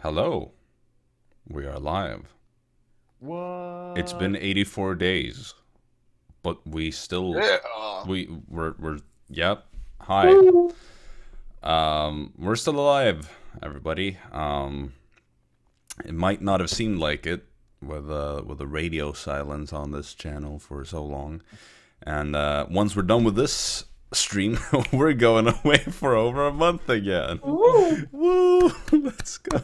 Hello. We are live. It's been What? 84 days, but we still Yeah. we're yep. Hi. We're still alive, everybody. It might not have seemed like it with the radio silence on this channel for so long. And once we're done with this stream, we're going away for over a month again. Woo! Let's go.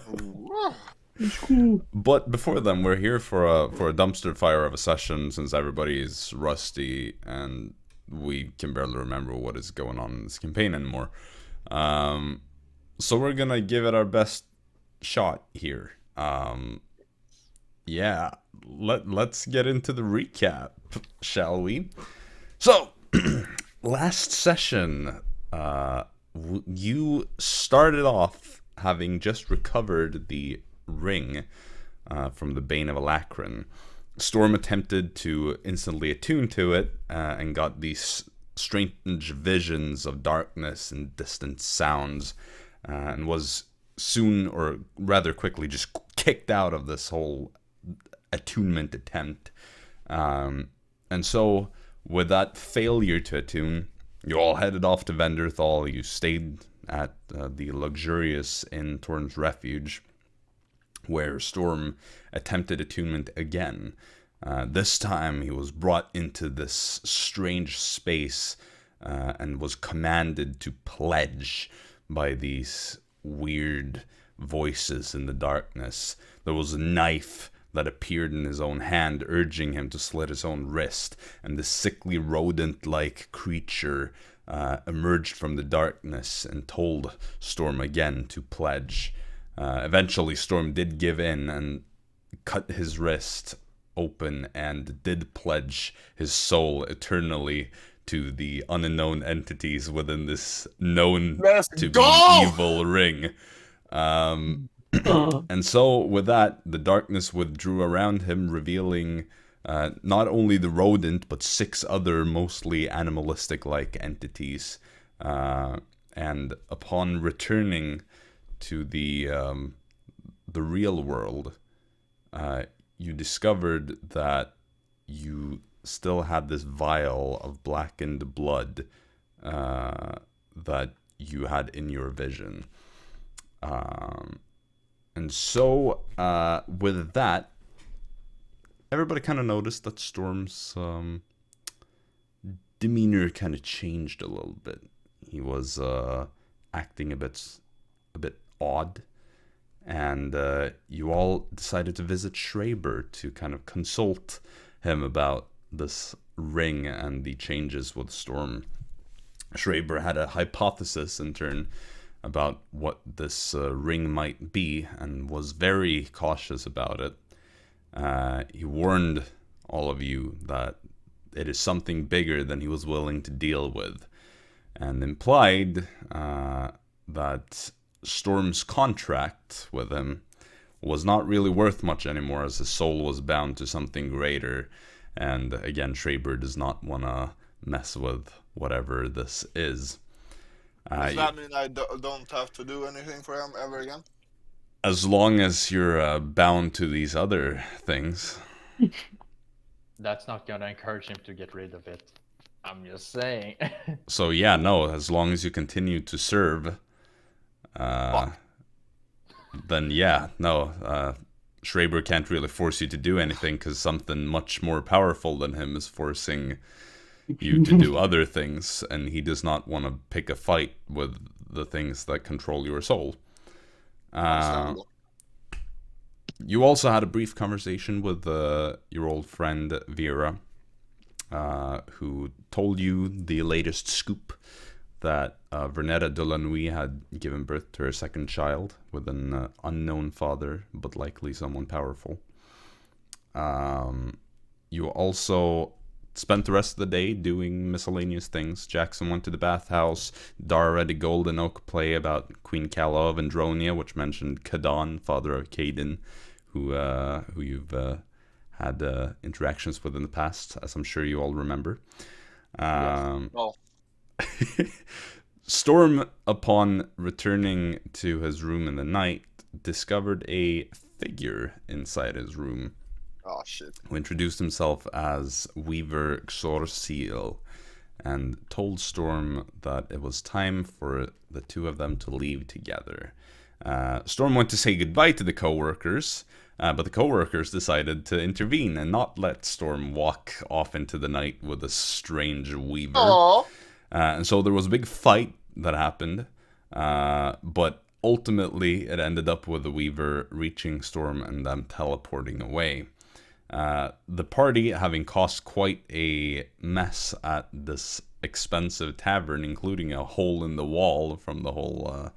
But before then, we're here for a dumpster fire of a session since everybody's rusty and we can barely remember what is going on in this campaign anymore. So we're gonna give it our best shot here. Yeah, let's get into the recap, shall we? So, last session, you started off having just recovered the ring from the Bane of Alacran. Storm attempted to instantly attune to it and got these strange visions of darkness and distant sounds, and was soon, or rather quickly, just kicked out of this whole attunement attempt. And so, with that failure to attune, you all headed off to Venderthal. You stayed at the luxurious Inn Torn's Refuge, where Storm attempted attunement again. This time he was brought into this strange space and was commanded to pledge by these weird voices in the darkness. There was a knife that appeared in his own hand, urging him to slit his own wrist, and the sickly rodent-like creature emerged from the darkness and told Storm again to pledge. Eventually, Storm did give in and cut his wrist open and did pledge his soul eternally to the unknown entities within this known to be evil ring. And so, with that, the darkness withdrew around him, revealing not only the rodent, but 6 other mostly animalistic-like entities. And upon returning to the real world, you discovered that you still had this vial of blackened blood that you had in your vision. And so, with that, everybody kind of noticed that Storm's demeanor kind of changed a little bit. He was acting a bit odd, and you all decided to visit Schreiber to kind of consult him about this ring and the changes with Storm. Schreiber had a hypothesis in turn about what this ring might be and was very cautious about it. He warned all of you that it is something bigger than he was willing to deal with, and implied that Storm's contract with him was not really worth much anymore, as his soul was bound to something greater. And again, Schreiber does not want to mess with whatever this is. Does that mean I don't have to do anything for him ever again? As long as you're bound to these other things. That's not gonna encourage him to get rid of it. I'm just saying. So yeah, no, as long as you continue to serve, then yeah, no, Schreiber can't really force you to do anything because something much more powerful than him is forcing you to do other things, and he does not want to pick a fight with the things that control your soul. You also had a brief conversation with your old friend Vera, who told you the latest scoop that Vernetta de la Nuit had given birth to her second child with an unknown father, but likely someone powerful. You also spent the rest of the day doing miscellaneous things. Jaxson went to the bathhouse. Dara read a Golden Oak play about Queen Calla of Andronia, which mentioned Kadan, father of Caden, who you've had interactions with in the past, as I'm sure you all remember. Yes. Oh. Storm, upon returning to his room in the night, discovered a figure inside his room Oh shit. who introduced himself as Weaver Xorsil and told Storm that it was time for the two of them to leave together. Storm went to say goodbye to the co-workers, but the co-workers decided to intervene and not let Storm walk off into the night with a strange Weaver. Aww. And so there was a big fight that happened, but ultimately it ended up with the Weaver reaching Storm and them teleporting away. The party, having caused quite a mess at this expensive tavern, including a hole in the wall from the whole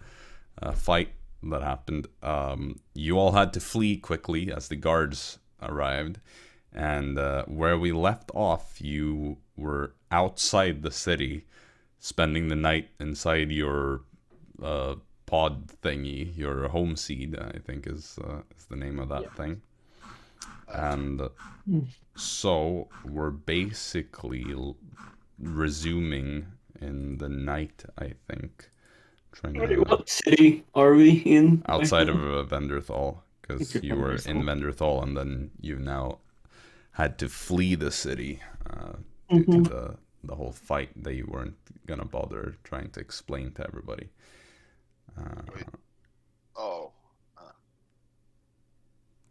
fight that happened, you all had to flee quickly as the guards arrived. And where we left off, you were outside the city, spending the night inside your pod thingy, your home seed, I think is the name of that thing. And so we're basically resuming in the night, I think. What city are we in? Outside of Venderthal, because you were in Venderthal and then you now had to flee the city due to the whole fight that you weren't gonna bother trying to explain to everybody.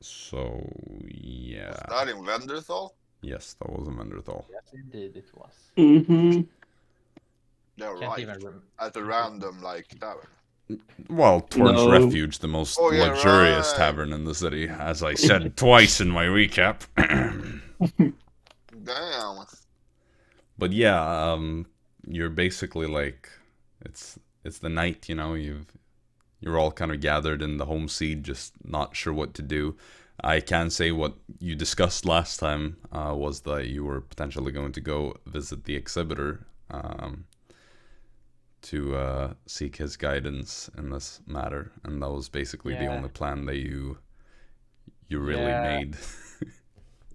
So, yeah. Was that in Venderthal? Yes, that was in Venderthal. Yes, indeed, it was. Mm-hmm. Yeah, Can't right. even At a random, like, tavern. Well, Torn's No. Refuge, the most luxurious right. tavern in the city, as I said twice in my recap. Damn. But yeah, you're basically like, it's the night, you know, you're all kind of gathered in the home seed, just not sure what to do. I can say what you discussed last time was that you were potentially going to go visit the exhibitor to seek his guidance in this matter, and that was basically the only plan that you really made.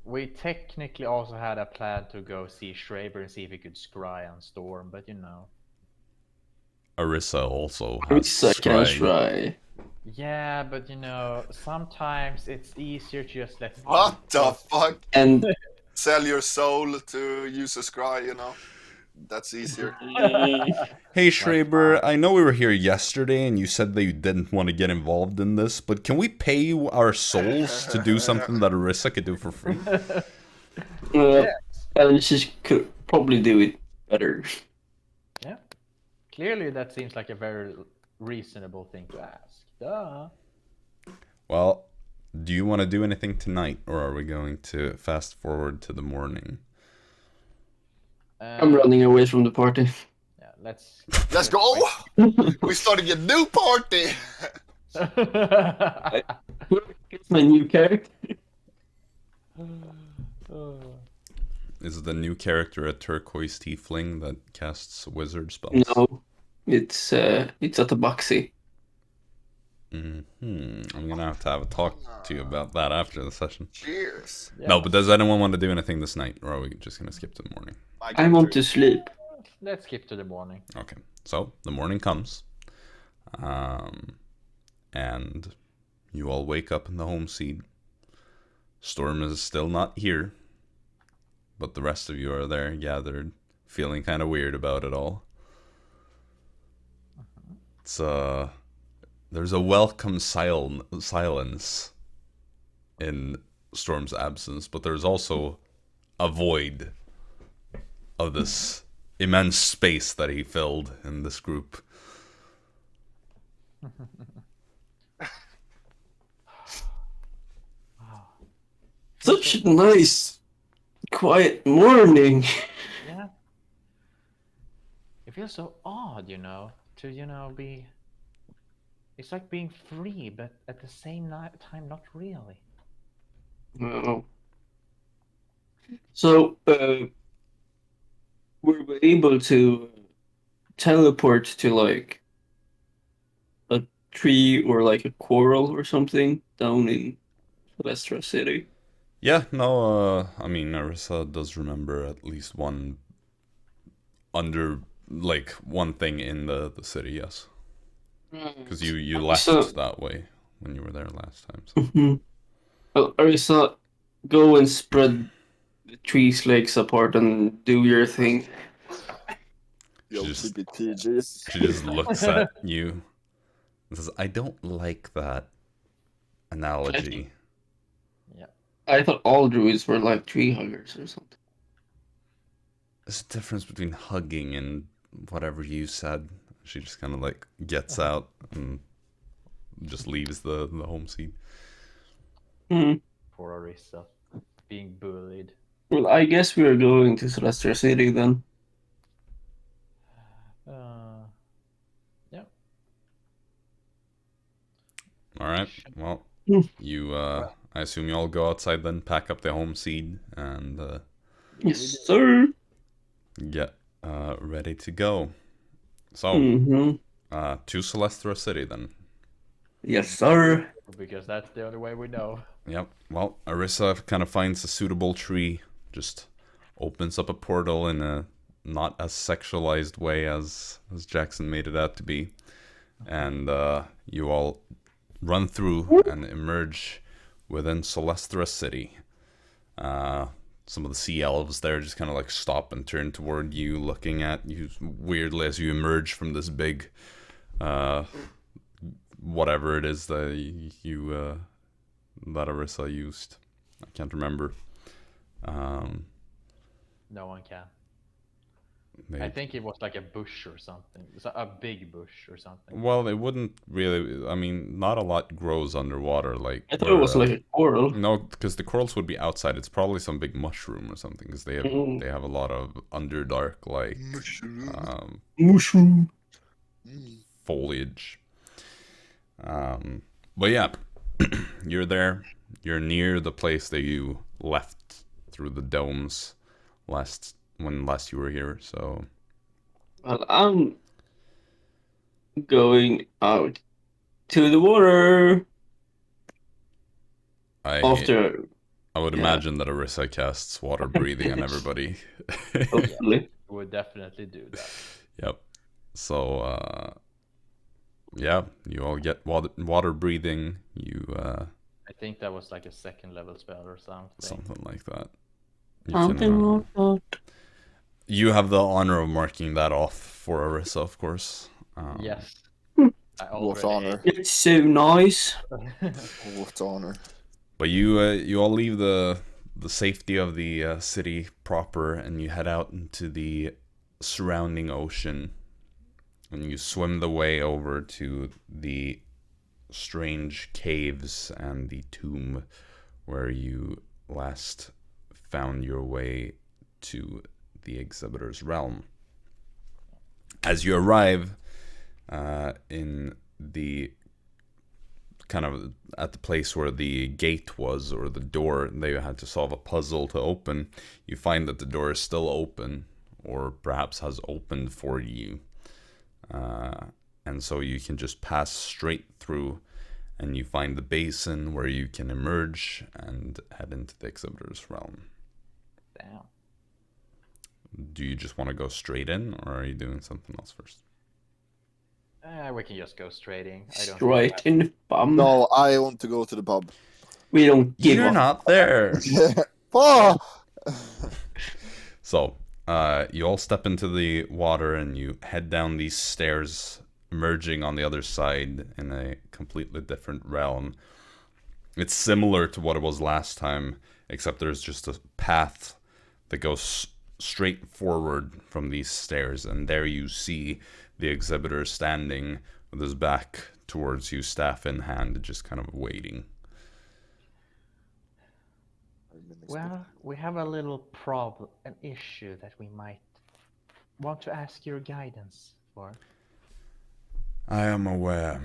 We technically also had a plan to go see Schreiber and see if he could scry on Storm, but you know. Arisa also has Arisa can scry. Yeah, but you know, sometimes it's easier to just let. What the fuck? And Sell your soul to use a scry, you know? That's easier. Hey Schreiber, I know we were here yesterday and you said that you didn't want to get involved in this, but can we pay you our souls to do something that Arisa could do for free? and she could probably do it better. Yeah. Clearly, that seems like a very reasonable thing to ask. Duh. Well, do you want to do anything tonight, or are we going to fast forward to the morning? I'm running away from the party. Yeah, let's go! We're starting a new party! It's my new character. Is the new character a turquoise tiefling that casts wizard spells? No, it's a tabaxi. I'm gonna have a talk to you about that after the session. Cheers. Yeah. No, but does anyone want to do anything this night, or are we just gonna skip to the morning? I want to sleep. Let's skip to the morning. Okay, so the morning comes, and you all wake up in the home seed. Storm is still not here, but the rest of you are there gathered, feeling kind of weird about it all. It's there's a welcome silence in Storm's absence, but there's also a void of this immense space that he filled in this group. Such a nice, quiet morning. Yeah. It feels so odd, you know, to, you know, be... It's like being free, but at the same time, not really. Oh. So, were we able to teleport to, like, a tree or, like, a coral or something down in Vestra City? Yeah, no, I mean, Arisa does remember at least one thing in the city, yes. Because you left that way when you were there last time. So. Mhm. Well, Arisa, go and spread the tree's legs apart and do your thing. Yo, She just- TBTG. She just looks at you and says, I don't like that analogy. I thought all druids were like tree huggers or something. There's a difference between hugging and whatever you said. She just kind of like gets out and just leaves the home seat. Hmm. Poor Arisa, being bullied. Well, I guess we are going to Celestial City then. Yeah. All right. Well, Hmm. you I assume you all go outside then, pack up the home seed, and Yes, sir. get ready to go. So, to Celestra City then. Yes, sir. Because that's the only way we know. Yep. Well, Arisa kind of finds a suitable tree, just opens up a portal in a not as sexualized way as Jaxson made it out to be, and you all run through and emerge within Celestra City. Some of the sea elves there just kind of like stop and turn toward you, looking at you weirdly as you emerge from this big, whatever it is that you that Arisa used. I can't remember. No one can. They, I think it was like a bush or something. It's a big bush or something. well, it wouldn't really. I mean, not a lot grows underwater. Like I thought it was like a coral. no, because the corals would be outside. It's probably some big mushroom or something. Because they have a lot of underdark like Mushroom. foliage. But yeah, you're there. You're near the place that you left through the domes last you were here. So Well, I'm going out to the water after. I would Yeah. imagine that Arisa casts water breathing on everybody. Hopefully. Would definitely do that. Yep. So yeah, you all get water breathing. You I think that was like a second level spell or something. something like that. You Something can, like that. you have the honor of marking that off for Arisa, of course. Yes. I What already honor? It's so nice. What honor? But you all leave the safety of the city proper, and you head out into the surrounding ocean, and you swim the way over to the strange caves and the tomb where you last found your way to the exhibitor's realm. As you arrive in the kind of at the place where the gate was, or the door they had to solve a puzzle to open, you find that the door is still open, or perhaps has opened for you, and so you can just pass straight through, and you find the basin where you can emerge and head into the exhibitor's realm. Damn. Do you just want to go straight in, or are you doing something else first? We can just go straight in. I don't Straight in the bum. No, I want to go to the pub. We don't give You're a not there. Oh! So, you all step into the water and you head down these stairs, emerging on the other side in a completely different realm. It's similar to what it was last time, except there's just a path that goes straight forward from these stairs, and there you see the exhibitor standing with his back towards you, staff in hand, just kind of waiting. Well, we have a little problem, an issue that we might want to ask your guidance for. I am aware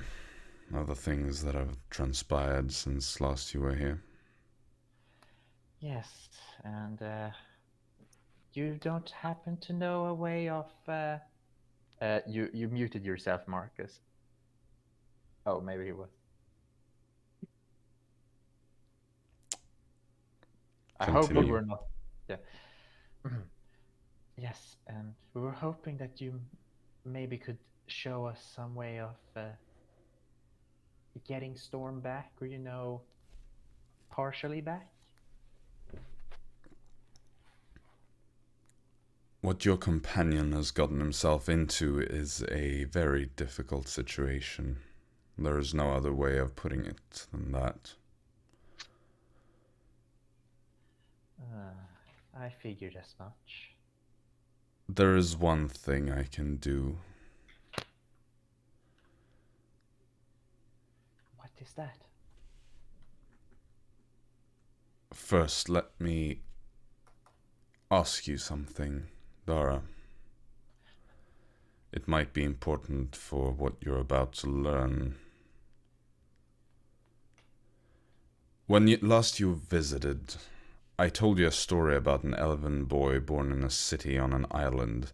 of the things that have transpired since last you were here. Yes, and you don't happen to know a way of... You muted yourself, Marcus. Oh, maybe he was. I hope we Continue. were not... Yeah. Yes, and we were hoping that you maybe could show us some way of getting Storm back, or partially back? What your companion has gotten himself into is a very difficult situation. There is no other way of putting it than that. I figured as much. There is one thing I can do. What is that? First, let me ask you something, Dara. It might be important for what you're about to learn. When last you visited, I told you a story about an elven boy born in a city on an island,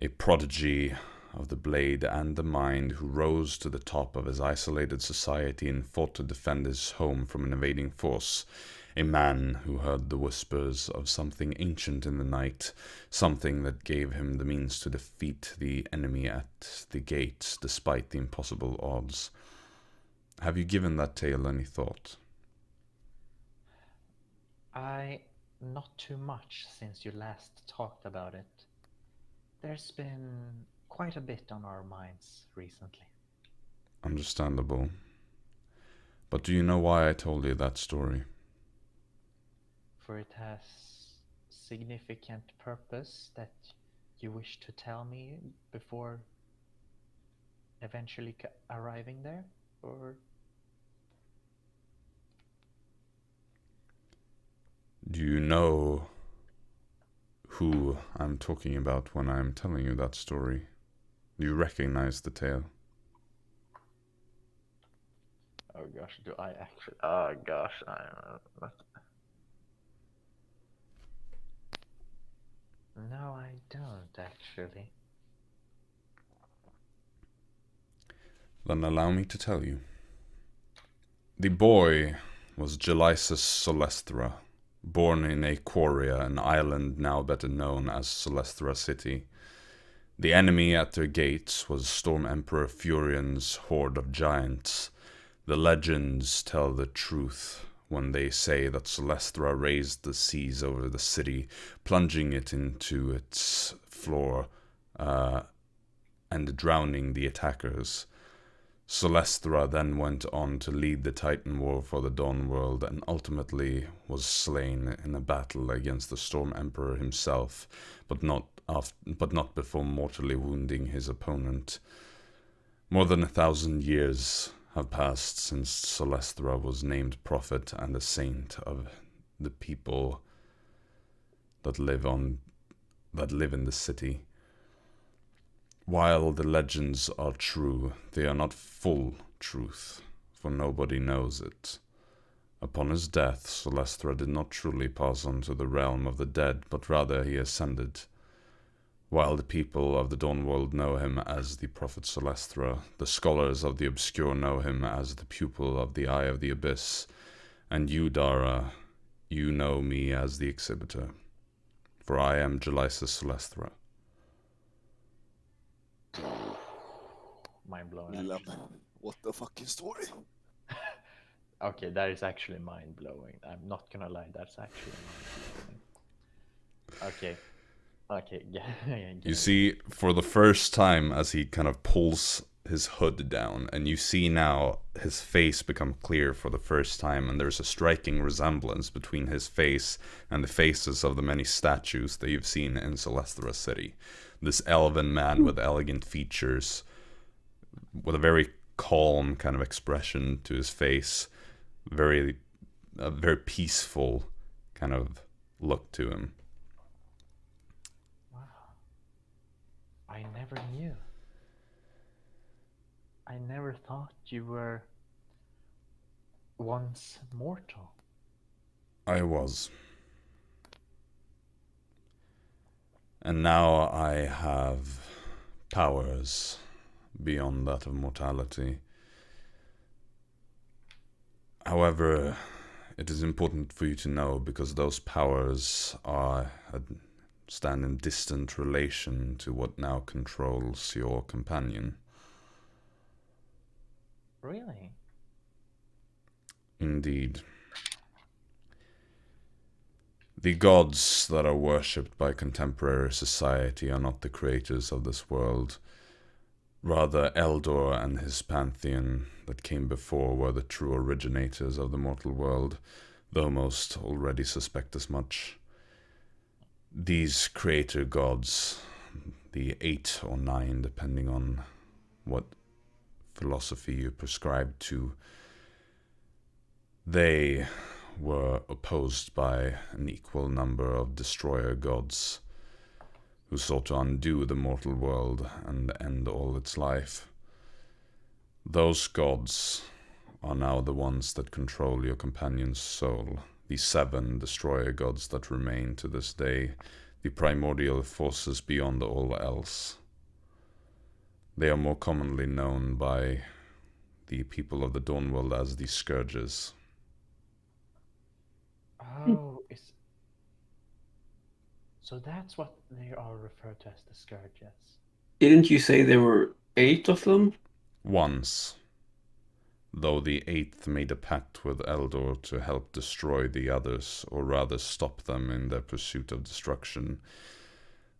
a prodigy of the blade and the mind who rose to the top of his isolated society and fought to defend his home from an invading force. A man who heard the whispers of something ancient in the night, something that gave him the means to defeat the enemy at the gates despite the impossible odds. Have you given that tale any thought? Not too much since you last talked about it. There's been quite a bit on our minds recently. Understandable. But do you know why I told you that story? For it has significant purpose that you wish to tell me before eventually arriving there, or? Do you know who I'm talking about when I'm telling you that story? Do you recognize the tale? Oh gosh, do I actually? Oh gosh, I don't know. No, I don't actually. Then allow me to tell you. The boy was Gelisis Solestra, born in Aquaria, an island now better known as Solestra City. The enemy at their gates was Storm Emperor Furion's horde of giants. The legends tell the truth when they say that Solestra raised the seas over the city, plunging it into its floor and drowning the attackers. Solestra then went on to lead the Titan War for the Dawn World and ultimately was slain in a battle against the Storm Emperor himself, but not before mortally wounding his opponent. More than 1,000 years have passed since Solestra was named prophet and a saint of the people that live in the city. While the legends are true, they are not full truth, for nobody knows it. Upon his death, Solestra did not truly pass on to the realm of the dead, but rather he ascended. While the people of the Dawn World know him as the Prophet Solestra, the scholars of the Obscure know him as the pupil of the Eye of the Abyss, and you, Dara, you know me as the Exhibitor, for I am Gelisis Solestra. Mind blowing. What the fucking story? Okay, that is actually mind blowing. I'm not gonna lie, that's actually mind blowing. Okay, yeah. You see, for the first time, as he kind of pulls his hood down, and you see now his face become clear for the first time, and there's a striking resemblance between his face and the faces of the many statues that you've seen in Solestra City. This elven man with elegant features, with a very calm kind of expression to his face, a very peaceful kind of look to him. I never knew. I never thought you were once mortal. I was. And now I have powers beyond that of mortality. However, it is important for you to know, because those powers stand in distant relation to what now controls your companion. Really? Indeed. The gods that are worshipped by contemporary society are not the creators of this world. Rather, Eldor and his pantheon that came before were the true originators of the mortal world, though most already suspect as much. These creator gods, the 8 or 9, depending on what philosophy you prescribe to, they were opposed by an equal number of destroyer gods who sought to undo the mortal world and end all its life. Those gods are now the ones that control your companion's soul, the 7 destroyer gods that remain to this day, the primordial forces beyond all else. They are more commonly known by the people of the Dawnworld as the Scourges. Oh, so that's what they are referred to as the Scourges. Didn't you say there were 8 of them? Once, though the 8th made a pact with Eldor to help destroy the others, or rather stop them in their pursuit of destruction.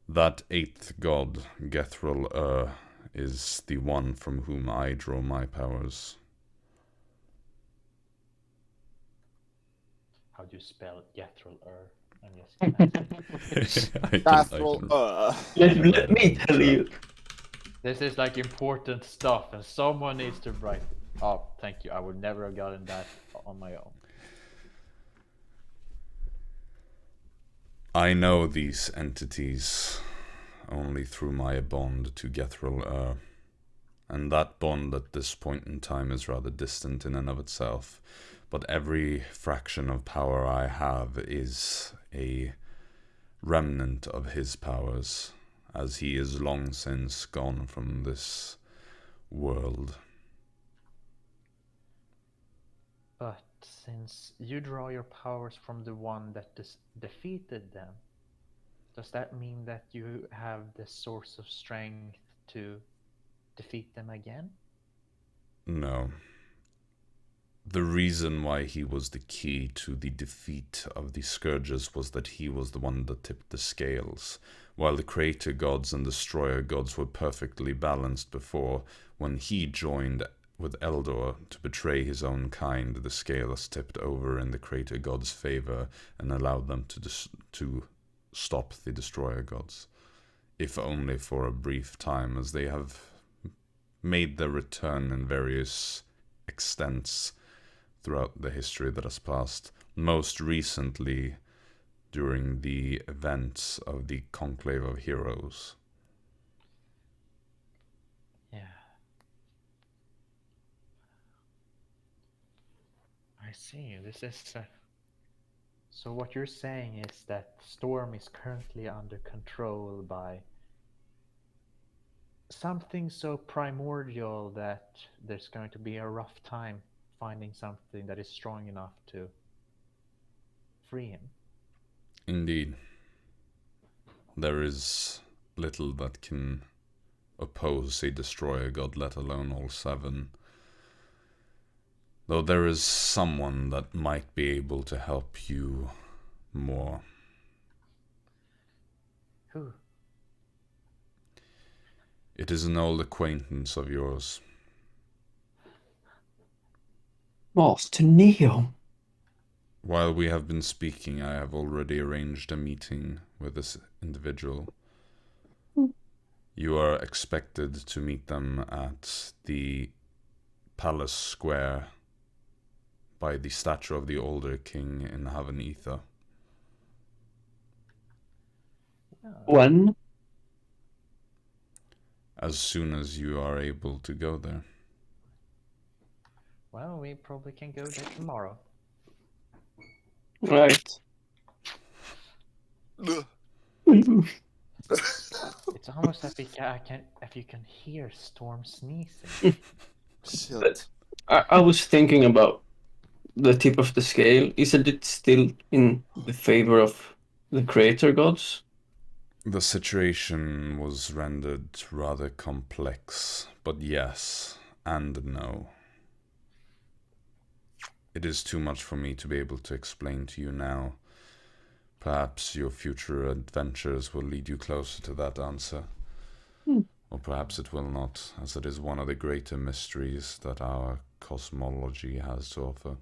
That 8th god, Gethril is the one from whom I draw my powers. How do you spell Gethril? Let me tell you. This is like important stuff, and someone needs to write. Oh, thank you. I would never have gotten that on my own. I know these entities only through my bond to Gethril, and that bond at this point in time is rather distant in and of itself. But every fraction of power I have is a remnant of his powers, as he is long since gone from this world. But since you draw your powers from the one that defeated them, does that mean that you have the source of strength to defeat them again? No. The reason why he was the key to the defeat of the Scourges was that he was the one that tipped the scales. While the creator gods and destroyer gods were perfectly balanced before, when he joined with Eldor to betray his own kind, the scales tipped over in the creator gods' favor and allowed them to stop the destroyer gods, if only for a brief time, as they have made their return in various extents throughout the history that has passed, most recently during the events of the Conclave of Heroes. Yeah. I see. This is... So what you're saying is that Storm is currently under control by something so primordial that there's going to be a rough time finding something that is strong enough to free him. Indeed. There is little that can oppose a destroyer god, let alone all 7. Though there is someone that might be able to help you more. Who? It is an old acquaintance of yours. Master Neo. While we have been speaking, I have already arranged a meeting with this individual. You are expected to meet them at the Palace Square by the statue of the older king in Haven Ether. When? As soon as you are able to go there. Well, we probably can go there tomorrow. Right. It's almost as if you can hear Storm sneezing. But I was thinking about the tip of the scale. Isn't it still in the favor of the creator gods? The situation was rendered rather complex, but yes and no. It is too much for me to be able to explain to you now. Perhaps your future adventures will lead you closer to that answer. Or perhaps it will not, as it is one of the greater mysteries that our cosmology has to offer.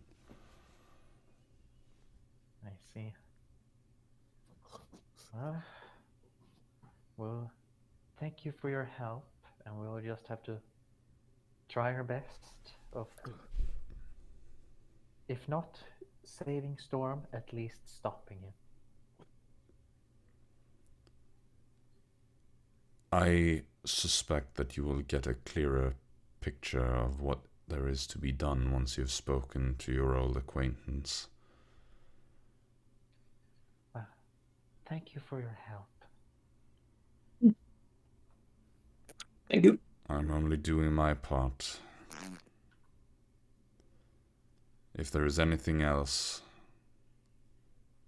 I see. Well, thank you for your help, and we'll just have to try our best of, if not saving Storm, at least stopping him. I suspect that you will get a clearer picture of what there is to be done once you've spoken to your old acquaintance. Thank you for your help. Thank you. I'm only doing my part. If there is anything else,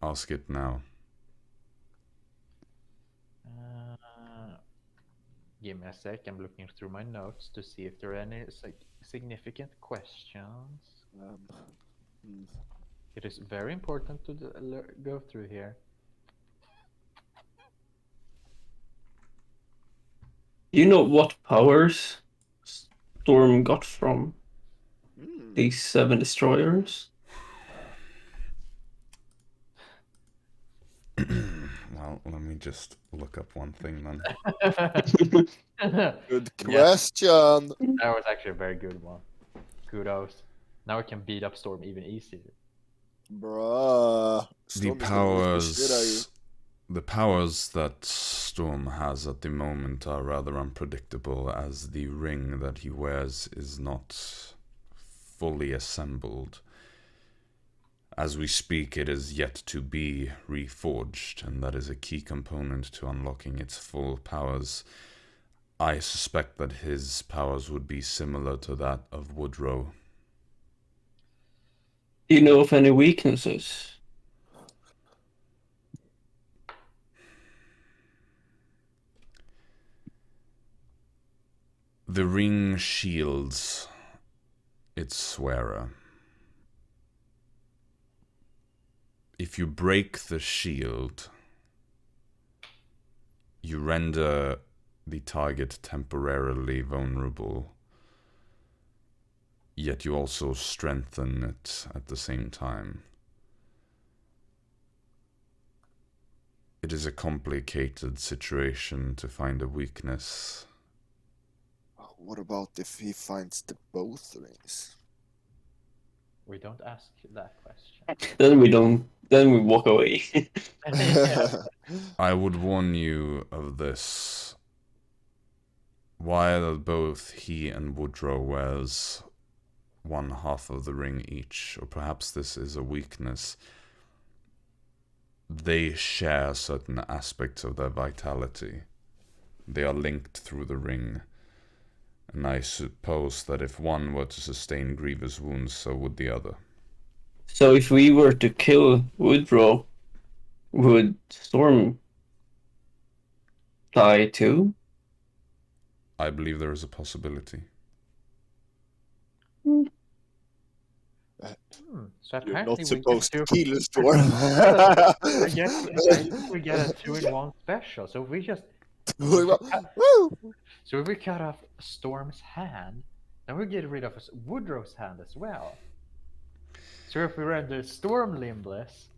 ask it now. Give me a sec. I'm looking through my notes to see if there are any significant questions. It is very important to go through here. Do you know what powers Storm got from these 7 destroyers? Well, let me just look up one thing then. Good question. That was actually a very good one. Kudos. Now we can beat up Storm even easier. Bruh. Storm is gonna beat the shit out of you. The powers that Storm has at the moment are rather unpredictable, as the ring that he wears is not fully assembled. As we speak, it is yet to be reforged, and that is a key component to unlocking its full powers. I suspect that his powers would be similar to that of Woodrow. Do you know of any weaknesses? The ring shields its wearer. If you break the shield, you render the target temporarily vulnerable, yet you also strengthen it at the same time. It is a complicated situation to find a weakness. What about if he finds the both rings? We don't ask that question. Then we walk away. I would warn you of this. While both he and Woodrow wears one half of the ring each, or perhaps this is a weakness, they share certain aspects of their vitality. They are linked through the ring. And I suppose that if one were to sustain grievous wounds, so would the other. So if we were to kill Woodrow, would Storm die too? I believe there is a possibility. So You're apparently not supposed to kill a Storm. I guess we get a 2-in-1 special. So we just Woo! So if we cut off Storm's hand, then we get rid of Woodrow's hand as well. So if we render Storm limbless...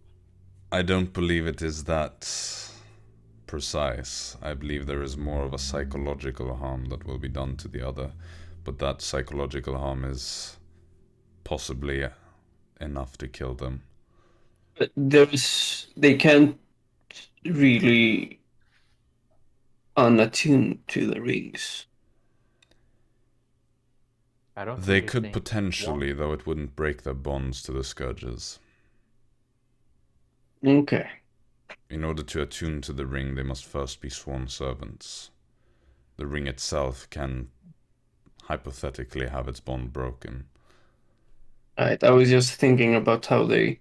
I don't believe it is that precise. I believe there is more of a psychological harm that will be done to the other, but that psychological harm is possibly enough to kill them. But they can't really unattune to the rings. I don't They really could think potentially, though it wouldn't break their bonds to the Scourges. Okay. In order to attune to the ring, they must first be sworn servants. The ring itself can hypothetically have its bond broken. Right, I was just thinking about how they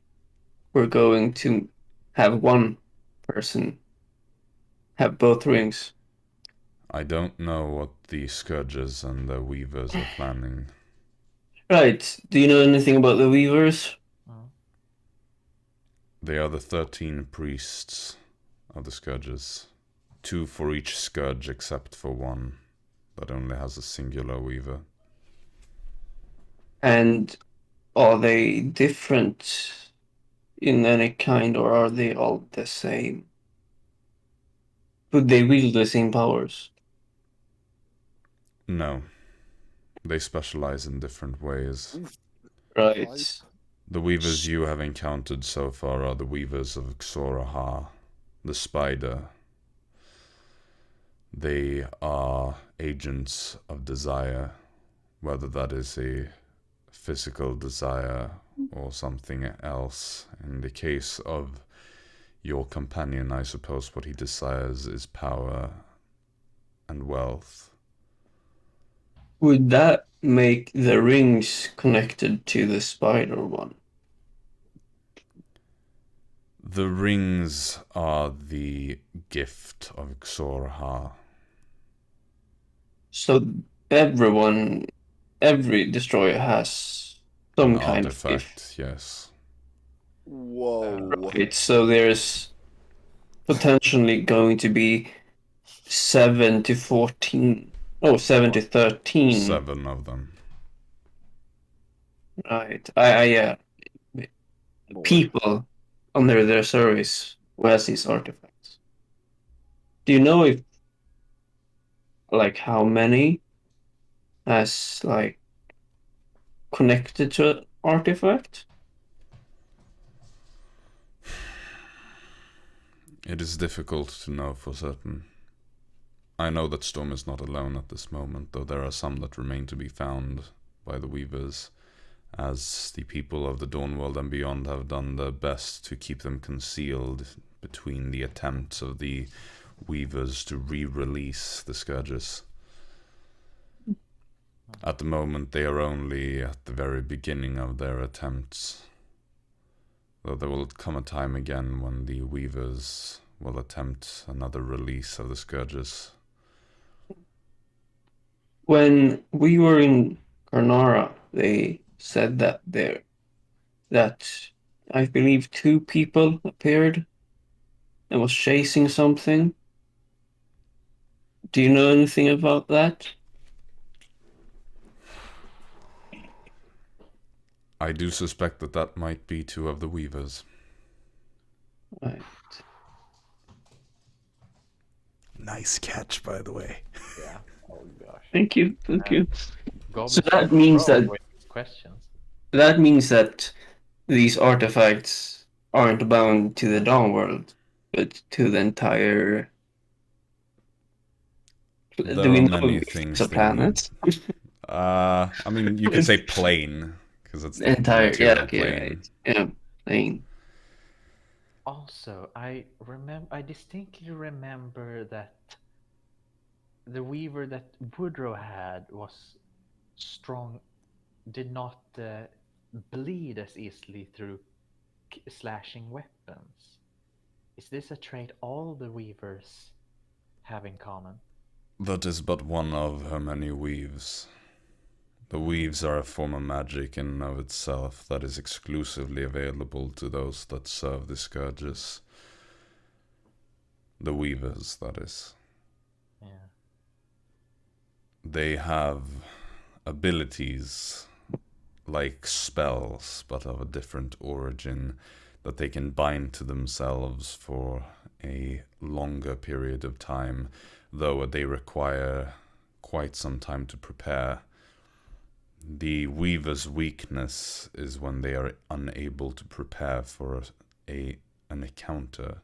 were going to have one person have both rings. I don't know what the Scourges and the Weavers are planning. Right. Do you know anything about the Weavers? Mm. They are the 13 priests of the Scourges. 2 for each Scourge except for one that only has a singular Weaver. And are they different in any kind, or are they all the same? Would they wield the same powers? No. They specialize in different ways. Right. The Weavers you have encountered so far are the Weavers of Xoraha, the Spider. They are agents of desire, whether that is a physical desire or something else. In the case of your companion, I suppose what he desires is power and wealth. Would that make the rings connected to the spider one? The rings are the gift of Xoraha. So every destroyer has some An kind of gift. artifact, yes. Whoa. Right. So there's potentially going to be 7 to 14. Oh, 7 to 13. 7 of them. Right. I people under their service who has these artifacts. Do you know if like how many has like connected to an artifact? It is difficult to know for certain. I know that Storm is not alone at this moment, though there are some that remain to be found by the Weavers, as the people of the Dawnworld and beyond have done their best to keep them concealed between the attempts of the Weavers to re-release the Scourges. At the moment, they are only at the very beginning of their attempts, though there will come a time again when the Weavers will attempt another release of the Scourges. When we were in Karnara, they said that I believe 2 people appeared and was chasing something. Do you know anything about that? I do suspect that that might be 2 of the Weavers. Right. Nice catch, by the way. Yeah. Oh gosh. Thank you. Thank you. Goblin So that means Drow that with these questions. that means that these artifacts aren't bound to the Dawnworld, but to the entire. There Do we are know many if things it's a they need. planet? I mean, you could say plane, because it's The the entire, material yeah, okay, plane. right. Yeah, plane. Also, I distinctly remember that the weaver that Woodrow had was strong, did not bleed as easily through slashing weapons. Is this a trait all the weavers have in common? That is but one of her many weaves. The weaves are a form of magic in and of itself that is exclusively available to those that serve the Scourges. The weavers, that is. Yeah. They have abilities like spells, but of a different origin, that they can bind to themselves for a longer period of time, though they require quite some time to prepare. The weaver's weakness is when they are unable to prepare for an encounter.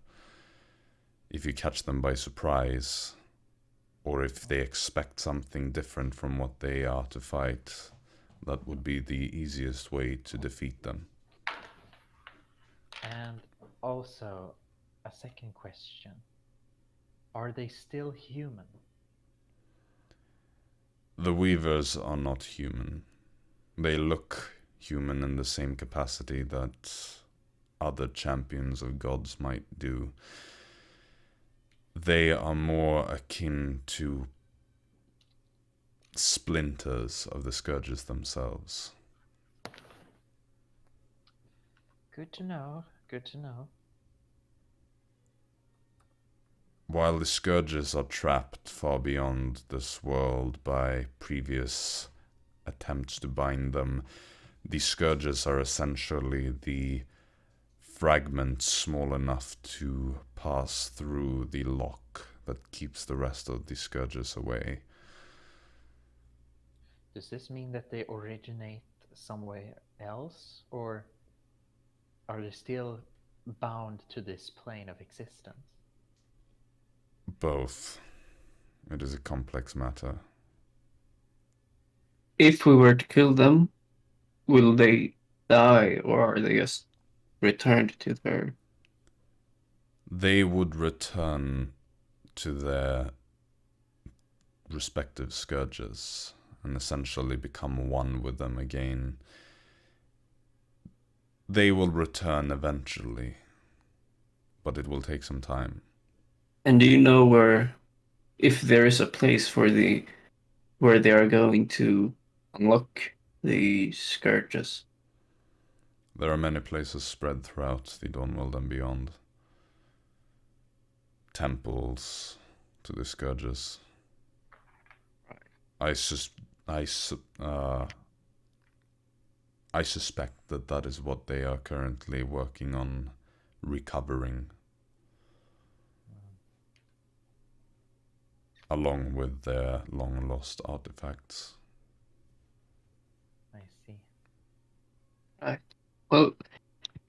If you catch them by surprise, or if they expect something different from what they are to fight, that would be the easiest way to defeat them. And also, a second question. Are they still human? The weavers are not human. They look human in the same capacity that other champions of gods might do. They are more akin to splinters of the Scourges themselves. Good to know. Good to know. While the scourges are trapped far beyond this world by previous attempts to bind them, the scourges are essentially the fragments small enough to pass through the lock that keeps the rest of the scourges away. Does this mean that they originate somewhere else, or are they still bound to this plane of existence? Both. It is a complex matter. If we were to kill them, will they die, or are they just returned to their... They would return to their respective scourges and essentially become one with them again. They will return eventually, but it will take some time. And do you know where, if there is a place for where they are going to unlock the scourges? There are many places spread throughout the Dawnworld and beyond. Temples to the scourges. I suspect that that is what they are currently working on recovering, along with their long-lost artifacts. I see. Right. Well,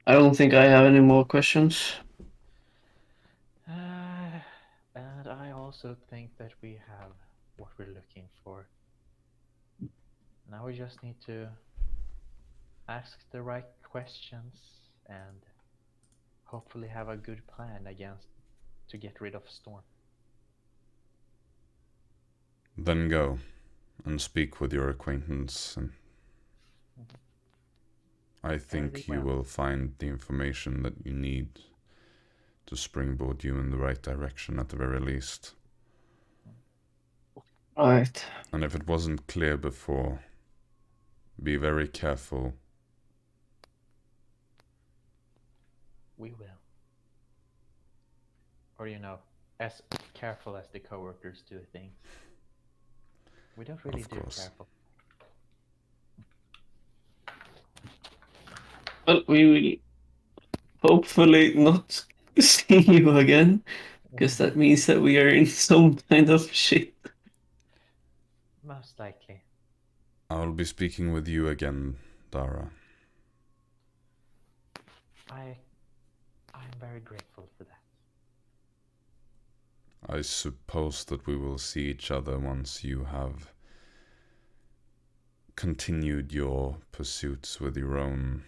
I don't think I have any more questions. And I also think that we have what we're looking for. Now we just need to ask the right questions and hopefully have a good plan to get rid of Storm. Then go and speak with your acquaintance, and I think you will find the information that you need to springboard you in the right direction at the very least. Alright. And if it wasn't clear before, be very careful. We will. Or, as careful as the coworkers do things. We don't really do careful. Well, we will hopefully not see you again, because that means that we are in some kind of shit. Most likely. I will be speaking with you again, Dara. I'm very grateful for that. I suppose that we will see each other once you have continued your pursuits with your own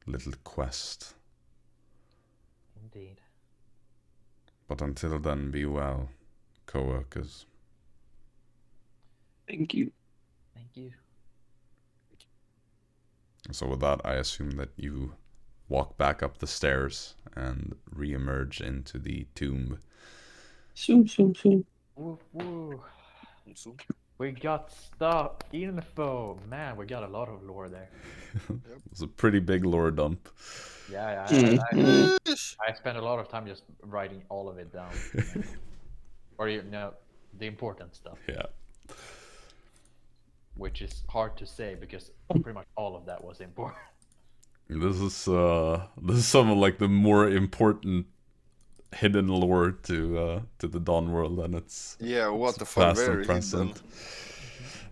little quest. Indeed. But until then, be well, co-workers. Thank you. Thank you. So with that, I assume that you walk back up the stairs and re-emerge into the tomb. Soon. Woo woo. We got stuff, info. Man, we got a lot of lore there. It was a pretty big lore dump. Yeah, I spent a lot of time just writing all of it down. Or the important stuff. Yeah. Which is hard to say because pretty much all of that was important. This is some of like the more important hidden lore to the Dawn world, and it's what the fuck, past very and present. hidden.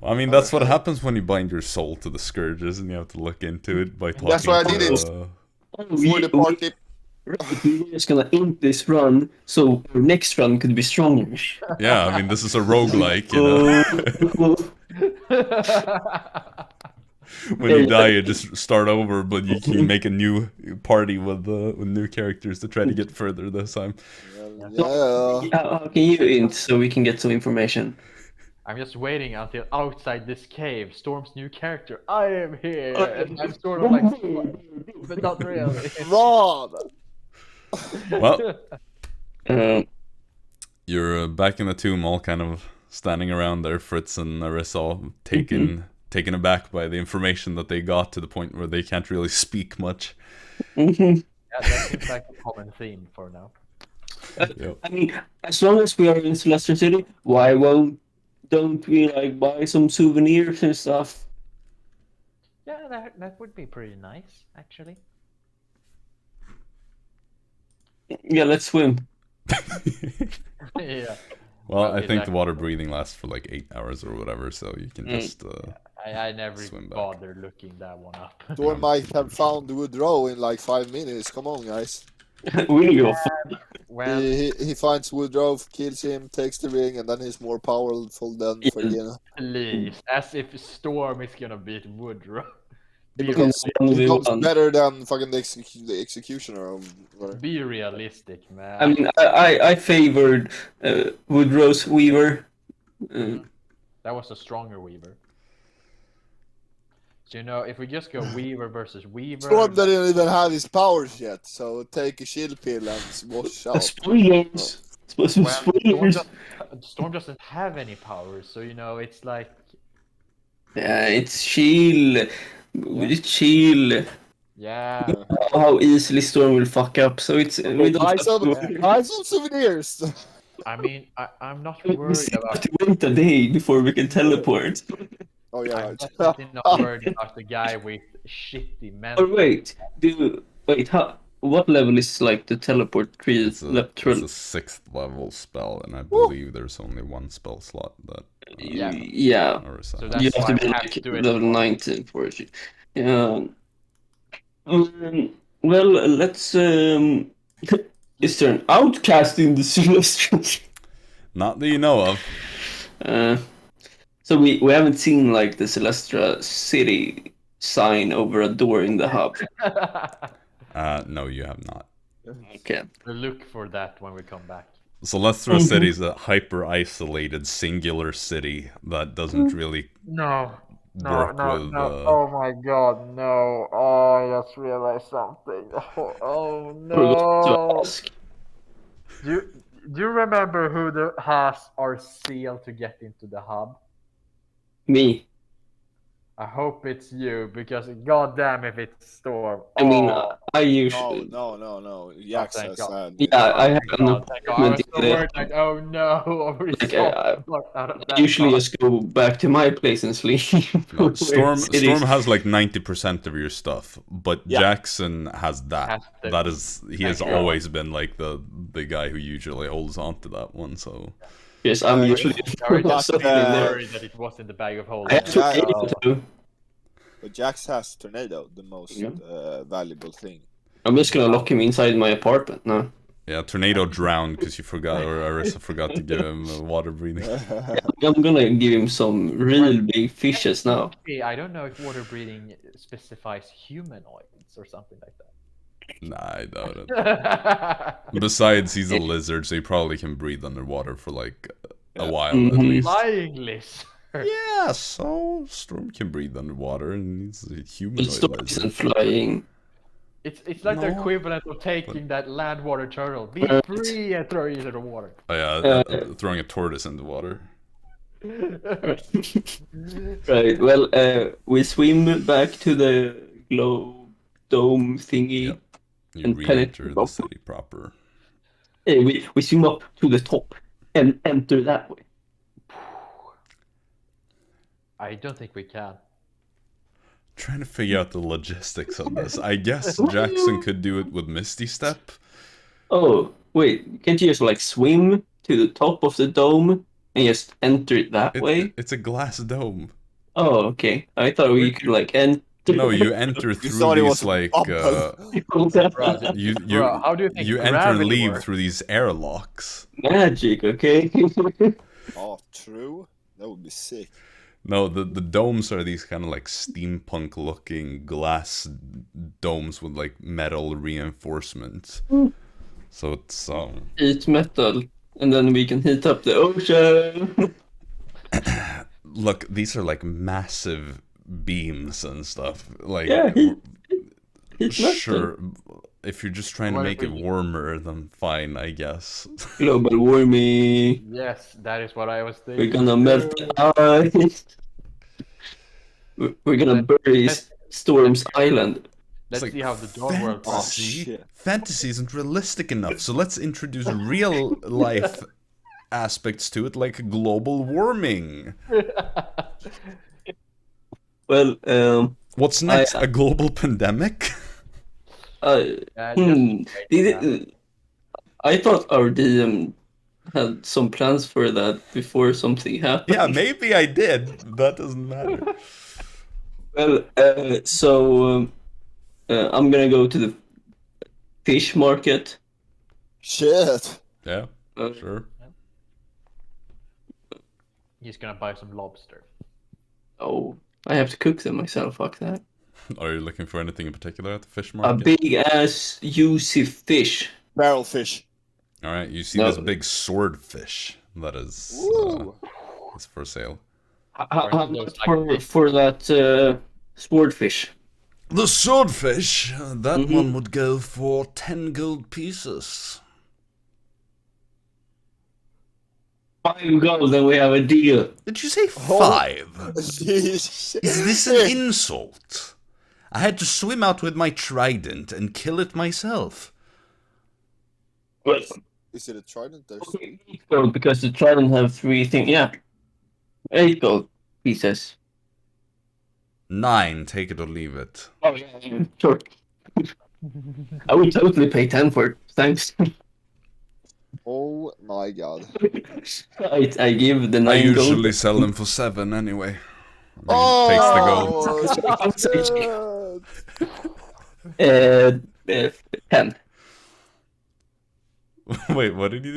I mean, that's what happens when you bind your soul to the scourges, and you have to look into it by talking. That's why I did it. For the party. We're just gonna end this run, so our next run could be stronger. Yeah, I mean, this is a roguelike, you know. When you die, you just start over, but you can make a new party with new characters to try to get further this time. How can you int so we can get some information? I'm just waiting until outside this cave, Storm's new character. I am here, and I'm sort of like, but not really. Rod! Well, you're back in the tomb, all kind of standing around there. Fritz and Arisa all taking taken aback by the information that they got to the point where they can't really speak much. Mhm. Yeah, that seems like a common theme for now. Yep. I mean, as long as we are in Celestial City, don't we like buy some souvenirs and stuff? Yeah, that would be pretty nice, actually. Yeah, let's swim. Yeah. Well, I Okay, think the that- water breathing lasts for like 8 hours or whatever, so you can just I never Swim back. bothered looking that one up. Storm might have found Woodrow in like 5 minutes. Come on, guys. We go f- Well, He finds Woodrow, kills him, takes the ring, and then he's more powerful than Fergina. please, as if Storm is gonna beat Woodrow. He Be, becomes, one he v becomes one. better than fucking the executioner or whatever. be realistic, man. I mean, I favored Woodrow's Weaver. That was a stronger Weaver. So, you know, if we just go Weaver versus Weaver, Storm doesn't even have his powers yet, so take a chill pill and wash out. Spoilers. well, Spoilers. Storm doesn't have any powers, so you know it's like Yeah, it's chill. It's chill. yeah. How easily Storm will fuck up. So it's we don't Buy have some, to, buy some souvenirs. I mean, I'm not we worried still have about. to wait a day before we can teleport. Oh yeah, I'm right. definitely not worried about the guy with shitty Or mental. wait, what level is like the teleport tree? it's a 6th level spell, and I believe there's only one spell slot that Yeah. Yeah. Arisa So has. that's You have to why be I have like to do it level for- 19 for it. Yeah. Well, let's is there an outcast in the Celestial? Not that you know of. So we haven't seen like the Celestia City sign over a door in the hub. No, you have not. Okay. We'll look for that when we come back. Celestia City is a hyper-isolated, singular city that doesn't really No. work with... Oh my god, no. Oh, I just realized something. Oh Forgot to ask. Do you remember who has our seal to get into the hub? Me. I hope it's you, because goddamn if it's Storm. I mean, Oh, I No, usually. no. Jax thank has God. that. Yeah, I have an God, thank God. I was appointment so in worried, like, oh no, are we Like, so fucked out of I that usually part? just go back to my place and sleep. No, Where Storm cities- has like 90% of your stuff, but Yeah. Jackson has that. Has the- That is, he has Thank you. always been like the guy who usually holds on to that one. So Yes, I'm usually I was just something really there. worried that it was in the bag of I holding. have to Yeah, pay to. But Jax has Tornado, the most Yeah. valuable thing. I'm just gonna lock him inside my apartment now. yeah, Tornado drowned because you forgot, or Arisa forgot to give him water breathing. I'm gonna give him some real big fishes now. I don't know if water breathing specifies humanoids or something like Nah, I doubt it. that. Besides, he's a lizard, so he probably can breathe underwater for like a while at Mhm. least. Flying lizard. Yeah, so Storm can breathe underwater, and he's a But humanoid Storm lizard. isn't flying. It's like the No. equivalent of taking that land water turtle, be Right. free and throw it into the water. Oh yeah, throwing a tortoise into water. Right, well, we swim back to the glow dome thingy. Yep. You And re-enter penetrate the up. city proper. We swim up to the top and enter that way. I don't think we can. Trying to figure out the logistics of this. I guess Jackson could do it with Misty Step. Oh, wait, can't you just like swim to the top of the dome and just enter it that way? It's a glass dome. Oh, okay. I thought we could like enter. No, you enter through thought it was these like bubble. you Bro, how do you think you enter and gravity leave works? through these airlocks. Magic, okay? Oh, true. That would be sick. No, the domes are these kind of like steampunk looking glass domes with like metal reinforcements. So it's Eat metal, and then we can heat up the ocean. look, these are like massive beams and stuff. Like Yeah, heat metal. sure, if you're just trying to What make if it we- warmer, then fine, I guess. Global warming. Yes, that is what I was thinking. We're gonna melt the ice. We're gonna bury Storm's Island. Let's like see how the dog world Oh, works. shit. Fantasy isn't realistic enough, so let's introduce real life aspects to it, like global warming. Well, What's next? A global pandemic? Yeah, hmm, just I thought our DM had some plans for that before something happened. Yeah, maybe I did. That doesn't matter. Well, I'm gonna go to the fish market. Shit. Yeah, Uh, sure. he's gonna buy some lobster. Oh, I have to cook them myself. Fuck that. Are you looking for anything in particular at the fish A market? big ass juicy fish. Barrel fish. All right, you see No. this big swordfish that is for sale. How much for that swordfish? The swordfish, that Mhm. one would go for 10 gold pieces. 5 gold, then we have a deal. Did you say 5? Is Is this an insult? I had to swim out with my trident and kill it myself. Well, Is it a trident? There's okay, 8 gold because the trident have 3 things. Yeah, 8 gold pieces. 9, take it or leave it. Oh yeah, sure. I would totally pay 10 for it. Thanks. Oh my god. I give the I 9 gold. usually sell them for 7 anyway. I mean, takes the gold. Shit. 10. Wait, what did you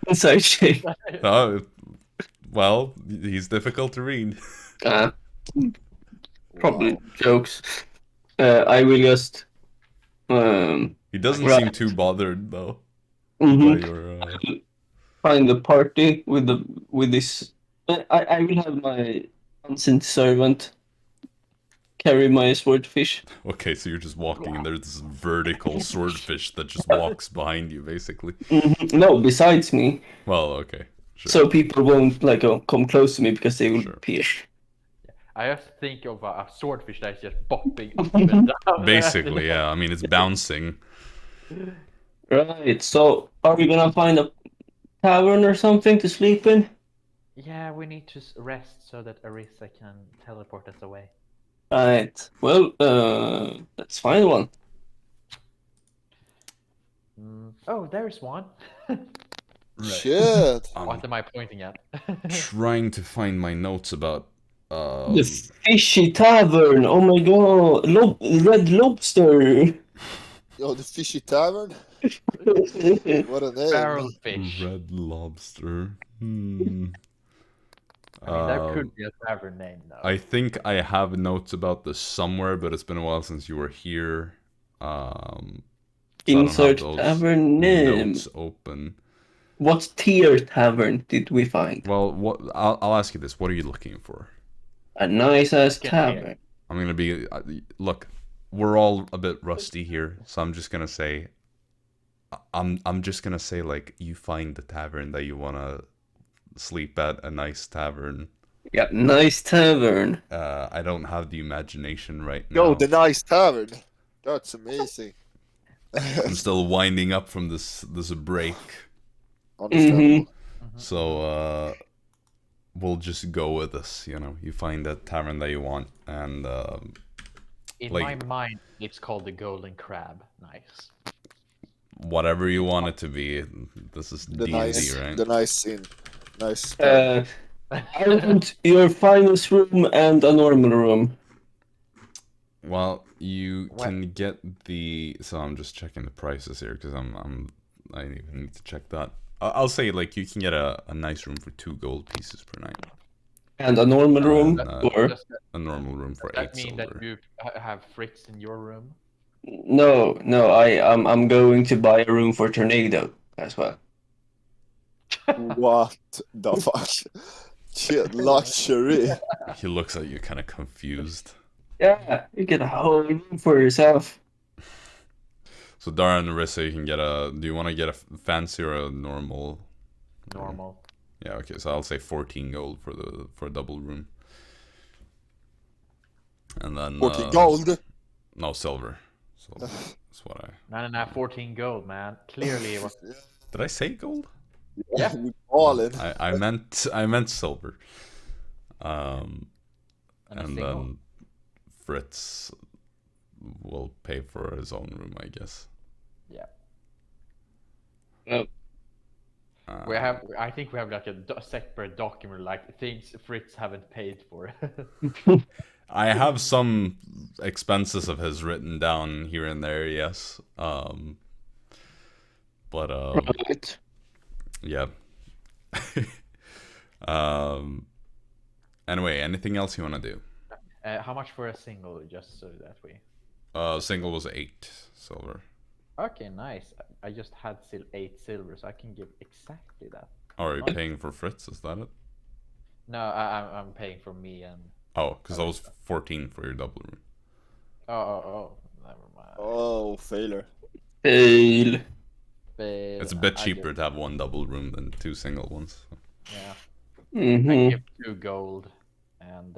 do? Serge. Oh, well, he's difficult to read. Probably Wow. jokes. I will just He doesn't Right. seem too bothered though mhm, by your. find the party with this. I will have my unseen servant carry my swordfish. Okay, so you're just walking and there's this vertical swordfish that just walks behind you, basically. Mhm. No, besides me, Well, okay, sure. so people won't like come close to me because they will Sure. pierce. I just think of a swordfish that's just bopping up and down. Basically, yeah. I mean, it's bouncing. Right. So, are we gonna find a tavern or something to sleep in? Yeah, we need to rest so that Arisa can teleport us away. Right. Well, let's find one. Oh, there's one. Shit. What am I pointing at? Trying to find my notes about. The fishy tavern. Oh my god, red lobster. Yo, the fishy tavern? What a name. Barrel fish. Red lobster. I mean, that could be a tavern name, though. I think I have notes about this somewhere, but it's been a while since you were here. So I don't have Insert those tavern name. notes open. What tier tavern did we find? Well, what I'll ask you this: what are you looking for? A nice ass Get tavern. I'm gonna be look. We're all a bit rusty here, so I'm just gonna say. I'm just gonna say like you find the tavern that you wanna sleep at, a nice tavern. Yeah, nice tavern. I don't have the imagination right now. Yo, the nice tavern. That's amazing. I'm still winding up from this break, Understandable. so we'll just go with this. You know, you find that tavern that you want, and In like- my mind, it's called the Golden Crab. Nice. whatever you want it to be. This is The D&D, nice, right? the nice inn. Nice tavern. I want your finest room and a normal room. Well, you What? can get the. So I'm just checking the prices here because I even need to check that. I'll say like you can get a nice room for 2 gold pieces per night. And a normal room, or Does A normal room for that 8 mean silver. that you have Fritz in your room? no, I'm going to buy a room for Tornado as well. What the fuck? Shit, luxury. He looks at you kind of confused. Yeah, you get a whole room for yourself. So Dara and Arisa, you can get a. Do you want to get a fancy or a normal? Normal. Yeah. Okay. So I'll say 14 gold for a double room. And then 40 gold. No, silver. Silver. That's what I. No, 14 gold, man. Clearly, it was. Did I say gold? Yeah. All in. I meant silver. And then Fritz will pay for his own room, I guess. Yeah. Yep. I think we have like a separate document, like things Fritz haven't paid for. I have some expenses of his written down here and there, yes. Right. Yeah. Anyway, anything else you want to do? How much for a single, just so that we... Single was 8 silver. Okay, nice. I just had 8 silver, so I can give exactly that. Oh, are you paying for Fritz? Is that it? No, I'm paying for me and... Oh, because I was 14 for your double room. Oh, never mind. Oh, failure. Fail. It's a bit cheaper to have one double room than 2 single ones. So. Yeah. Mm-hmm. I give 2 gold and...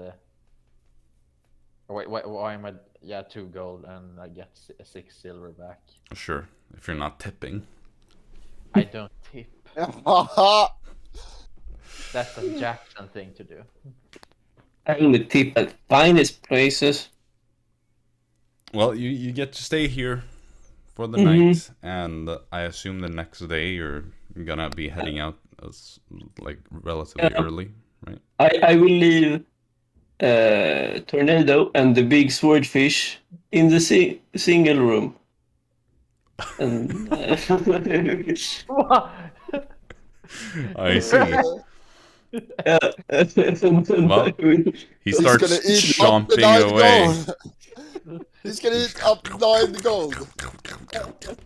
wait, why am I... Yeah, 2 gold and I get 6 silver back. Sure, if you're not tipping. I don't tip. Haha. That's a Jaxson thing to do. I only tip at finest places. Well, you get to stay here for the night, and I assume the next day you're gonna be heading out as like relatively early, right? I will leave Tornado and the big swordfish in the single room. And, I see. Well, he He's starts gonna eat up the chomping 9 away. gold. He's gonna eat up 9 gold.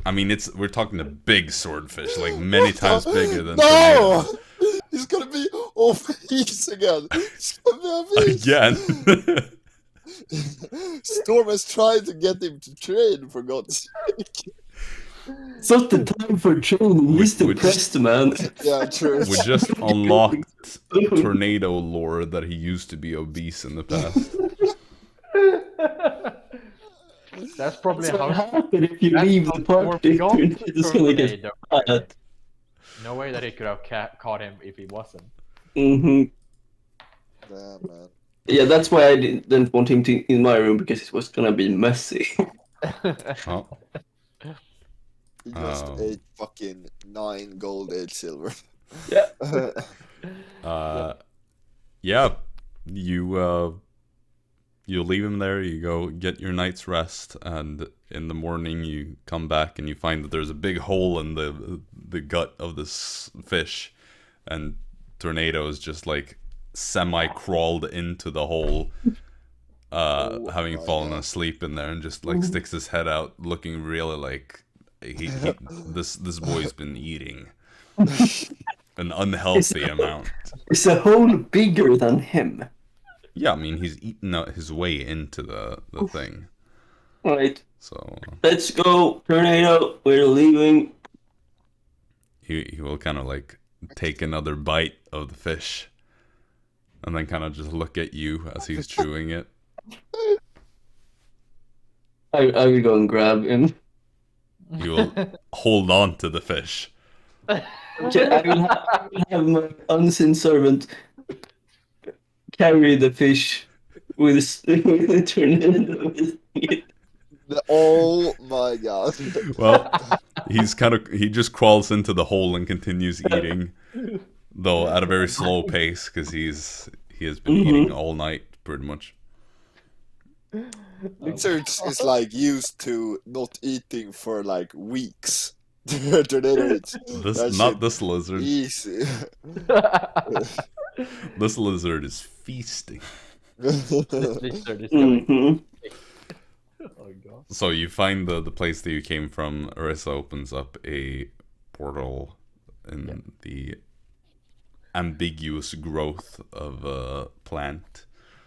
I mean, we're talking a big swordfish, like many times bigger than No! Tornado. He's gonna be obese again. He's gonna be obese. Again. Storm is trying to get him to train, for God's sake. it's not the time for training. He's We depressed, man. Yeah, true. We just unlocked Tornado lore that he used to be obese in the past. That's probably That's what how... happened if you leave the party. It's gonna get bad. No way that he could have caught him if he wasn't. Mm-hmm. Damn, man. Yeah, that's why I didn't want him to in my room, because it was gonna be messy. Oh. He just ate fucking 9 gold, 8 silver. Yeah. Yeah, you leave him there, you go get your night's rest, and in the morning you come back and you find that there's a big hole in the gut of this fish, and Tornado is just like semi-crawled into the hole, having fallen asleep in there, and just like sticks his head out, looking really like this boy's been eating an unhealthy amount. It's a hole bigger than him. Yeah, I mean, he's eaten out his way into the thing. Right. So Let's go, Tornado. We're leaving. he will kind of like take another bite of the fish, and then kind of just look at you as he's chewing it. I will go and grab him. He will hold on to the fish. Okay, I will have my unseen servant carry the fish with the Tornado. Oh my god. Well, he just crawls into the hole and continues eating, though at a very slow pace, because he has been eating all night pretty much. Serge is like used to not eating for like weeks. Tornado eats. This lizard. Easy. This lizard is feasting. Lizard is coming. Oh god. So you find the place that you came from. Arisa opens up a portal in the ambiguous growth of a plant.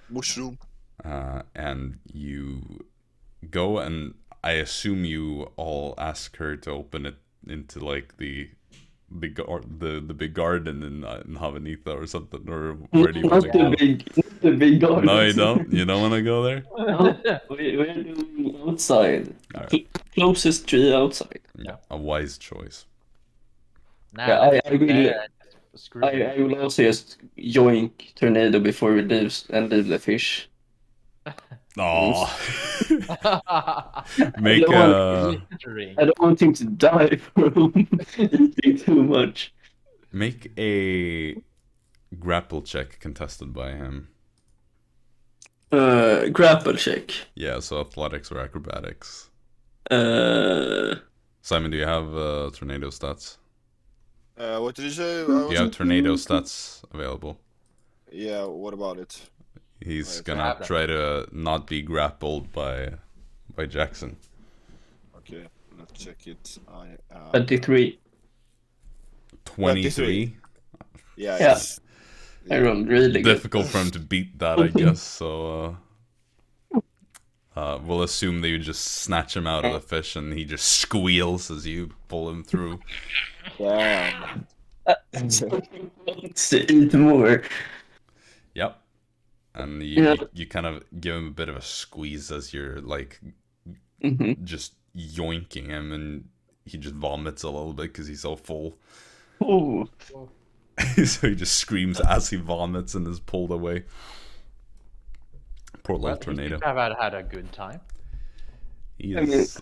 Mushroom. And you go, and I assume you all ask her to open it into like the big garden in Havanitha or something, or where do you want to go? the big garden. No, you don't. You don't want to go there. No, we're doing outside. All right. Closest tree outside. Yeah, a wise choice. Nah, Yeah, let's I go will. there and just screw it. I will also just yoink tornado before we leave and leave the fish. Oh, I make Littering. I don't want him to die from eating too much. make a grapple check contested by him. Grapple check. Yeah, so athletics or acrobatics. Uh, Simon, do you have tornado stats? What did you say? Do you have tornado stats available? Yeah, what about it? He's Right, gonna have them. try to not be grappled by Jaxson. Okay, let's check it. 23. 23. Yeah, Yeah. it's I rolled really good. Difficult for him to beat that, I guess. So we'll assume that you just snatch him out of the fish and he just squeals as you pull him through. Damn. Wants to eat more. Yep. And Yeah. you kind of give him a bit of a squeeze as you're like Mm-hmm. just yoinking him, and he just vomits a little bit because he's so full. Oh, So he just screams as he vomits and is pulled away. Poor little Well, tornado. I've had a good time. He I mean- is.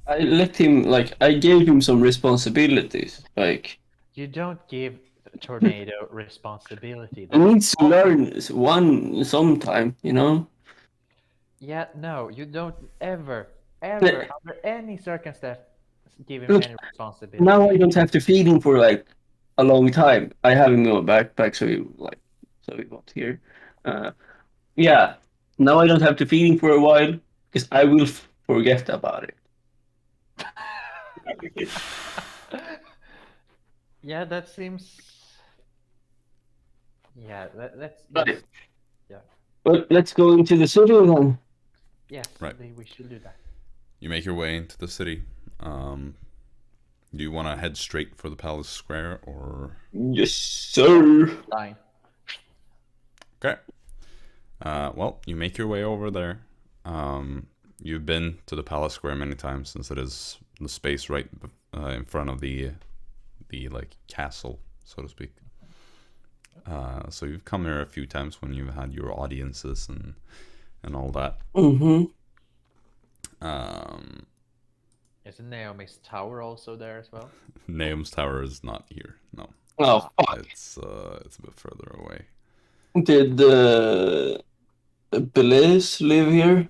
I let him, like, I gave him some responsibilities. Like, You don't give Tornado responsibility. I need to learn one sometime, you know? Yeah, no, you don't ever, But- under any circumstance, give him Look, any responsibility. Now I don't have to feed him for, like, a long time. I have him in my backpack, so he won't hear. Yeah, now I don't have to feed him for a while, because I will forget about it. Yeah, that seems. Yeah, let's. Right. Yes, But let's go into the city then. yes, Right. we should do that. You make your way into the city. Do you want to head straight for the palace square, or Yes, sir. Fine. okay? Well, you make your way over there. You've been to the palace square many times, since it is the space right in front of the like castle, so to speak. So you've come here a few times when you've had your audiences and all that. Mm-hmm. Isn't Naomi's tower also there as well? Naom's tower is not here. No, Oh, fuck. it's a bit further away. Did Blaze live here?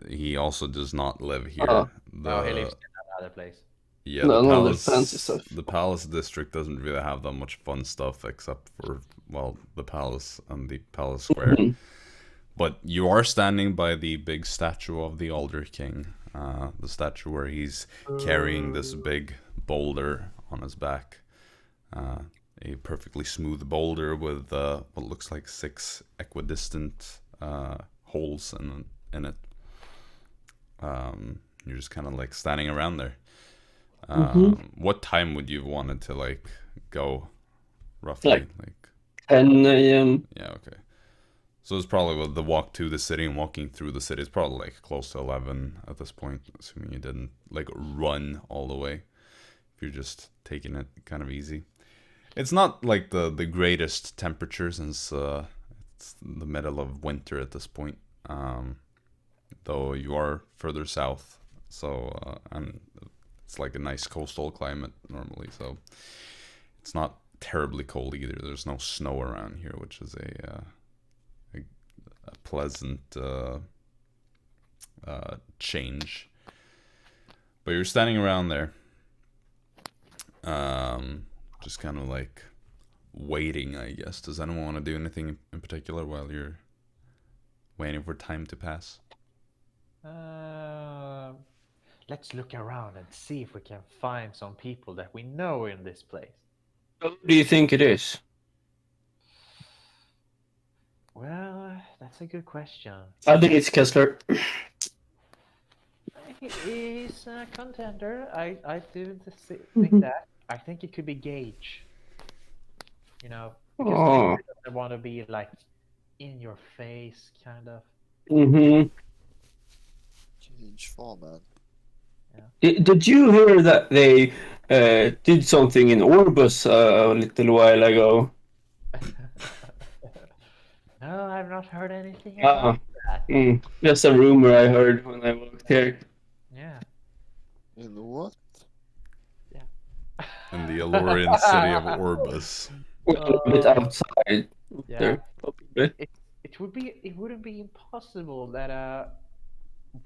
He also does not live here. Oh. No, he lives in another place. Yeah, No, the no, the palace. fancy stuff. The palace district doesn't really have that much fun stuff, except for, well, the palace and the palace square. Mhm. But you are standing by the big statue of the Alder King, the statue where he's carrying this big boulder on his back, a perfectly smooth boulder with what looks like 6 equidistant holes in it. You're just kind of like standing around there. What time would you have wanted to like go, roughly? Like 10 a.m. yeah, okay. So it's probably with the walk to the city and walking through the city. It's probably like close to 11 at this point, assuming you didn't like run all the way. If you're just taking it kind of easy. It's not like the greatest temperature, since it's the middle of winter at this point. Though you are further south, so and it's like a nice coastal climate normally, so it's not terribly cold either. There's no snow around here, which is a pleasant change. But you're standing around there, just kind of like waiting, I guess. Does anyone want to do anything in particular while you're waiting for time to pass? Let's look around and see if we can find some people that we know in this place. Who do you think it is? Well, that's a good question. I think it's Kessler. He's a contender. I do think that. I think it could be Gage. You know, because Oh. I want to be like in your face, kind of. Mm-hmm. Change far, man. Did you hear that they did something in Orbus a little while ago? No, I've not heard anything Ah, about that. That's a rumor I heard when I walked here. Yeah. In what? In the Elorian city of Orbus. A bit outside Yeah. there, probably. It wouldn't be impossible that a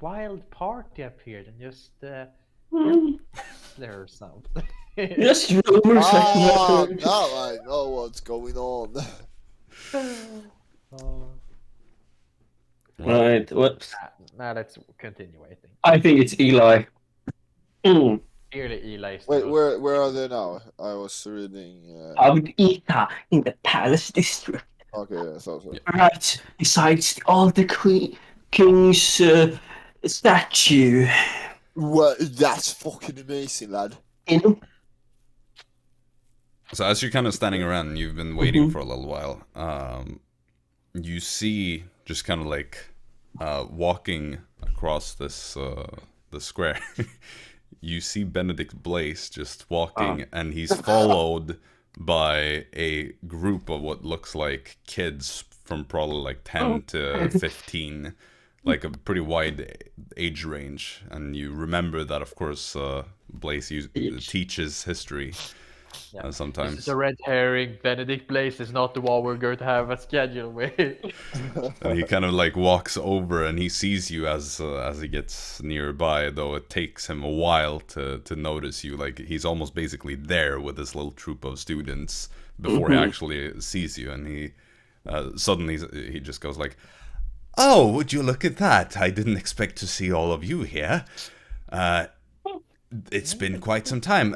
wild party appeared and just there or something. Just rumors I Ah, heard. now I know what's going on. Right, what? Now let's continue. I think it's Eli. Clearly, Eli is Wait, where are they now? I was reading. Abdita in the Palace District. Okay, yeah, so. Right, besides all the king's statue. Well, that's fucking amazing, lad. You know? So as you're kind of standing around and you've been waiting for a little while, you see just kind of like walking across this the square. You see Benedict Blaze just walking, and he's followed by a group of what looks like kids from probably like 10 to 15, like a pretty wide age range. And you remember that, of course, Blaze teaches history. Sometimes. This is a red herring. Benedict Blaze is not the one we're going to have a schedule with. And he kind of like walks over and he sees you as he gets nearby, though it takes him a while to notice you. Like he's almost basically there with this little troop of students before he actually sees you. And he suddenly he just goes like, "Oh, would you look at that? I didn't expect to see all of you here. It's been quite some time.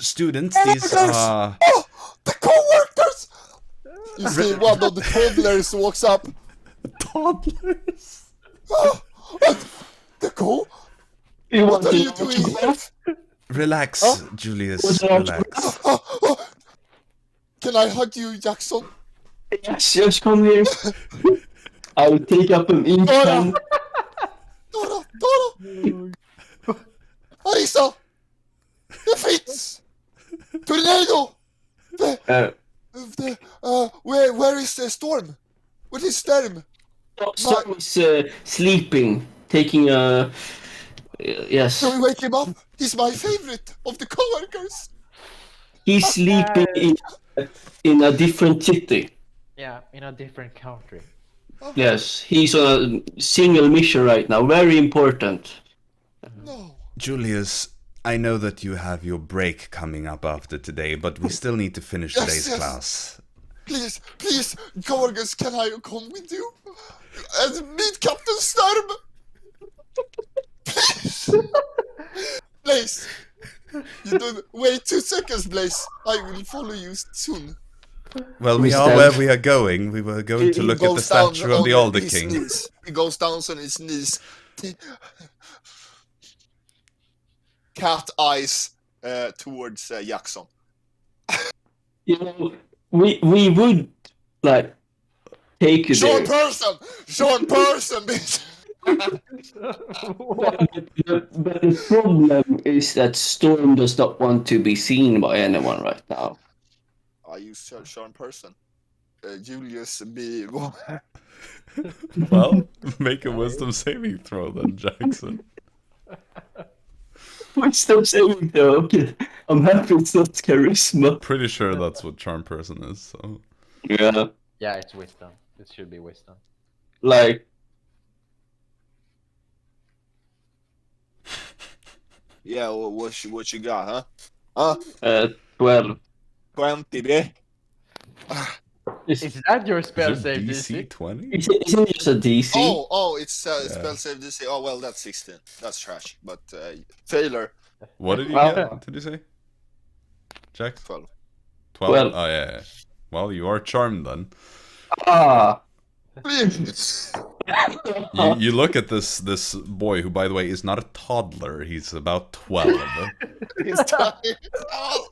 Students, these are..." Oh, the co-workers! You see one of the toddlers walks up. Toddlers? Oh, what? The co? What are you doing here? Relax, Julius, relax. Can I hug you, Jaxson? Yes, just come here. I will take up an ink pen. Dara! Arisa! The Fritz! Tornado! Where is the Storm? What is Storm? Storm is sleeping, taking a... yes. Can we wake him up? He's my favorite of the co-workers. He's sleeping in a different city. Yeah, in a different country. Yes, he's on a single mission right now, very important. No. Julius, I know that you have your break coming up after today, but we still need to finish today's class. Please, co-workers, can I come with you? And meet Captain Storm? Please! Blaze! You don't... Wait 2 seconds, Blaze. I will follow you soon. Well, we are where we are going. We were going to look at the statue of the Alder King. Knees. He goes down on his knees. Cat eyes towards Jaxson. You know, we would, like, take you there. Sean Person, bitch! But the problem is that Storm does not want to be seen by anyone right now. I use Sean Person. Julius B. Well, make a wisdom saving throw then, Jaxson. Wisdom saving throw. Okay, I'm happy it's not charisma. Pretty sure that's what charm person is. So yeah. Yeah, it's wisdom. It should be wisdom. Like. Yeah, what you got, huh? 12. 20, bro. Is that your spell is it save DC DC? 20? Isn't it just a DC? Oh, it's spell save DC. Oh, well, that's 16. That's trash. But failure. What did you Well, get? Did you say? Jax? 12. 12? Oh, yeah. Well, you are charmed then. Please. You look at this boy, who, by the way, is not a toddler. He's about 12. He's tiny. Oh,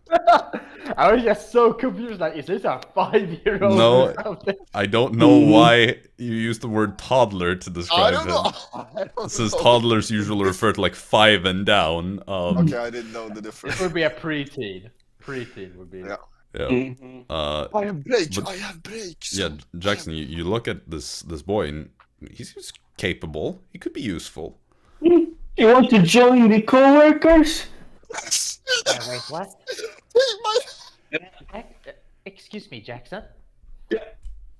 I was just so confused. Like, is this a 5-year-old No, or something? I don't know why you use the word toddler to I describe don't him. know. I don't Since know. toddlers usually refer to like 5 and down. Okay, I didn't know the It difference. would be a preteen. Preteen would be. Yeah. Yeah. Mhm. I have break. But- I have breaks. Yeah, Jaxson, you look at this boy, and he's capable. He could be useful. You want to join the co-workers? Wait, what? Excuse me, Jaxson? Yeah.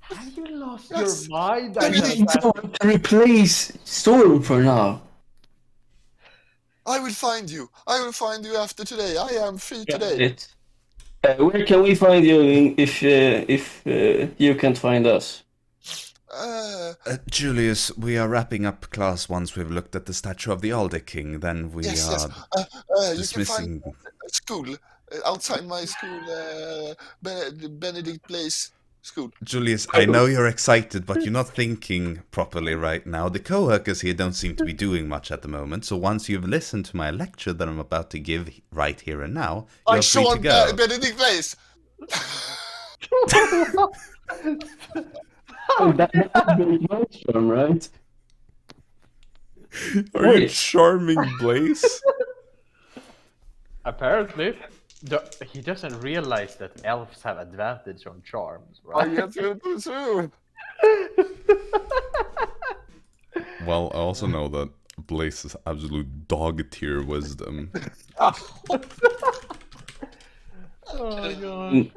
Have you lost Yes. your mind? I I mean, just You want to replace Storm for now. I will find you. I will find you after today. I am free today. It. Where can we find you if you can't find us? Julius, we are wrapping up class once we've looked at the statue of the Alder King. Then we Yes, are yes. You can find dismissing. school outside my school, Benedict Place School. Julius, I know you're excited, but you're not thinking properly right now. The co-workers here don't seem to be doing much at the moment, so once you've listened to my lecture that I'm about to give right here and now, I you're free saw to go. Benedict Place. Oh, that would be nice one, right? Are you charming Blaze? Apparently, he doesn't realize that elves have advantage on charms, I right? get you too. Well, I also know that Blaze is absolute dog tier wisdom. Oh my god.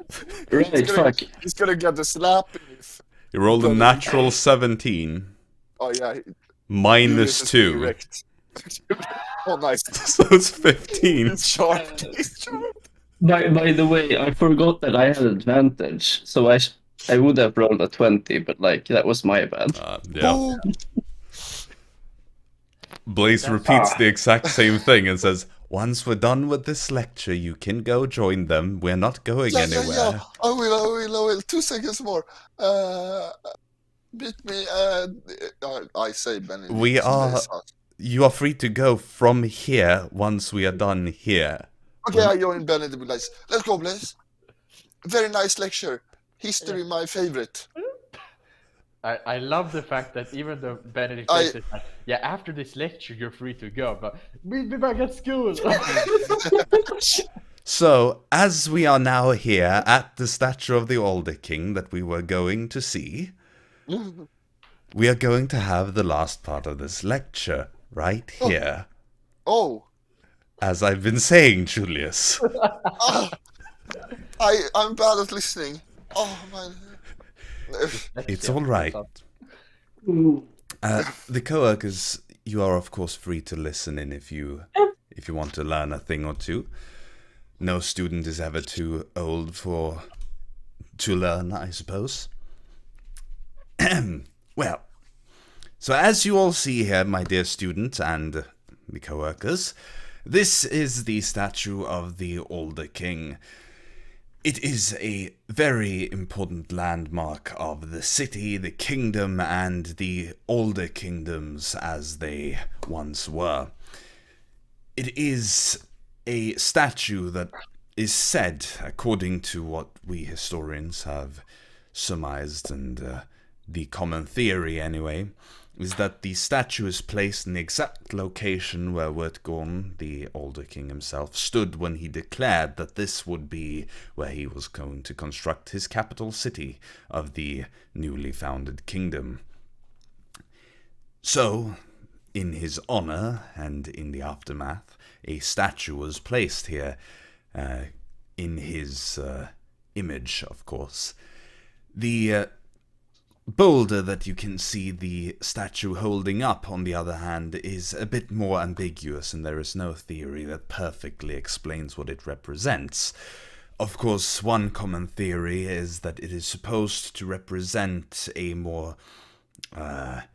Right, fuck. He's gonna get the slap. He rolled a natural 17, Oh yeah. minus Julius is 2, correct. Oh nice. so it's 15. It's sharp. It's sharp. By the way, I forgot that I had advantage, so I would have rolled a 20, but like that was my bad. Yeah. Oh, Blaze repeats the exact same thing and says, "Once we're done with this lecture, you can go join them. We're not going anywhere." yeah. I will. 2 seconds more. Beat me. I say Benedict. We are- Place. You are free to go from here once we are done here. Okay, I join Benedict Place. Let's go, Blaze. Very nice lecture. History, my favorite. I love the fact that even though Benedict I- says like, yeah, after this lecture you're free to go, but meet me back at school. So, as we are now here at the statue of the Alder King that we were going to see, we are going to have the last part of this lecture right here. Oh, As I've been saying, Julius. I'm bad at listening. Oh man. It's all right. The co-workers, you are of course free to listen in if you want to learn a thing or two. No student is ever too old to learn, I suppose. Well, so as you all see here, my dear student and the co-workers, this is the statue of the Alder King. It is a very important landmark of the city, the kingdom, and the older kingdoms as they once were. It is a statue that is said, according to what we historians have surmised, and the common theory anyway, is that the statue is placed in the exact location where Wurtgorn, the Alder King himself, stood when he declared that this would be where he was going to construct his capital city of the newly founded kingdom. So, in his honor and in the aftermath, a statue was placed here, in his image, of course. The boulder that you can see the statue holding up, on the other hand, is a bit more ambiguous, and there is no theory that perfectly explains what it represents. Of course, one common theory is that it is supposed to represent a more that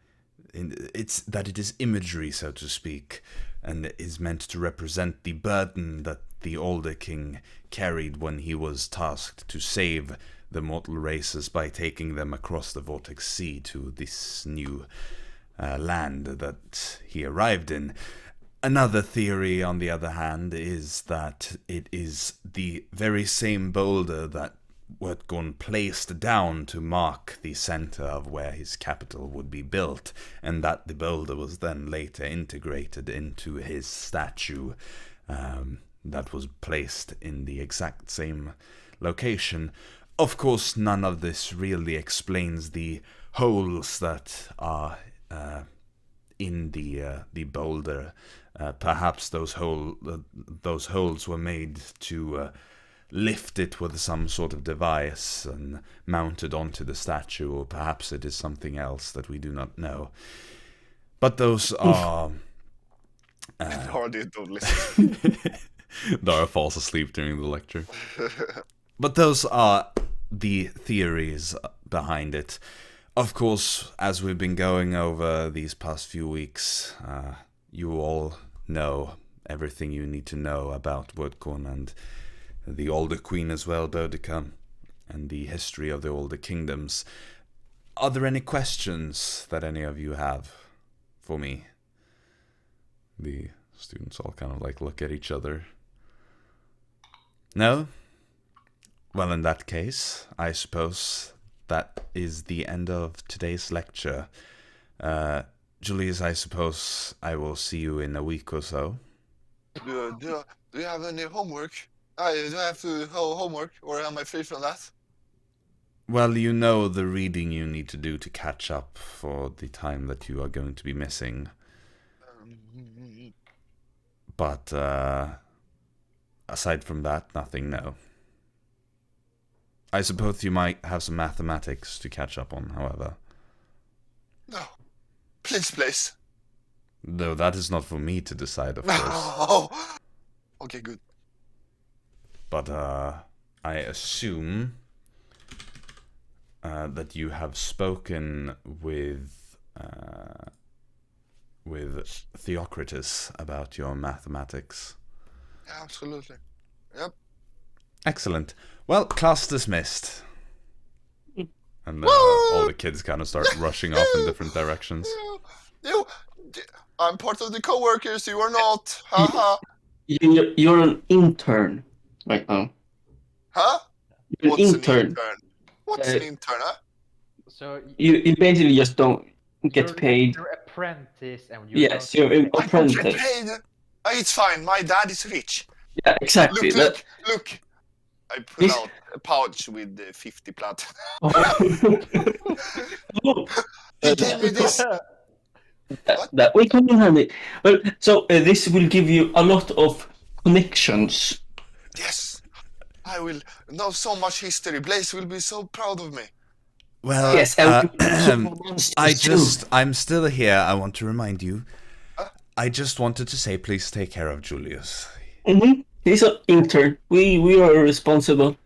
it is imagery, so to speak, and is meant to represent the burden that the Alder King carried when he was tasked to save the mortal races by taking them across the Vortex Sea to this new land that he arrived in. Another theory, on the other hand, is that it is the very same boulder that Wurtgon placed down to mark the center of where his capital would be built, and that the boulder was then later integrated into his statue that was placed in the exact same location. Of course, none of this really explains the holes that are in the boulder. Perhaps those holes were made to lift it with some sort of device and mounted onto the statue, or perhaps it is something else that we do not know. But those are... Dara don't listen. Dara falls asleep during the lecture. But those are the theories behind it. Of course, as we've been going over these past few weeks, you all know everything you need to know about Wurtgon and the older queen as well, Boudica, and the history of the older kingdoms. Are there any questions that any of you have for me? The students all kind of like look at each other. No? Well, in that case, I suppose that is the end of today's lecture. Julius, I suppose I will see you in a week or so. Do you have any homework? Do I have to homework, or am I free from that? Well, you know the reading you need to do to catch up for the time that you are going to be missing. But aside from that, nothing, no. I suppose you might have some mathematics to catch up on, however. No. Please. Though that is not for me to decide, of course. Oh. Okay, good. But I assume that you have spoken with Theocritus about your mathematics. Yeah, absolutely. Yep. Excellent. Well, class dismissed. And all the kids kind of start rushing off in different directions. I'm part of the co-workers, you are not. Haha. You're an intern right now. Huh? You're What's an an intern. intern? What's an intern, huh? So You basically just don't get paid. You're apprentice, and you Yes, don't you're get an paid. I don't get apprentice. paid. It's fine, my dad is rich. Yeah, exactly. Look. I pull out a pouch with 50 plat. He gave me this. That will come in handy. Well, so this will give you a lot of connections. Yes. I will know so much history. Blaze will be so proud of me. Well, Yes, I'm still here. I want to remind you. I just wanted to say, please take care of Julius. Mm-hmm. He's an intern. We are responsible.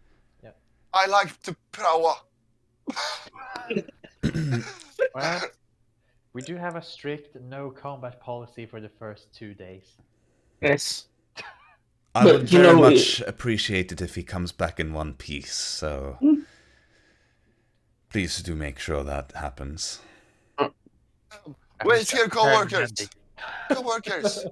I like to prowa. Well, we do have a strict no combat policy for the first 2 days. Yes. I would very much appreciate it if he comes back in one piece, so please do make sure that happens. Wait here, co-workers. Co-workers.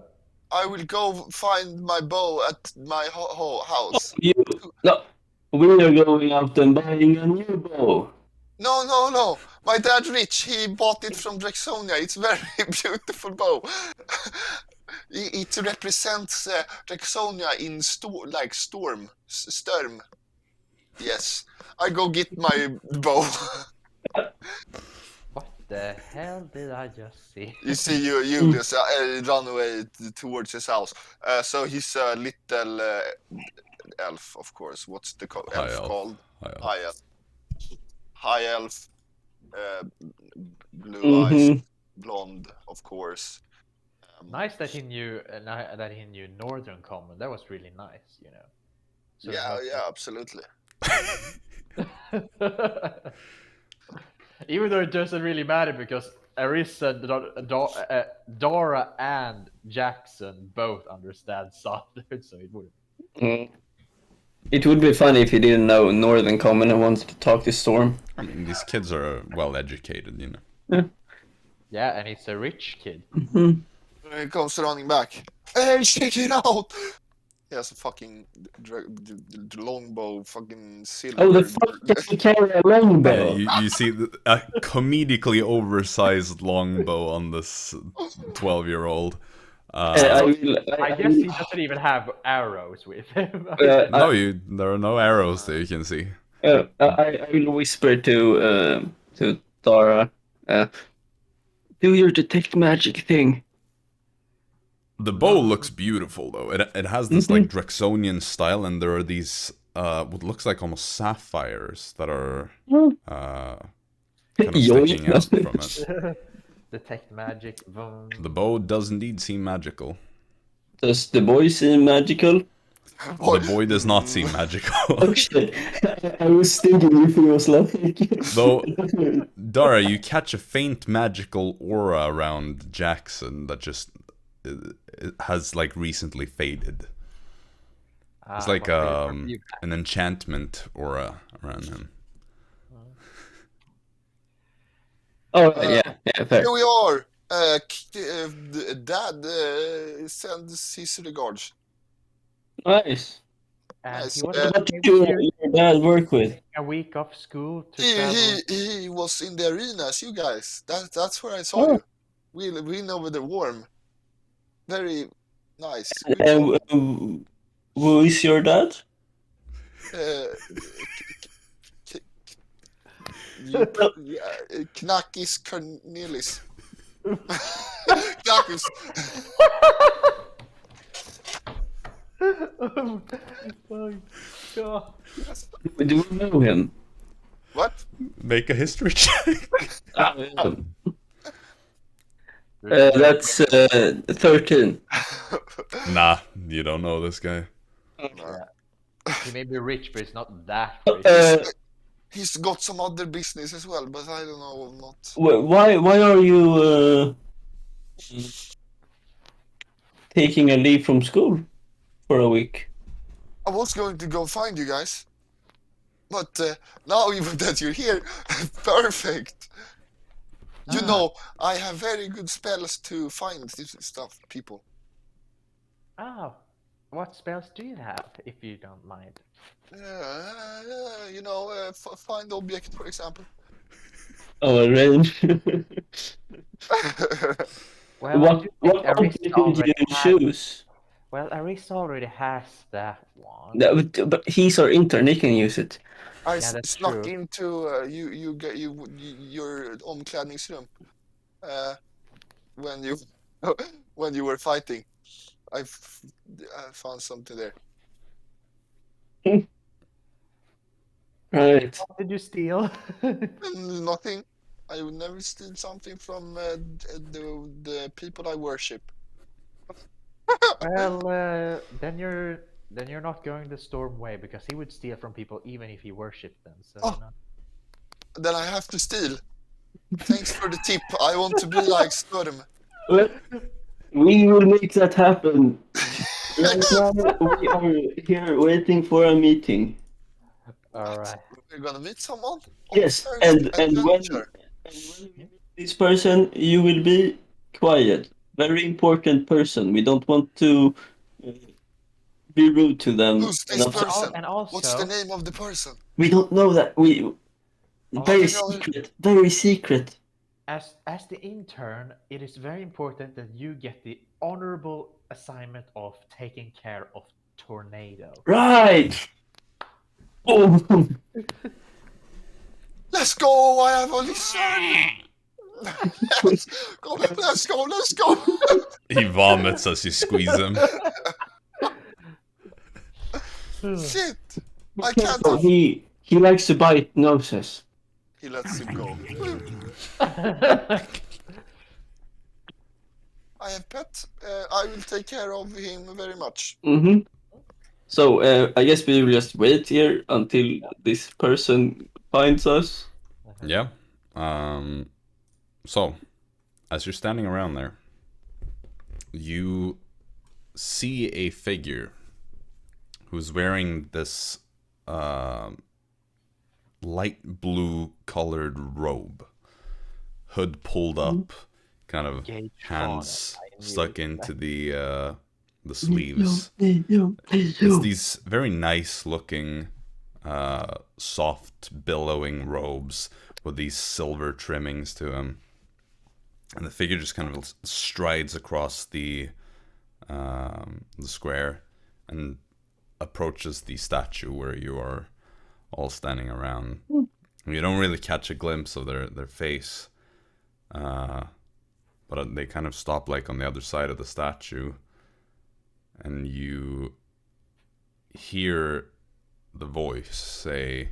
I will go find my bow at my house. We are going out and buying a new bow. No. My dad rich. He bought it from Drexonia. It's very beautiful bow. It represents Drexonia in storm. Yes. I go get my bow. What the hell did I just see? You see, you just run away towards his house. So he's a little elf, of course. What's the elf called? High elf. High elf. Blue eyes, blonde, of course. Nice that he knew Northern Common. That was really nice, you know. So yeah, absolutely. Even though it doesn't really matter because Arisa, Dara, and Jaxson both understand Southern, so it wouldn't. It would be funny if he didn't know Northern Common and wanted to talk to Storm. I mean, these kids are well educated, you know. Yeah. Yeah, and it's a rich kid. Mhm. He comes running back. Hey, check it out! He has a fucking longbow, fucking silver. Oh, the fuck can you carry a longbow? You see a comedically oversized longbow on this 12-year-old. I guess he doesn't even have arrows with him. No, there are no arrows that you can see. I will whisper to Dara, do your detect magic thing. The bow looks beautiful though. It has this like Jacksonian style, and there are these what looks like almost sapphires that are kind of sticking out from it. Detect magic. Boom. The bow does indeed seem magical. Does the boy seem magical? The boy does not seem magical. Okay, I was thinking if he was like. Though, Dara, you catch a faint magical aura around Jaxson that just it has like recently faded. It's like an enchantment aura around him. Oh yeah, fair. Here we are. Dad sends his regards. Nice. And Nice. he was What did your dad work with? a week off school to travel. He was in the arenas, you guys. That's where I saw you. We win over the worm. Very nice. Who is your dad? Knackis Cornelis. Knackis. Oh my god. Do you know him? What? Make a history check. That's 13. Nah, you don't know this guy. He may be rich, but he's not that rich. He's got some other business as well, but I don't know. Not. Why are you taking a leave from school for a week? I was going to go find you guys, but now even that you're here, perfect. You know, I have very good spells to find this stuff, people. Oh, what spells do you have, if you don't mind? You know, find object, for example. Oh, a range. Well, what object did you choose? Well, Arisa already has that one. But he's our intern, he can use it. I that's snuck true. into your omklädningsroom when you were fighting. I found something there. Right. What did you steal? Nothing. I would never steal something from the people I worship. Well, then you're not going the Storm way, because he would steal from people even if he worshipped them. So no. Then I have to steal. Thanks for the tip. I want to be like Storm. We will make that happen. Right now, we are here waiting for a meeting. All right. We're gonna meet someone. Yes, and when we meet this person, you will be quiet. Very important person. We don't want to be rude to them. Who's this person? And also, what's the name of the person? We don't know that. Very secret. Very secret. As the intern, it is very important that you get the honorable assignment of taking care of Tornado. Right. Oh. Let's go! I have a listen. Let's go! He vomits as you squeeze him. Shit! I can't. Oh, he likes to bite noses. He lets him go. I have pet. I will take care of him very much. Mm-hmm. So I guess we will just wait here until this person finds us. Yeah. So, as you're standing around there, you see a figure who's wearing this light blue colored robe, hood pulled up, kind of Gage hands fauna, I knew stuck it. into the sleeves. It's these very nice looking, soft, billowing robes with these silver trimmings to them. And the figure just kind of strides across the square and approaches the statue where you are all standing around. You don't really catch a glimpse of their face, but they kind of stop like on the other side of the statue, and you hear the voice say,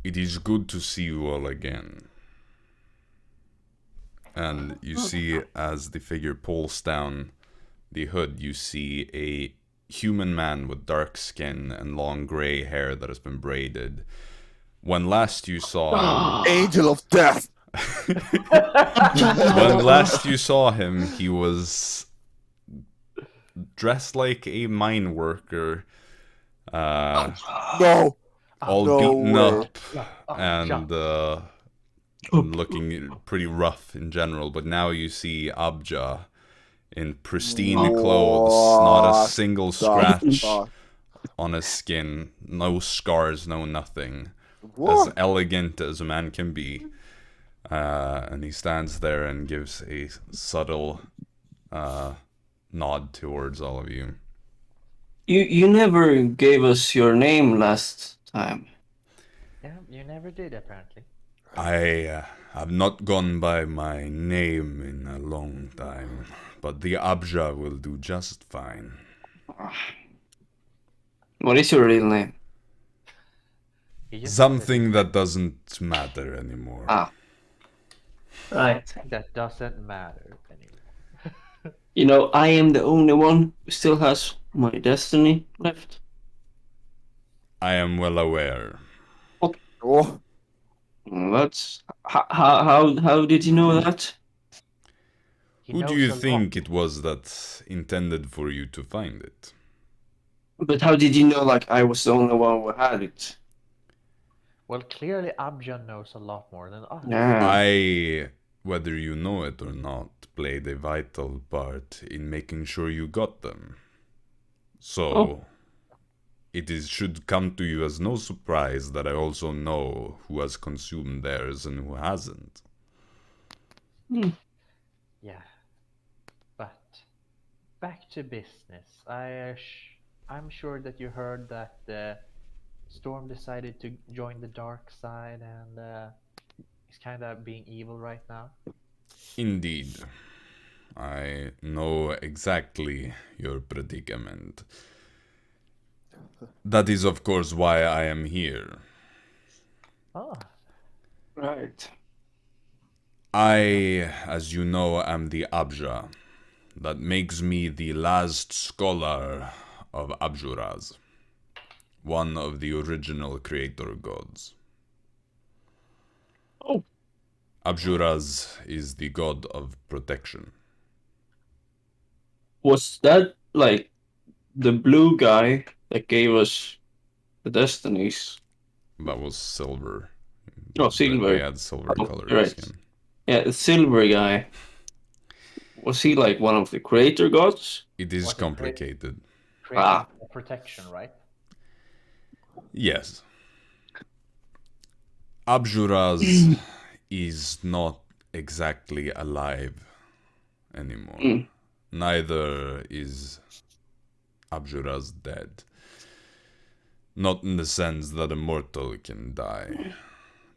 "It is good to see you all again." And you see, as the figure pulls down the hood, you see a human man with dark skin and long gray hair that has been braided. When last you saw him, Angel of Death. when last you saw him, he was dressed like a mine worker, No. all No beaten way. up and looking pretty rough in general. But now you see Abja in pristine clothes, not a single scratch on his skin, no scars, no nothing. What? As elegant as a man can be. And he stands there and gives a subtle nod towards all of you. You never gave us your name last time. Yeah, you never did apparently. I have not gone by my name in a long time, but the Abja will do just fine. What is your real name? He just Something that doesn't matter anymore. Ah. Right. that doesn't matter anymore. You know, I am the only one who still has my destiny left. I am well aware. Oh. That's how did you know that? He Who do knows you a think lot. it was that intended for you to find it? But how did you know like I was the only one who had it? Well, clearly Abja knows a lot more than us. Yeah. I, whether you know it or not, played a vital part in making sure you got them. So, should come to you as no surprise that I also know who has consumed theirs and who hasn't. Yeah. But back to business. I'm sure that you heard that Storm decided to join the dark side and is kind of being evil right now. Indeed. I know exactly your predicament. That is, of course, why I am here. Oh, Right. I, as you know, am the Abja. That makes me the last scholar of Abjuraz, one of the original creator gods. Oh. Abjuraz is the god of protection. Was that like the blue guy that gave us the destinies? That was silver. Oh, silver. They had silver colored right. skin. Yeah, the silver guy. Was he like one of the creator gods? It is Was it complicated. creating protection, right? Yes. Abjuraz is not exactly alive anymore. Neither is Abjuraz dead. Not in the sense that a mortal can die,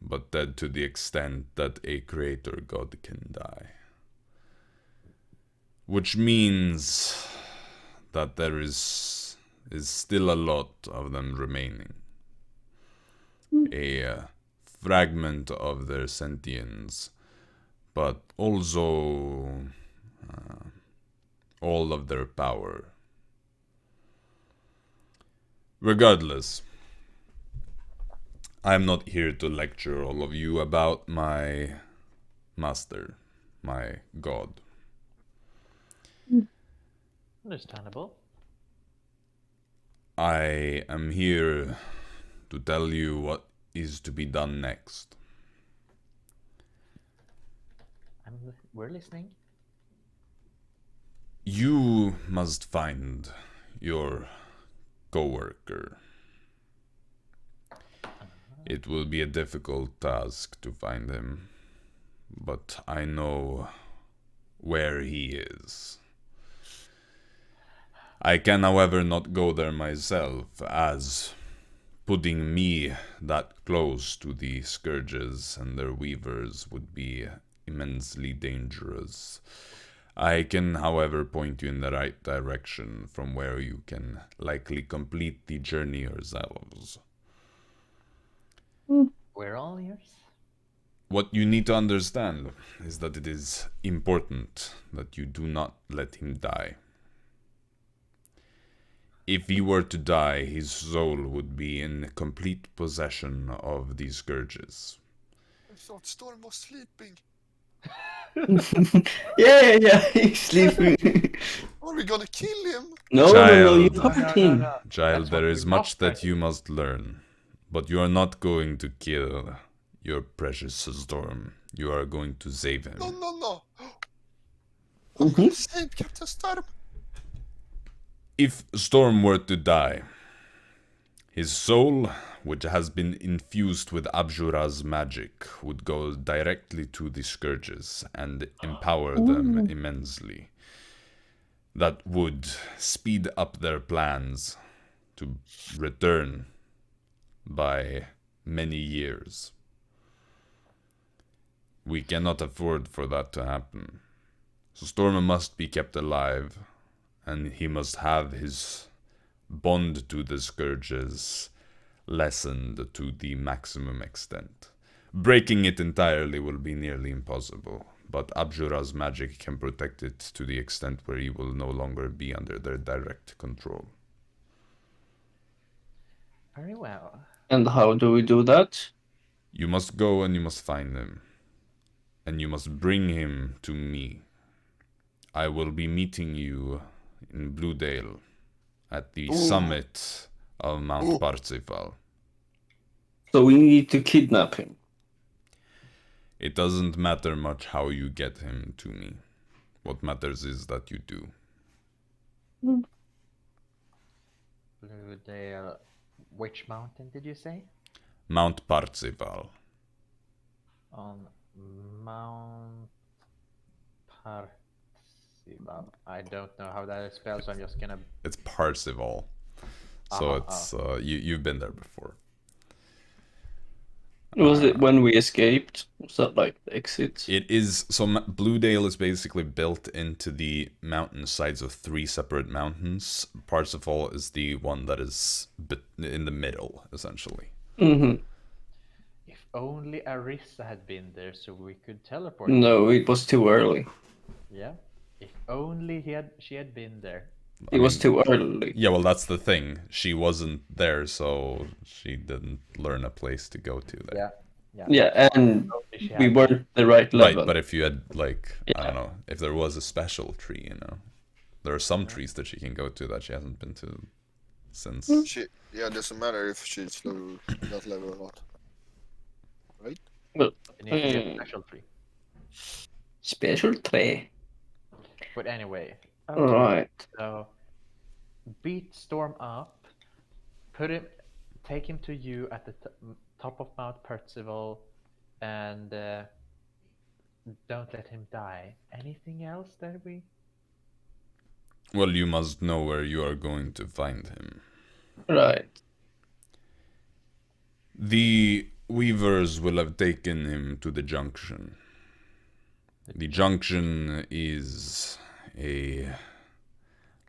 but dead to the extent that a creator god can die. Which means that there is still a lot of them remaining. A fragment of their sentience, but also all of their power. Regardless, I'm not here to lecture all of you about my master, my god. Understandable. I am here to tell you what is to be done next. We're listening. You must find your coworker. It will be a difficult task to find him, but I know where he is. I can, however, not go there myself, as putting me that close to the scourges and their weavers would be immensely dangerous. I can, however, point you in the right direction from where you can likely complete the journey yourselves. We're all ears. What you need to understand is that it is important that you do not let him die. If he were to die, his soul would be in complete possession of these scourges. I thought Storm was sleeping. Yeah, he's sleeping. Are we gonna kill him? No, you Child. puppet him. Child, there is much that Wiprecht. you must learn, but you are not going to kill your precious Storm. You are going to save him. No. I'm gonna save Captain Storm. If Storm were to die, his soul, which has been infused with Abjura's magic, would go directly to the scourges and empower them immensely. That would speed up their plans to return by many years. We cannot afford for that to happen. So Storm must be kept alive, and he must have his bond to the scourges lessened to the maximum extent. Breaking it entirely will be nearly impossible, but Abjura's magic can protect it to the extent where he will no longer be under their direct control. Very well. And how do we do that? You must go and you must find him. And you must bring him to me. I will be meeting you in Bluedale at the summit of Mount Parsifal. So we need to kidnap him. It doesn't matter much how you get him to me. What matters is that you do. Bluedale. Which mountain did you say? Mount Parsifal. On Mount Parsival. I don't know how that is spelled, so I'm just gonna. It's Parsival. So it's you've been there before. Was it when we escaped? Was that like the exit? It is, so Bluedale is basically built into the mountain sides of 3 separate mountains. Parsifal is the one that is in the middle, essentially. Mm-hmm. If only Arisa had been there, so we could teleport. No, it was too early. Yeah. If only she had been there. It was too early. Yeah, well, that's the thing. She wasn't there, so she didn't learn a place to go to there. Yeah, and we weren't the right level. Right, but if you had, like, I don't know, if there was a special tree, you know, there are some trees that she can go to that she hasn't been to since. It doesn't matter if she's that level or not. Right? Well, It needs to be a special tree. Special tree. But anyway. Okay. Right. So beat Storm up, take him to you at the top of Mount Percival, and don't let him die. Anything else that we? Well, you must know where you are going to find him. Right. The Weavers will have taken him to the junction. The junction is a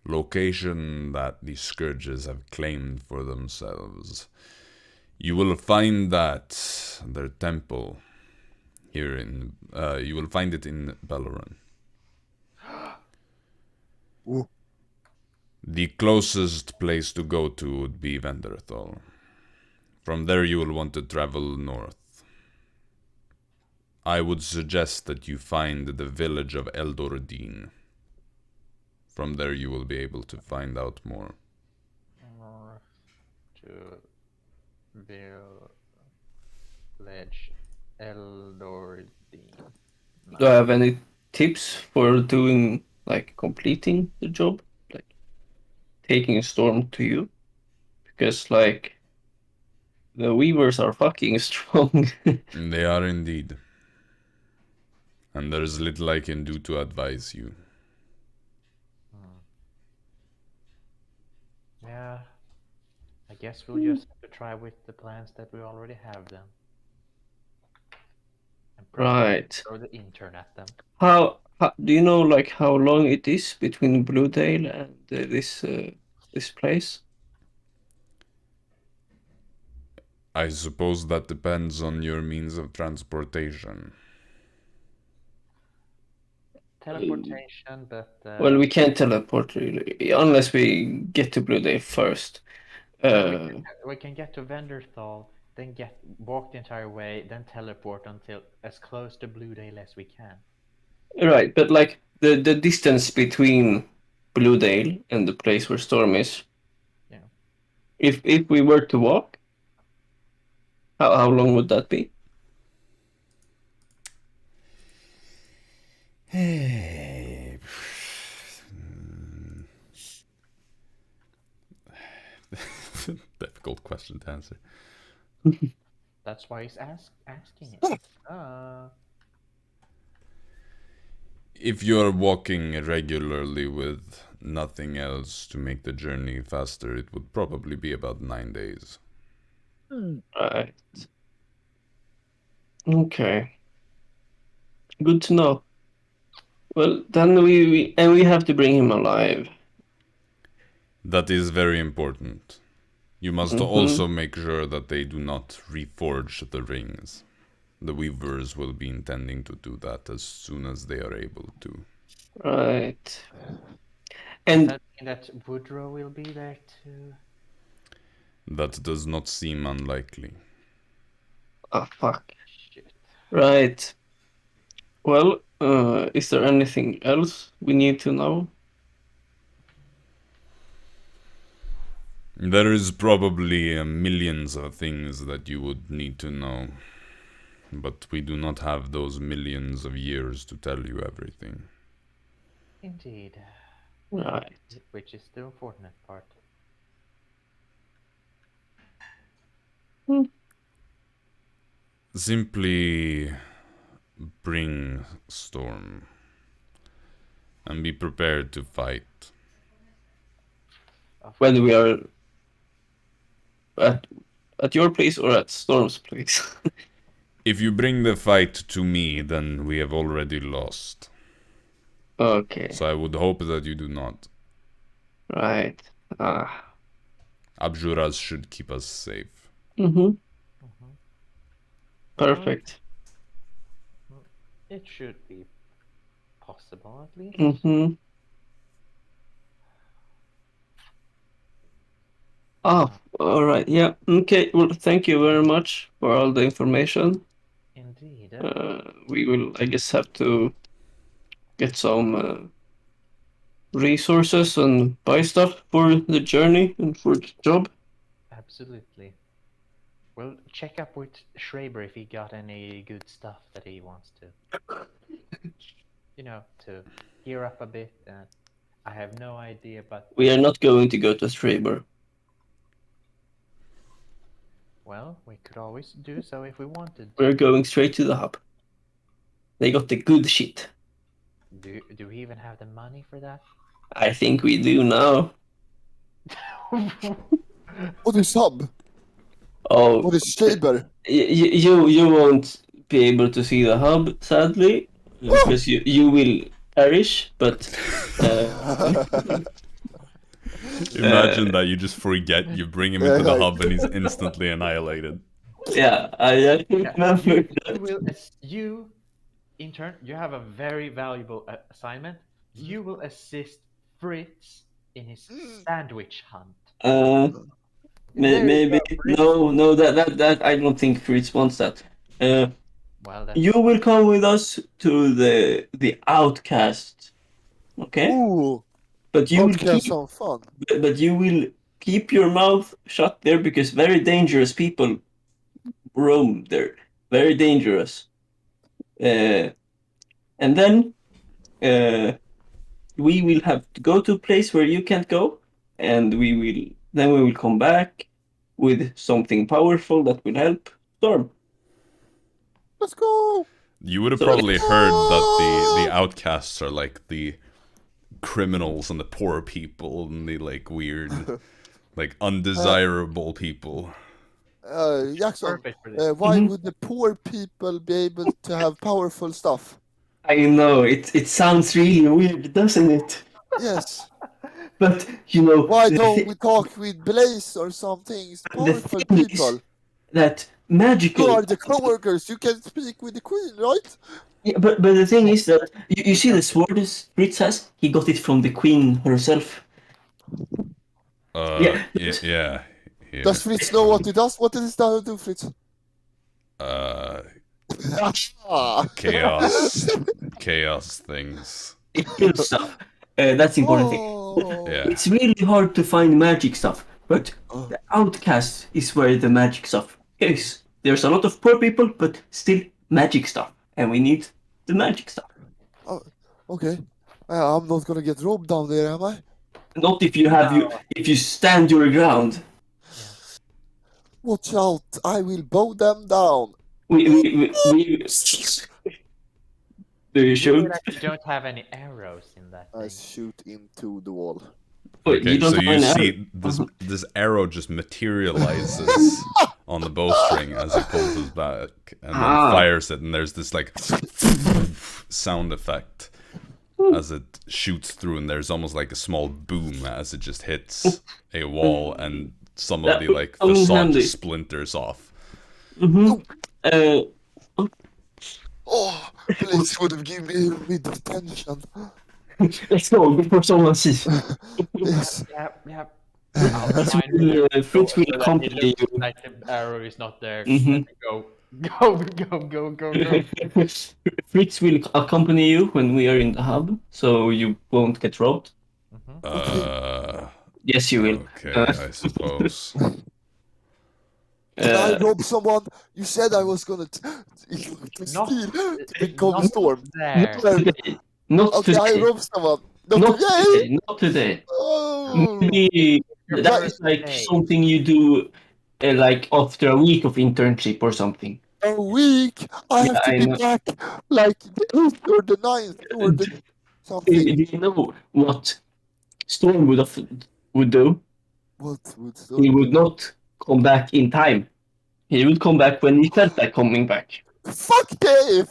location that the Scourges have claimed for themselves. You will find that their temple here in you will find it in Bellerin. The closest place to go to would be Venderthal. From there you will want to travel north. I would suggest that you find the village of Eldordine. From there you will be able to find out more. North to village Eldordine. Do I have any tips for doing, like, completing the job? Like, taking a storm to you? Because, like, the weavers are fucking strong. They are indeed. And there is little I can do to advise you. Yeah. I guess we'll just have to try with the plans that we already have then. And Right. throw the intern at them. How do you know, like, how long it is between Bluedale and this place? I suppose that depends on your means of transportation. Teleportation, but Well, we can't teleport really, unless we get to Bluedale first. we can get to Venderthal, then walk the entire way, then teleport until as close to Bluedale as we can. Right, but like the distance between Bluedale and the place where Storm is. Yeah. If we were to walk, how long would that be? Difficult question to answer. That's why he's asking it. If you're walking regularly with nothing else to make the journey faster, it would probably be about 9 days. Right. Okay. Good to know. Well, then we have to bring him alive. That is very important. You must also make sure that they do not reforge the rings. The weavers will be intending to do that as soon as they are able to. Right. And And does that mean that Woodrow will be there too? That does not seem unlikely. oh fuck. Shit. Right. Well, is there anything else we need to know? There is probably millions of things that you would need to know. But we do not have those millions of years to tell you everything. Indeed. Right. Which is the unfortunate part. Simply bring Storm and be prepared to fight. When we are at your place or at Storm's place? If you bring the fight to me, then we have already lost. Okay. So I would hope that you do not. Right. Abjuras should keep us safe. Perfect. It should be possible at least. All right. Yeah. Okay. Well, thank you very much for all the information. Indeed. We will, I guess, have to get some resources and buy stuff for the journey and for the job. Absolutely. We'll check up with Schreiber if he got any good stuff that he wants to. To gear up a bit. I have no idea, but... We are not going to go to Schreiber. Well, we could always do so if we wanted. We're going straight to the hub. They got the good shit. Do we even have the money for that? I think we do now. What is hub? Oh, What is Schreiber? You won't be able to see the hub, sadly, because you will perish. But Imagine that you just forget, you bring him into the hub and he's instantly annihilated. Yeah, I remember You, intern, you have a very valuable assignment. You will assist Fritz in his sandwich hunt. Maybe no, that I don't think Fritz wants that. You will come with us to the outcast, okay? Ooh, but you will outcast sound fun. But you will keep your mouth shut there because very dangerous people roam there. Very dangerous. and then we will have to go to a place where you can't go, and we will come back with something powerful that will help Storm. Let's go. You would have probably heard that the outcasts are like the criminals and the poor people and the like weird, like undesirable people. Jaxson, Perfect for this. why would the poor people be able to have powerful stuff? I know it sounds really weird, doesn't it? Yes. But you know, Why don't we talk with Blaze or something? Powerful people. That magical. You are the co-workers. You can speak with the queen, right? Yeah, but the thing is that you see the sword Fritz has. He got it from the queen herself. Yeah. Does Fritz know what it does? What does it do, Fritz? Chaos things. It kills stuff. That's important thing. Yeah. It's really hard to find magic stuff, but the outcast is where the magic stuff is. There's a lot of poor people, but still magic stuff, and we need the magic stuff. Okay. I'm not gonna get robbed down there, am I? Not if you have if you stand your ground. Watch out! I will bow them down. We do you shoot? You don't have any arrows in that I thing. shoot into the wall. Okay, so you see this arrow just materializes on the bowstring as he pulls his back and then fires it, and there's this like sound effect as it shoots through, and there's almost like a small boom as it just hits a wall, and some of the like facade just splinters off. Oh, please would have given me a bit of tension. Let's go before someone sees. Yes. Yeah. Fritz will accompany you. Like the arrow is not there. Go. Fritz will accompany you when we are in the hub, so you won't get robbed. Yes, you will. Okay, I suppose. Can I rob someone? You said I was gonna steal to become Storm. Not today. I rob someone. Not today. Not today. Oh. Maybe that's like something you do like after a week of internship or something. A week? I have to be back like the 8th or the 9th or the something. Do you know what Storm would do? What would Storm He would not come back in time. He would come back when he felt like coming back. Fuck Dave!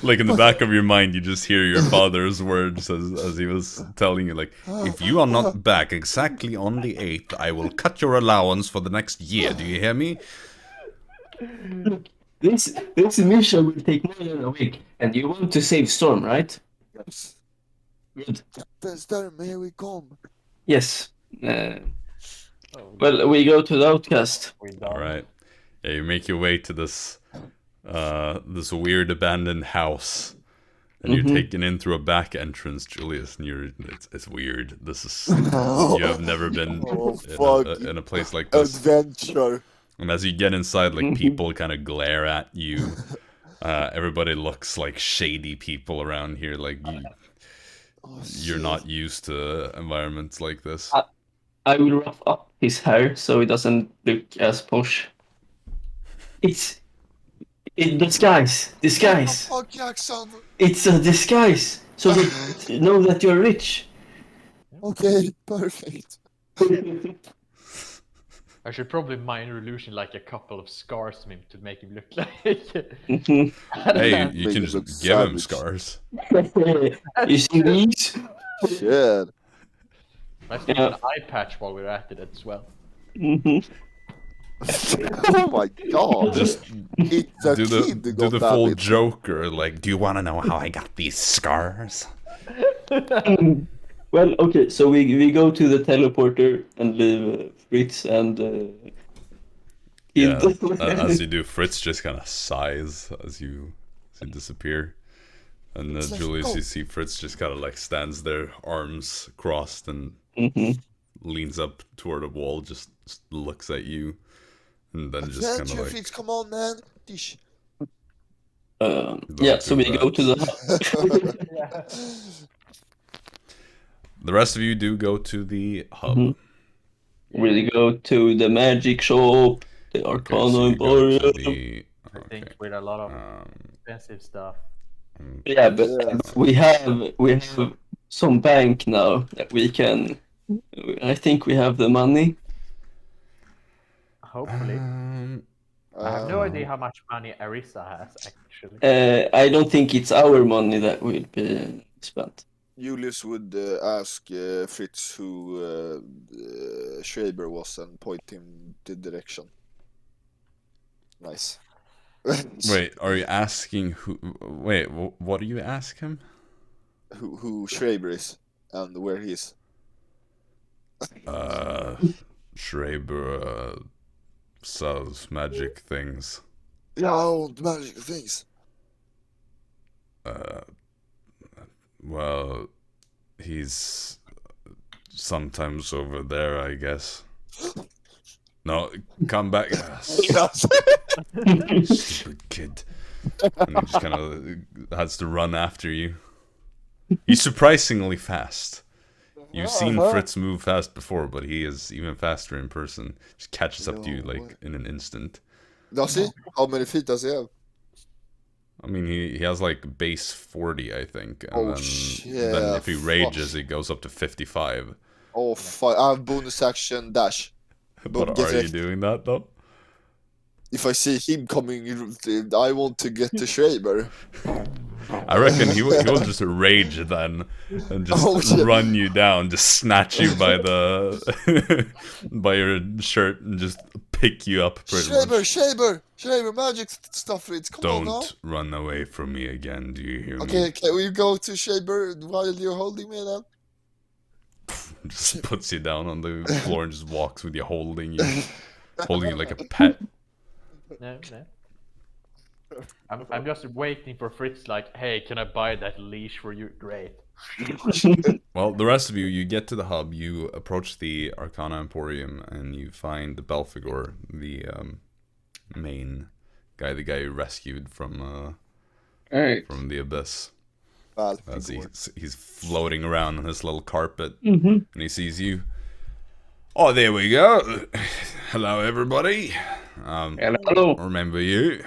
Like in the back of your mind, you just hear your father's words as he was telling you, like, if you are not back exactly on the 8th, I will cut your allowance for the next year. Do you hear me? Look, this mission will take more than a week, and you want to save Storm, right? Yes. Good. Captain Storm, here we come. Yes. Well, we go to the outcast. All right. Yeah, you make your way to this weird abandoned house, and you're taken in through a back entrance, Julius. And it's weird. This is you have never been in a place like this. Adventure. And as you get inside, like people kind of glare at you. Everybody looks like shady people around here. Like you're not used to environments like this. I will rough up his hair so it doesn't look as posh. It's disguise. Fuck Jaxson. It's a disguise, so they know that you're rich. Okay, perfect. I should probably minor illusion like a couple of scars to him to make him look like. Hey, you can just give him scars. You see these? Shit. Let's do an eye patch while we're at it as well. Oh my god. Just It's a do kid, the full Joker. Like, do you want to know how I got these scars? Well, okay, so we go to the teleporter and leave Fritz and as you do, Fritz just kind of sighs as you disappear. And Julius, you see Fritz just kind of like stands there, arms crossed, and leans up toward a wall, just looks at you, and then just kind of like... Fritz, come on, man. Dish. Yeah, so we go to the Yeah. The rest of you do go to the hub. Mm-hmm. We go to the magic shop, the Arcana so you go to Emporium. the... I think with a lot of expensive stuff. Yeah, but we have some bank now that we can. I think we have the money. Hopefully. I have no idea how much money Arisa has, actually. I don't think it's our money that will be spent. Julius would ask Fritz who Schreiber was and point him the direction. Nice. Wait, are you asking who... Wait, what do you ask him? Who Schreiber is and where he is. Schreiber sells magic things. Yeah, I want magic things. Well, he's sometimes over there, I guess. No, come back. Stupid kid. And he just kind of has to run after you. He's surprisingly fast. You've seen Fritz move fast before, but he is even faster in person. Just catches up to you like in an instant. Does he? How many feet does he have? I mean, he has like base 40, I think. And then, then if he rages, it goes up to 55. Oh, fuck. I have bonus action dash. But are you doing that though? If I see him coming, I want to get to Schreiber. I reckon he will just rage then and just run you down, just snatch you by the by your shirt and just pick you up pretty much. Schreiber, magic stuff, Fritz. Come on now. Don't run away from me again, do you hear me? Okay, can we go to Schreiber while you're holding me then? Just puts you down on the floor and just walks with you holding you like a pet. No. I'm just waiting for Fritz, like, hey, can I buy that leash for you? Great. Well, the rest of you get to the hub, you approach the Arcana Emporium, and you find the Belphegor, the main guy, the guy you rescued from the abyss. As he's floating around on this little carpet, and he sees you. Oh, there we go. Hello, everybody. Hello. Remember you.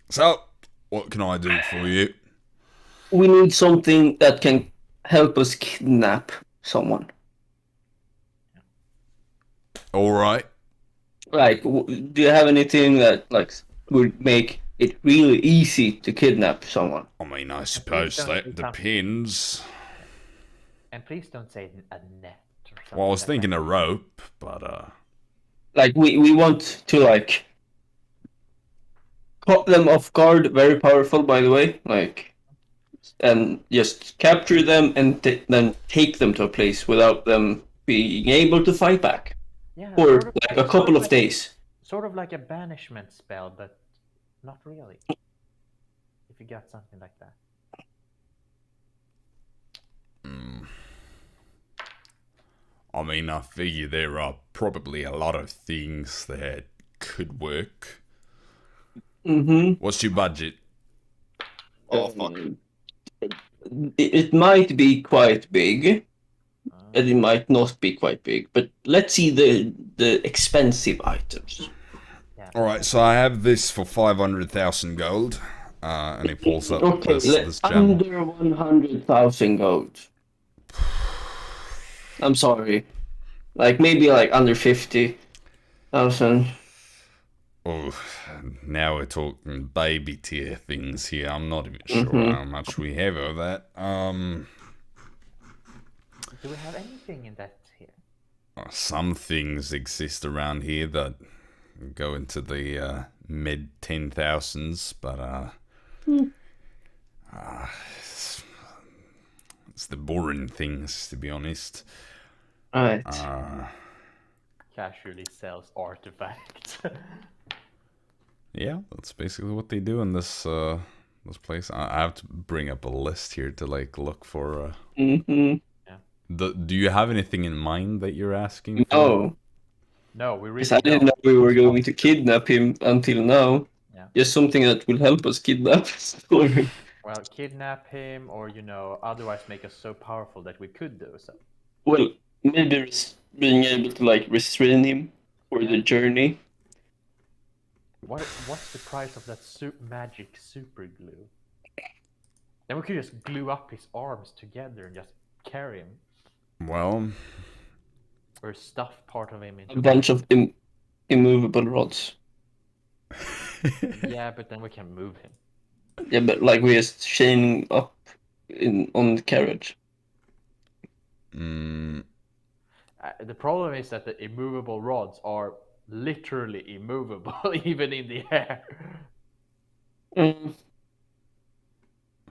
So, what can I do for you? We need something that can help us kidnap someone. All right. Like, do you have anything that would make it really easy to kidnap someone? I mean, I suppose that depends. And please don't say a net or something. Well, I was thinking a rope, but Like, we want to caught them off guard, very powerful, by the way, and just capture them and then take them to a place without them being able to fight back. Yeah, for a couple of days. Sort of like a banishment spell, but not really. If you got something like that. I mean, I figure there are probably a lot of things that could work. What's your budget? Oh, fuck. It might be quite big, and it might not be quite big, but let's see the expensive items. Yeah. Alright, so I have this for 500,000 gold, and he pulls up this gem. Under 100,000 gold. I'm sorry. Maybe under 50,000. Oh, now we're talking baby tier things here. I'm not even sure how much we have of that. Do we have anything in that here? Some things exist around here that go into the mid 10,000s, but it's the boring things, to be honest. Right. Casually sells artifacts. Yeah, that's basically what they do in this place. I have to bring up a list here to look for. Yeah. Do you have anything in mind that you're asking for? No. No, we really. I didn't know we were going to kidnap him until now. just something that will help us kidnap. Or Well, kidnap him, or otherwise make us so powerful that we could do so. well, maybe being able to like restrain him for the journey. What's the price of that magic super glue? Then we could just glue up his arms together and just carry him. Well, or stuff part of him into a bunch of immovable rods. Yeah, but then we can move him. Yeah, but like we're just chaining up on the carriage. Mm. The problem is that the immovable rods are literally immovable, even in the air. I'm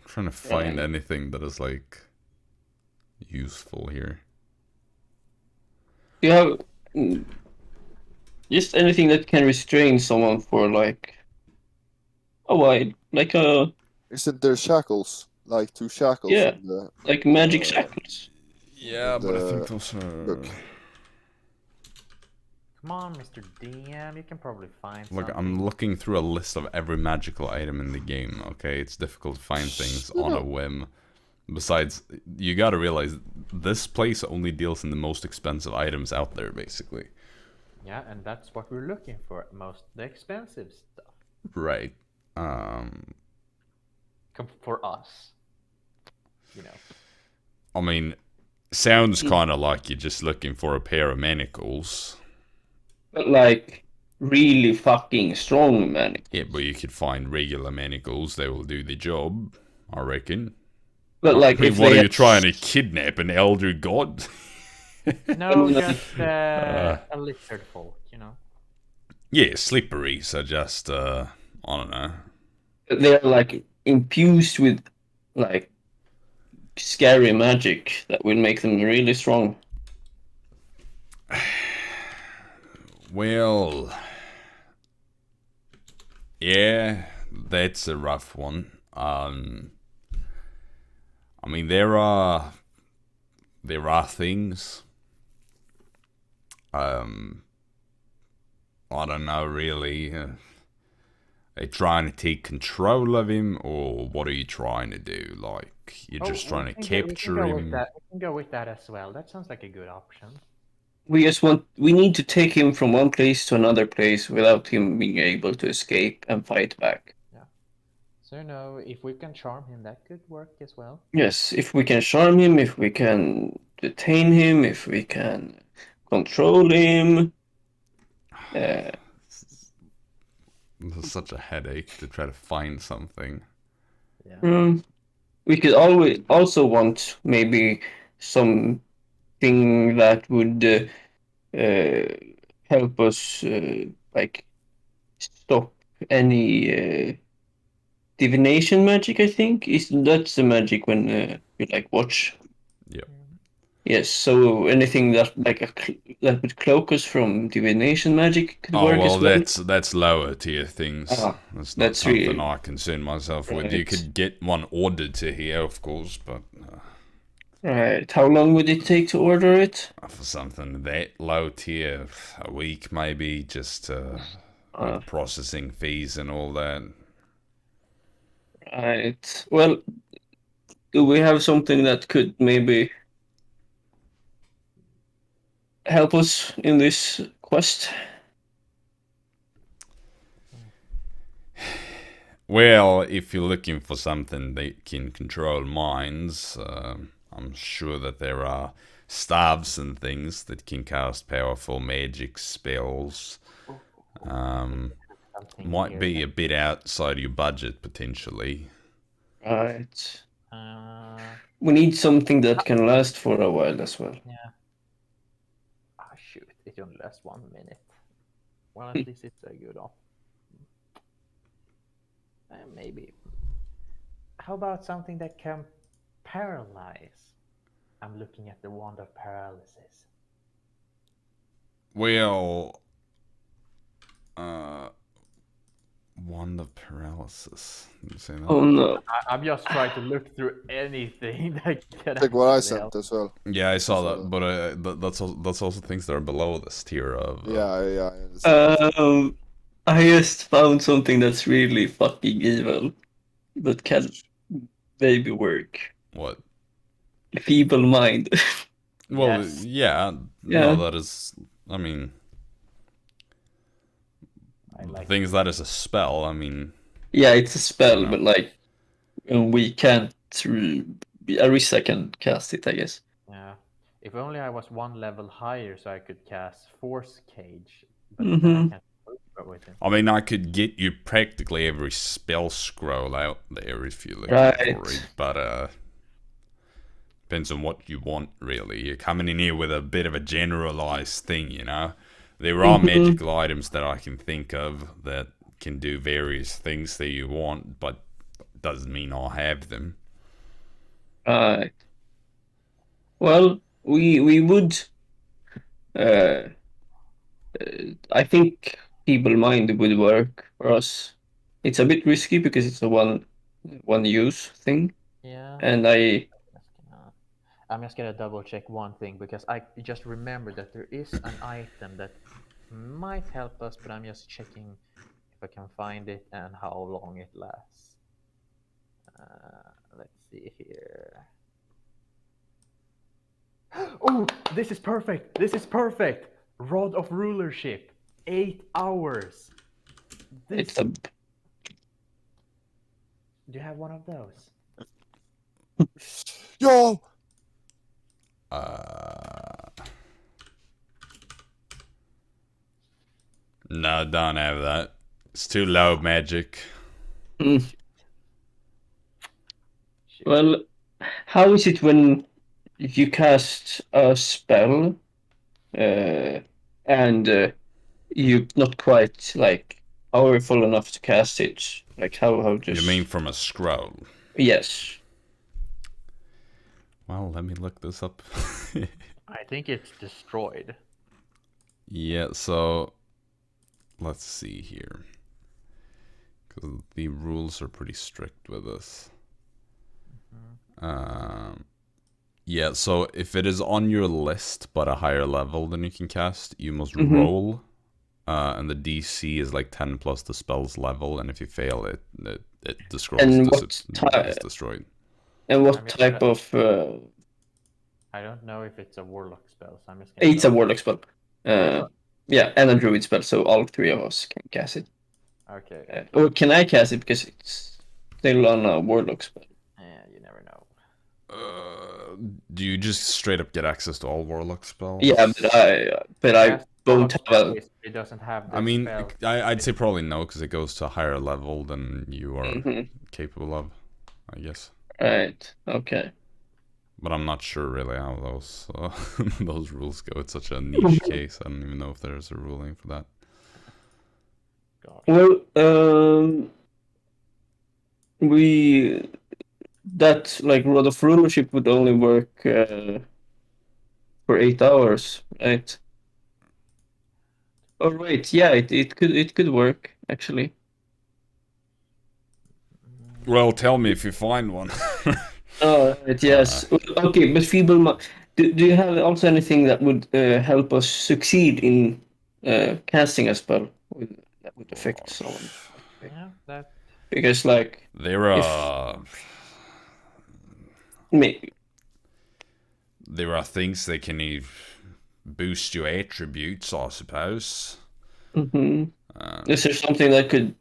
trying to find anything that is like useful here. You have just anything that can restrain someone for like a while, like a. Isn't there shackles? Like 2 shackles? Yeah, like magic shackles. Yeah, but I think those are. Look. Come on, Mr. DM, you can probably find Look, something. I'm looking through a list of every magical item in the game, okay? It's difficult to find things on a whim. Besides, you gotta realize, this place only deals in the most expensive items out there, basically. Yeah, and that's what we're looking for, the expensive stuff. Right. For us. I mean, sounds kind of like you're just looking for a pair of manacles. But like really fucking strong manacles. Yeah, but you could find regular manacles, they will do the job, I reckon. But like, what are you trying to kidnap, an elder god? No, just a Lizardfolk, Yeah, slipperies are just, I don't know. They're like infused with like scary magic that will make them really strong. Well, yeah, that's a rough one. I mean, there are things. I don't know really. Are you trying to take control of him, or what are you trying to do? Like, you're just trying to capture him? We can go with that as well. That sounds like a good option. We need to take him from one place to another place without him being able to escape and fight back. Yeah. So, if we can charm him, that could work as well. Yes, if we can charm him, if we can detain him, if we can control him. It's such a headache to try to find something. Yeah. We could always also want maybe something that would help us like stop any divination magic. I think that's the magic when you like watch. Yep. Yes, so anything that that would cloak us from divination magic could work as well. That's lower tier things. That's not something I concern myself with. You could get one ordered to here, of course, but. Right. How long would it take to order it? For something that low tier, a week maybe, just with processing fees and all that. Right. Well, do we have something that could maybe help us in this quest? Well, if you're looking for something that can control minds, I'm sure that there are staves and things that can cast powerful magic spells. Might be a bit outside your budget, potentially. Right. We need something that can last for a while as well. Yeah. Shoot, it only lasts 1 minute. Well, at least it's a good option. Maybe. How about something that can paralyze? I'm looking at the wand of paralysis. Well, wand of paralysis. Did you say that? Oh no! I'm just trying to look through anything that can. Like what I sent as well. Yeah, I saw that, but that's also things that are below this tier of. Yeah. I just found something that's really fucking evil, but can maybe work. What? Feeble mind. Well, Yes. yeah. Yeah. No, that is. I mean, I the like thing is that is a spell. I mean, Yeah, it's a spell, you know. but like we can't. Arisa can cast it, I guess. Yeah. If only I was one level higher, so I could cast Force Cage, but then I Mm-hmm. can't move with him. I mean, I could get you practically every spell scroll out there if you're looking Right. for it, but depends on what you want, really. You're coming in here with a bit of a generalized thing, you know? There are magical items that I can think of that can do various things that you want, but doesn't mean I'll have them. Right. Well, we would. I think feeble mind would work for us. It's a bit risky because it's a one use thing, Yeah. and I. I'm just gonna double check one thing because I just remembered that there is an item that might help us, but I'm just checking if I can find it and how long it lasts. Let's see here. Oh, this is perfect! This is perfect! Rod of Rulership, 8 hours. It's a. Do you have one of those? Yo! No, don't have that. It's too low magic. Well, how is it when you cast a spell, and you're not quite like powerful enough to cast it? Like how just? You mean from a scroll? Yes. Well, let me look this up. I think it's destroyed. Yeah, so let's see here. Because the rules are pretty strict with this. Yeah, so if it is on your list but a higher level than you can cast, you must roll. And the DC is like 10 plus the spell's level, and if you fail it, the scroll is destroyed. And what type of? I don't know if it's a warlock spell, so I'm just. It's a warlock spell. Yeah, and a druid spell, so all three of us can cast it. Okay. Or can I cast it because it's still on a warlock spell? Yeah, you never know. Do you just straight up get access to all warlock spells? Yeah, but I don't have. It doesn't have. I mean, I'd say probably no, because it goes to a higher level than you are capable of, I guess. Right. Okay. But I'm not sure really how those those rules go. It's such a niche case. I don't even know if there's a ruling for that. Well, that like Rod of Rulership would only work for 8 hours, right? Oh wait, yeah, it could work actually. Well, tell me if you find one. Oh, right, yes. Okay, but feeble mind. Do you have also anything that would help us succeed in casting a spell that would affect someone? Yeah, that. Because like there are there are things that can boost your attributes, I suppose. Is there something that could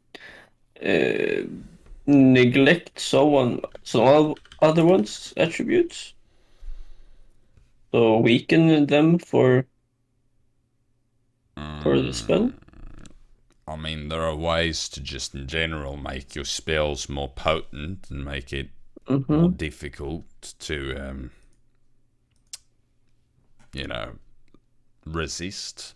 neglect some other one's attributes? So weaken them for the spell? I mean, there are ways to just in general make your spells more potent and make it more difficult to, resist.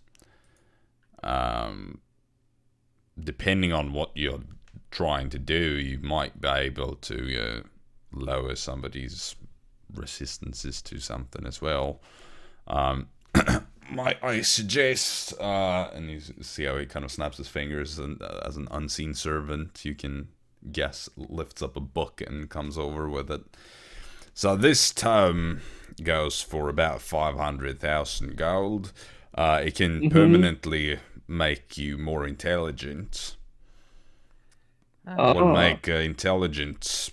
Depending on what you're trying to do, you might be able to lower somebody's resistances to something as well. I suggest, and you see how he kind of snaps his fingers, and as an unseen servant, you can guess, lifts up a book and comes over with it. So this tome goes for about 500,000 gold. It can permanently make you more intelligent. Ah. Would make intelligent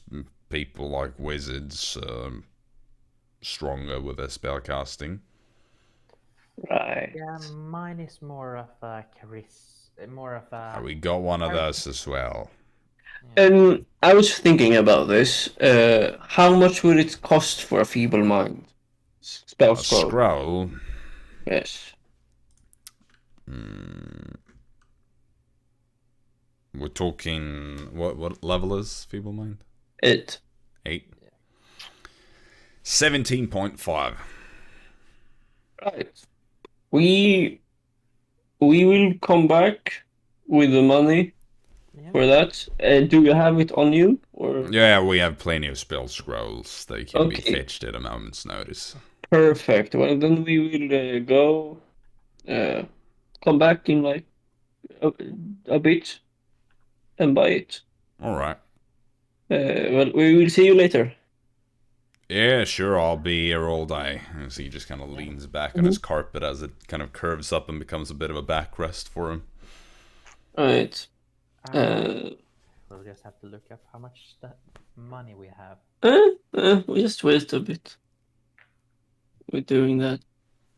people like wizards stronger with their spellcasting. Right. Yeah, mine is more of a more of a. We got one of those as well. I was thinking about this. How much would it cost for a feeble mind spell A scroll? scroll. Yes. We're talking what level is feeble mind? 8. 8. 17.5. Right. We will come back with the money for that. Do you have it on you, or? Yeah, we have plenty of spell scrolls. They can be fetched at a moment's notice. Perfect. Well, then we will go. Come back in like a bit and buy it. All right. Well, we will see you later. Yeah, sure, I'll be here all day. And so he just kind of leans back on his carpet as it kind of curves up and becomes a bit of a backrest for him. Alright. We'll just have to look up how much money we have. We just wait a bit. We're doing that.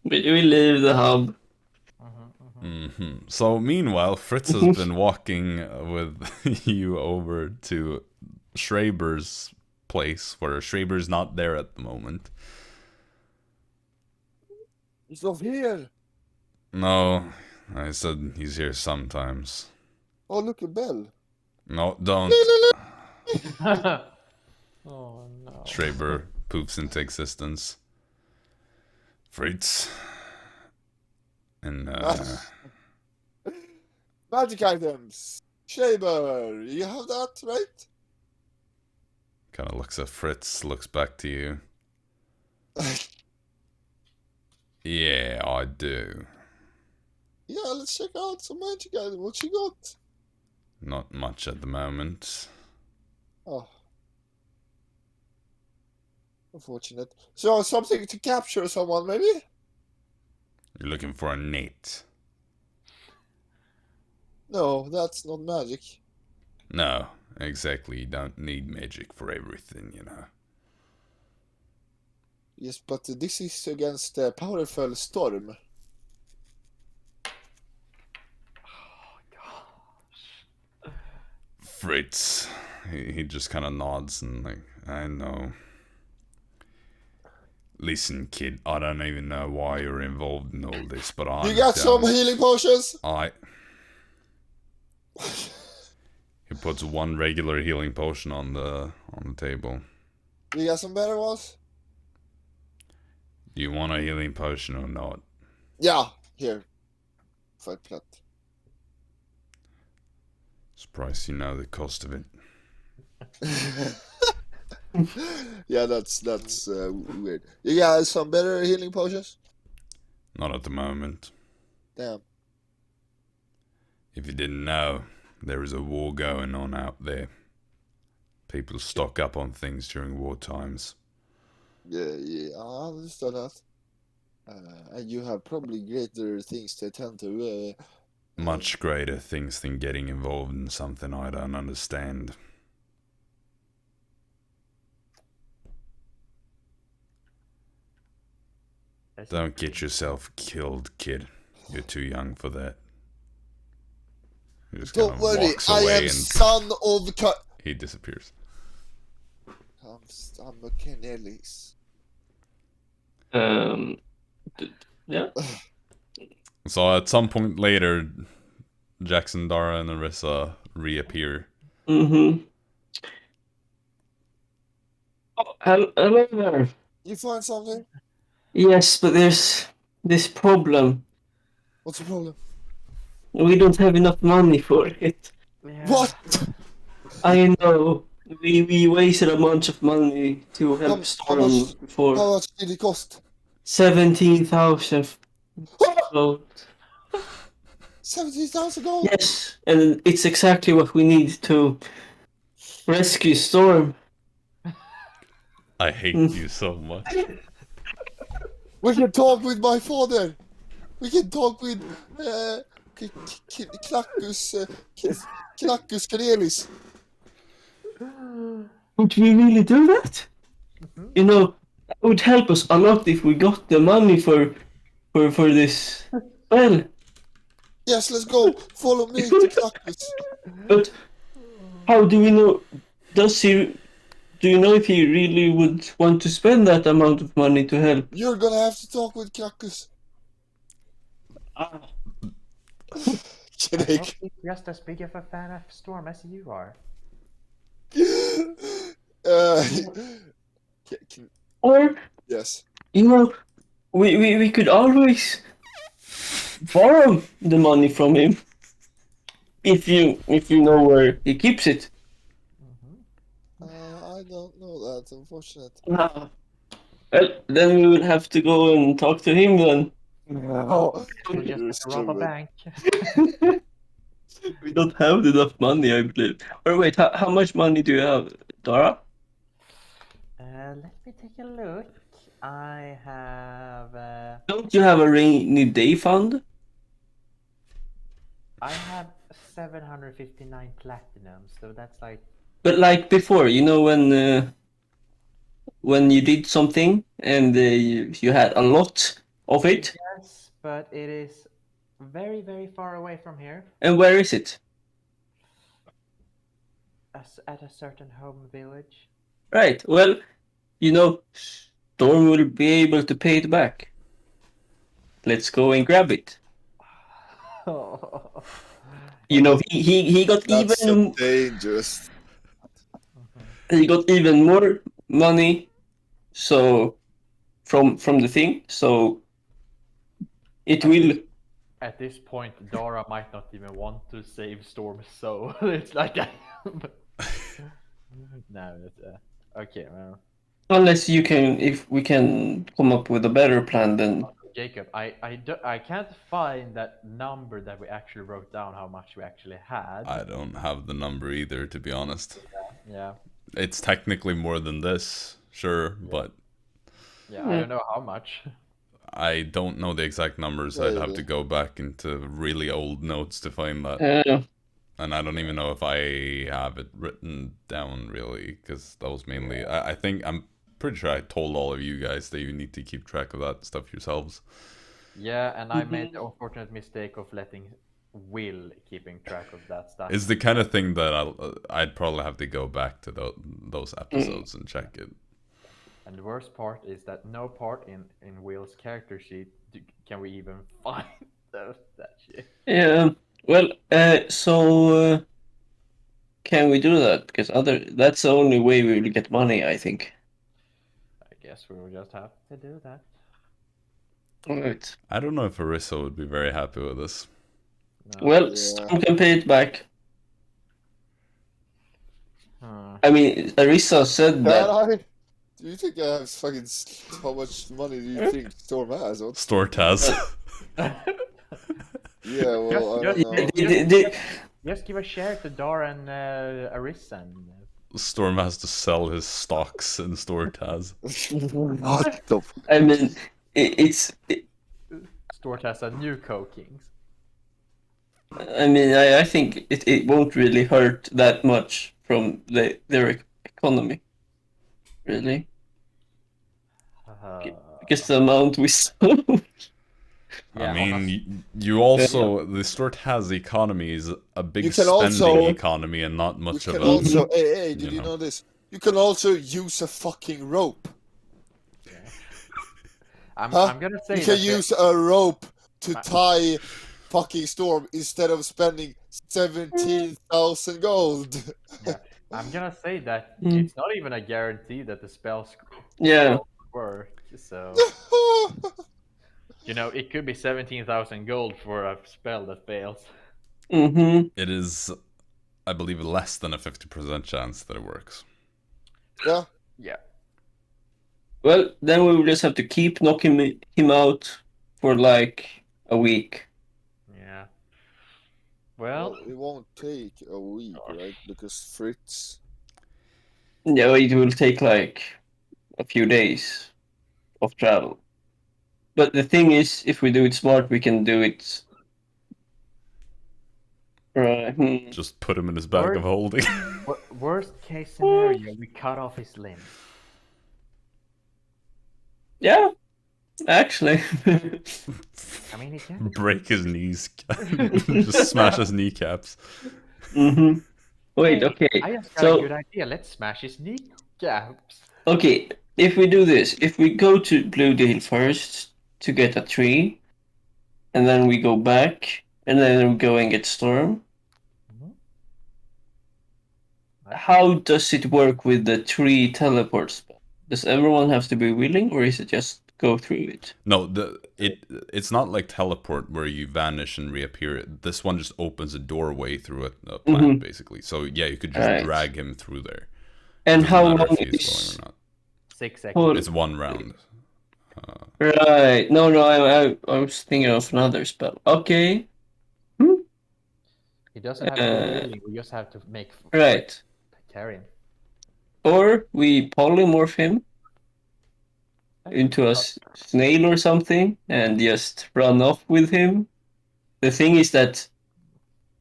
We leave the hub. So meanwhile, Fritz has been walking with you over to Schreiber's place, where Schreiber's not there at the moment. He's not here. No, I said he's here sometimes. Oh, look, a bell. No, don't. Oh no. Schreiber poops into existence. Fritz. And Magic items. Shaber, you have that, right? kind of looks at Fritz, looks back to you. Yeah, I do. Yeah, let's check out some magic items. What you got? Not much at the moment. Oh. Unfortunate. So, something to capture someone, maybe? You're looking for a net. No, that's not magic. No, exactly. You don't need magic for everything, you know. Yes, but this is against a powerful storm. Fritz. He just kind of nods and like, I know. Listen, kid, I don't even know why you're involved in all this, but I. You got some healing potions? He puts one regular healing potion on the table. You got some better ones? Do you want a healing potion or not? Yeah, here. 5 plat. Surprised you know the cost of it. Yeah, that's weird. You got some better healing potions? Not at the moment. Damn. If you didn't know, there is a war going on out there. People stock up on things during war times. Yeah, I understand that. And you have probably greater things to attend to. Much greater things than getting involved in something I don't understand. Don't get yourself killed, kid. You're too young for that. He just Don't worry, I am son of he disappears. I'm a Cornelis. Yeah. So at some point later, Jaxson, Dara, and Arisa reappear. Mm-hmm. Oh, hello there. You find something? Yes, but there's this problem. What's the problem? We don't have enough money for it. Yeah. What? I know. We wasted a bunch of money to help Storm before. How much did it cost? 17,000 gold. 17,000 gold? Yes, and it's exactly what we need to rescue Storm. I hate you so much. We can talk with my father. We can talk with Knackus Canelis. Would we really do that? You know, that would help us a lot if we got the money for this spell. Yes, let's go. Follow me to Knackus. But how do we know? Do you know if he really would want to spend that amount of money to help? You're gonna have to talk with Knackus. He's just as big of a fan of Storm as you are. Or, yes. you know, we could always borrow the money from him if you know where he keeps it. I don't know that, unfortunately. Well, then we would have to go and talk to him then. No, We just have to rob a bank. We don't have enough money, I believe. Or wait, how much money do you have, Dara? Let me take a look. I have. Don't you have a rainy day fund? I have 759 platinum, so that's like. But like before, you know, when you did something and you had a lot of it. Yes, but it is very, very far away from here. And where is it? At a certain home village. Right. Well, you know, Storm will be able to pay it back. Let's go and grab it. You know, he got That's even so dangerous. He got even more money, so from the thing. So it will. At this point, Dara might not even want to save Storm, so it's like no, it's okay. Well, Unless if we can come up with a better plan, then Jacob, I can't find that number that we actually wrote down how much we actually had. I don't have the number either, to be honest. Yeah. It's technically more than this, sure, but yeah, I don't know how much. I don't know the exact numbers. I'd have to go back into really old notes to find that. And I don't even know if I have it written down, really, because that was mainly... I think, I'm pretty sure I told all of you guys that you need to keep track of that stuff yourselves. Yeah, and I made the unfortunate mistake of letting Will keeping track of that stuff. It's the kind of thing that I'd probably have to go back to those episodes and check it. And the worst part is that no part in Will's character sheet can we even find that shit. Yeah. Well, so can we do that? Because that's the only way we will get money, I think. I guess we will just have to do that. Alright. I don't know if Arisa would be very happy with this. No. Well, Storm can pay it back. I mean, Arisa said that. Do you think I have fucking... How much money do you think Storm has? Stort has. Yeah, well, I don't know. Just give a share to Dara and Arisa. Storm has to sell his stocks in Stortaz. What the fuck? I mean, it's... Stort has a new co-kings. I mean, I think it won't really hurt that much from their economy. Really? Because the amount we sold. I mean, you also... The Stortaz economy is a big spending economy and not much of a... Also, hey, did you know this? You can also use a fucking rope. I'm gonna say you can use a rope to tie fucking Storm instead of spending 17,000 gold. Yeah. I'm gonna say that it's not even a guarantee that the spells work. So you know, it could be 17,000 gold for a spell that fails. Mm-hmm. It is, I believe, less than a 50% chance that it works. Yeah. Yeah. Well, then we will just have to keep knocking him out for like a week. Yeah. Well, it won't take a week, right? Because Fritz... Yeah, it will take like a few days of travel. But the thing is, if we do it smart, we can do it Right. Just put him in his bag of holding. Worst case scenario, we cut off his limb. Yeah, actually. I mean, he can Break his knees. Just smash his kneecaps. Mm-hmm. Wait, Hey, okay. I just got a good idea. Let's smash his kneecaps. Okay, if we do this, if we go to Blue Deal first to get a tree, and then we go back, and then we go and get Storm, how does it work with the tree teleport spell? Does everyone have to be willing, or is it just go through it? No, it's not like teleport where you vanish and reappear. This one just opens a doorway through a plant, basically. So yeah, you could just drag him through there. And Doesn't how matter long if he's is going or not. 6 seconds. It's 1 round. Right. No, I was thinking of another spell. Okay. He doesn't have to be willing. We just have to make Right. carry him. Or we polymorph him into a snail or something and just run off with him. The thing is that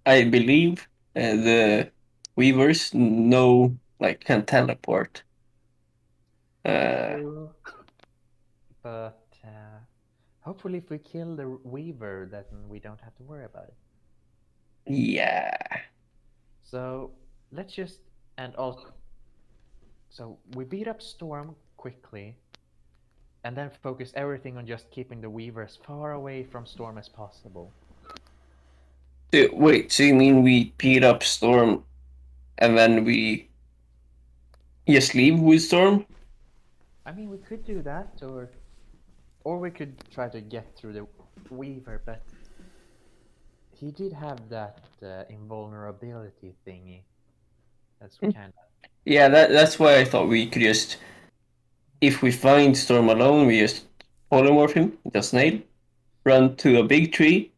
I believe the weavers can teleport. But hopefully, if we kill the weaver, then we don't have to worry about it. Yeah. So let's just so we beat up Storm quickly, and then focus everything on just keeping the weaver as far away from Storm as possible. Wait, so you mean we beat up Storm and then we just leave with Storm? I mean, we could do that, or we could try to get through the weaver, but he did have that invulnerability thingy. That's kind of... Yeah, that's why I thought we could just, if we find Storm alone, we just polymorph him into a snail, run to a big tree,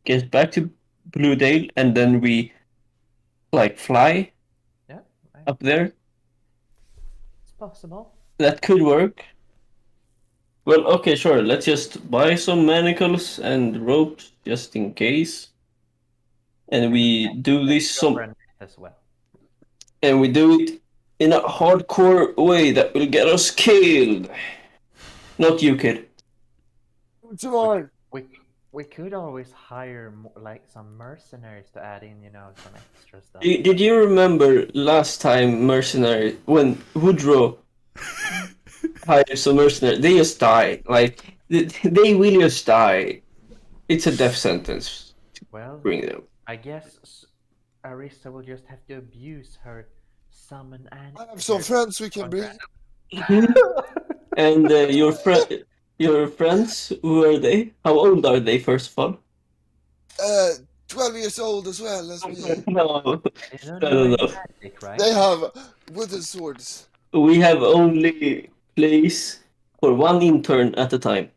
get back to Blue Dale, and then we fly up there. It's possible. That could work. Well, okay, sure. Let's just buy some manacles and ropes just in case. And we do this as well. And we do it in a hardcore way that will get us killed. Not you, kid. We could always hire some mercenaries to add in, some extra stuff. Did you remember last time when Woodrow hired some mercenaries? They just die. They will just die. It's a death sentence. Well, bring them. I guess Arisa will just have to abuse her summon and... I have some friends we can bring. And your friends, who are they? How old are they, first of all? 12 years old as well as me. No. Magic, right? They have wooden swords. We have only place for one intern at a time.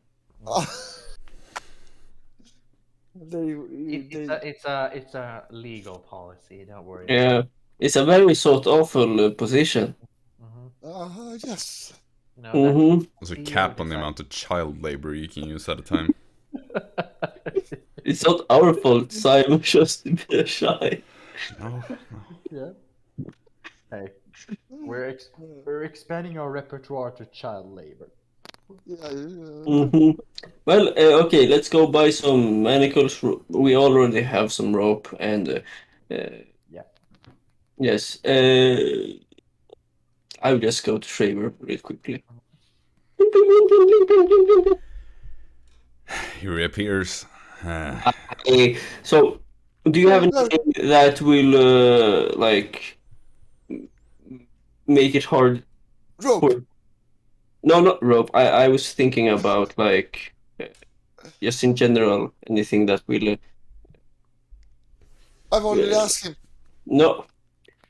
It's a legal policy. Don't worry. Yeah, it's a very awful position. Yes. No, There's a cap on the amount of child labor you can use at a time. It's not our fault, Simon, just shy. No. Yeah. Hey, we're expanding our repertoire to child labor. Yeah. Well, okay, let's go buy some manacles. We already have some rope and yes. I'll just go to Shaver real quickly. He reappears. So, do you have anything that will make it hard? Rope. No, not rope. I was thinking about just in general, anything that will. I've already asked him. No,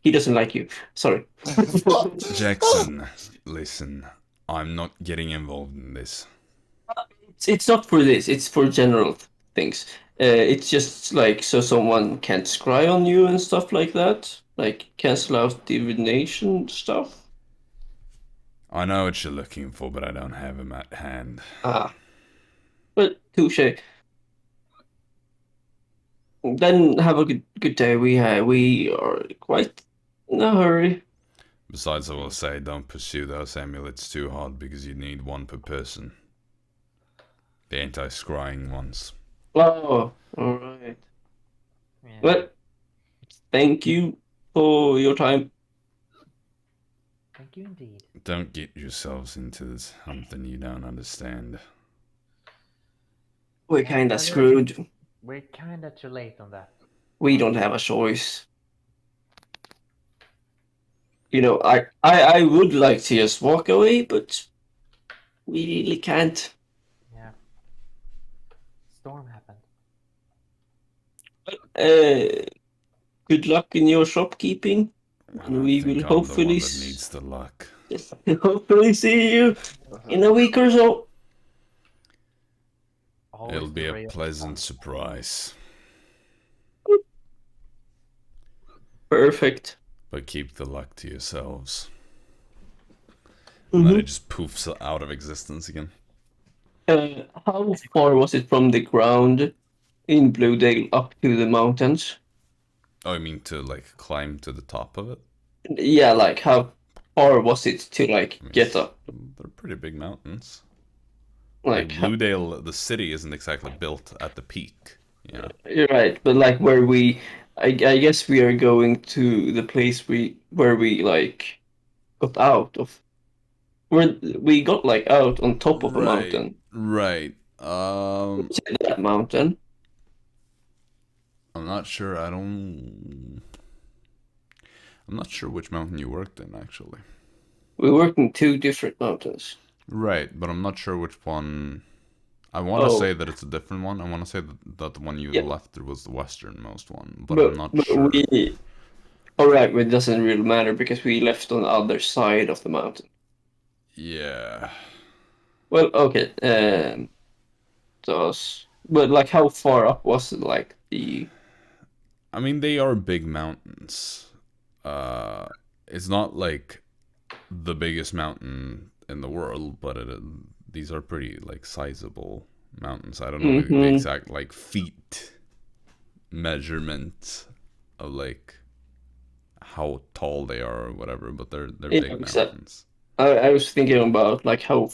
he doesn't like you. Sorry. Jaxson, listen. I'm not getting involved in this. It's not for this. It's for general things. It's just so someone can't scry on you and stuff like that. Cancel out divination stuff. I know what you're looking for, but I don't have him at hand. Well, touche. Then have a good day. We are quite in a hurry. Besides, I will say, don't pursue those amulets too hard because you need one per person. The anti-scrying ones. Oh, all right. Yeah. Well, thank you for your time. Thank you indeed. Don't get yourselves into something you don't understand. We're kinda screwed. We're kinda too late on that. We don't have a choice. You know, I would like to just walk away, but we really can't. Yeah. Storm happened. Good luck in your shopkeeping, and we will hopefully the one that needs the luck. hopefully see you in a week or so. Always It'll be the a ray of pleasant sun. surprise. Perfect. But keep the luck to yourselves. And then it just poofs out of existence again. How far was it from the ground in Bluedale up to the mountains? Oh, you mean to, like, climb to the top of it? Yeah, like how far was it to, like, get up? They're pretty big mountains. Like Bluedale, the city, isn't exactly built at the peak. Yeah. You're right, but like where I guess we are going to the place where we like got out of, where we got like out on top of a mountain. Right. What's it, that mountain? I'm not sure. I'm not sure which mountain you worked in, actually. We worked in two different mountains. Right, but I'm not sure which one. I want to say that it's a different one. I want to say that the one you left was the westernmost one, but I'm not sure. Alright, but it doesn't really matter because we left on the other side of the mountain. Yeah. Well, okay. But like how far up was it, like the... I mean, they are big mountains. It's not like the biggest mountain in the world, but these are pretty like sizable mountains. I don't know the exact like feet measurement of like how tall they are or whatever, but they're big mountains. I was thinking about like how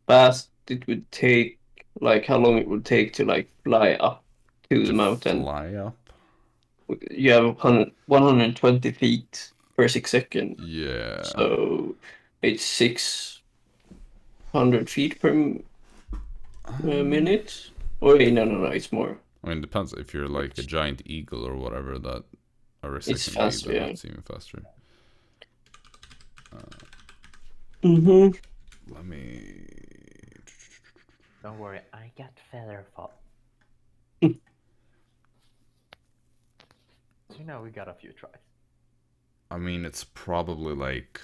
fast it would take, like how long it would take to like fly up to the mountain. Fly up? You have 120 feet per 6 seconds. Yeah. So it's 600 feet per minute? Or no, it's more. I mean, it depends. If you're like a giant eagle or whatever, that Arisa it's can faster, be, it's even faster. Let me... Don't worry, I got featherfall. So now we got a few tries. I mean, it's probably like...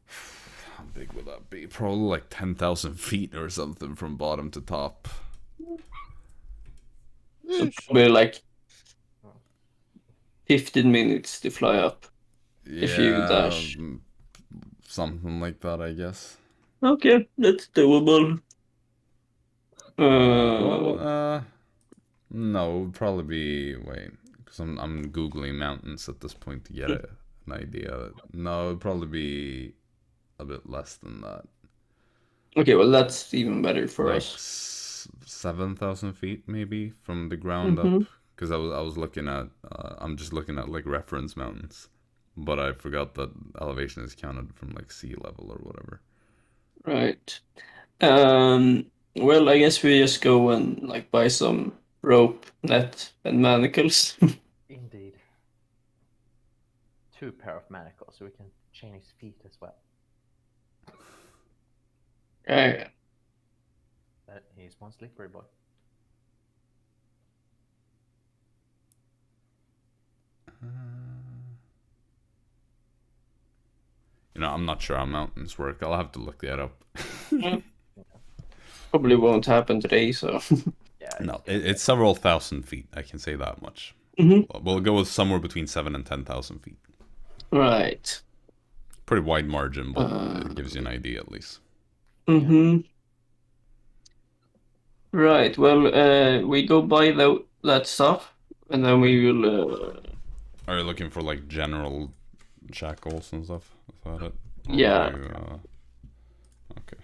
How big would that be? Probably like 10,000 feet or something from bottom to top. So probably like 15 minutes to fly up. Yeah, if you dash. Something like that, I guess. Okay, that's doable. No, it would probably be... Wait, because I'm Googling mountains at this point to get an idea. No, it would probably be a bit less than that. Okay, well that's even better for like us. 7,000 feet maybe from the ground up. Because I was looking at... I'm just looking at like reference mountains. But I forgot that elevation is counted from like sea level or whatever. Right. Well, I guess we just go and like buy some rope, net, and manacles. Indeed. 2 pair of manacles, so we can chain his feet as well. Yeah. He's one slippery boy. You know, I'm not sure how mountains work. I'll have to look that up. Probably won't happen today, so... Yeah. No, it's several thousand feet. I can say that much. We'll go with somewhere between 7,000 and 10,000 feet. Right. Pretty wide margin, but it gives you an idea at least. Right. Well, we go buy that stuff, and then we will. Are you looking for like general shackles and stuff? Is that it? Or Yeah. do you, okay.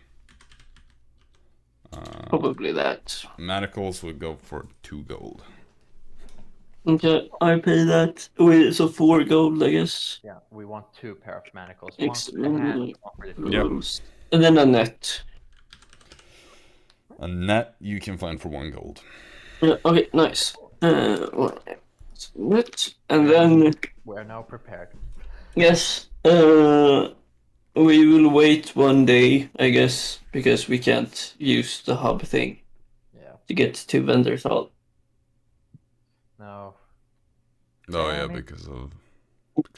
Probably that. Manacles would go for 2 gold. Okay, I pay that. So 4 gold, I guess. Yeah, we want 2 pair of manacles. One for the hand, one for the feet. Yep. And then a net. A net you can find for 1 gold. Yeah, okay, nice. Net, and then We're now prepared. yes, we will wait 1 day, I guess, because we can't use the hub thing. Yeah. To get to Venderthal. No. Oh yeah, because of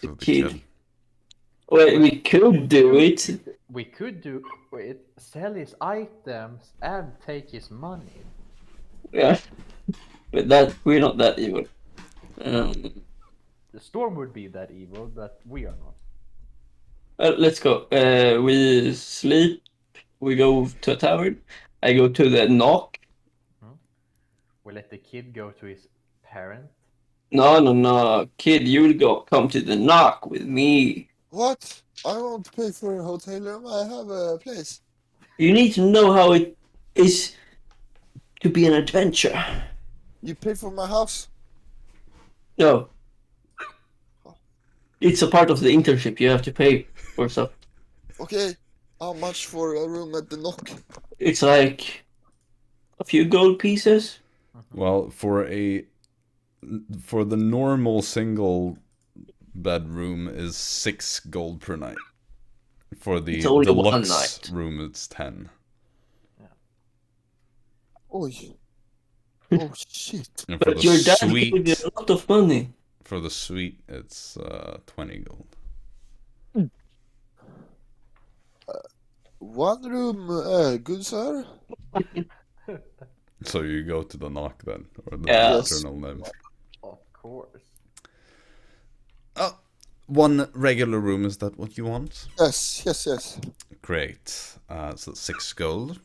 the kid. kid. Well, we could do it. We could do it, sell his items and take his money. Yeah, but that we're not that evil. The storm would be that evil, but we are not. Let's go. We sleep. We go to a tavern. I go to the knock. We let the kid go to his parent. No, kid, you'll come to the knock with me. What? I won't pay for a hotel room. I have a place. You need to know how it is to be an adventure. You pay for my house? No. It's a part of the internship. You have to pay for stuff. Okay. How much for a room at the knock? It's like a few gold pieces. Well, for the normal single bedroom is 6 gold per night. For the deluxe room, it's 10. Yeah. Oh shit! And for But the your dad suite, gave you a lot of money. For the suite, it's 20 gold. 1 room, good sir. So you go to the knock then, or the eternal name. Of course. Oh, 1 regular room, is that what you want? Yes. Great. So 6 gold.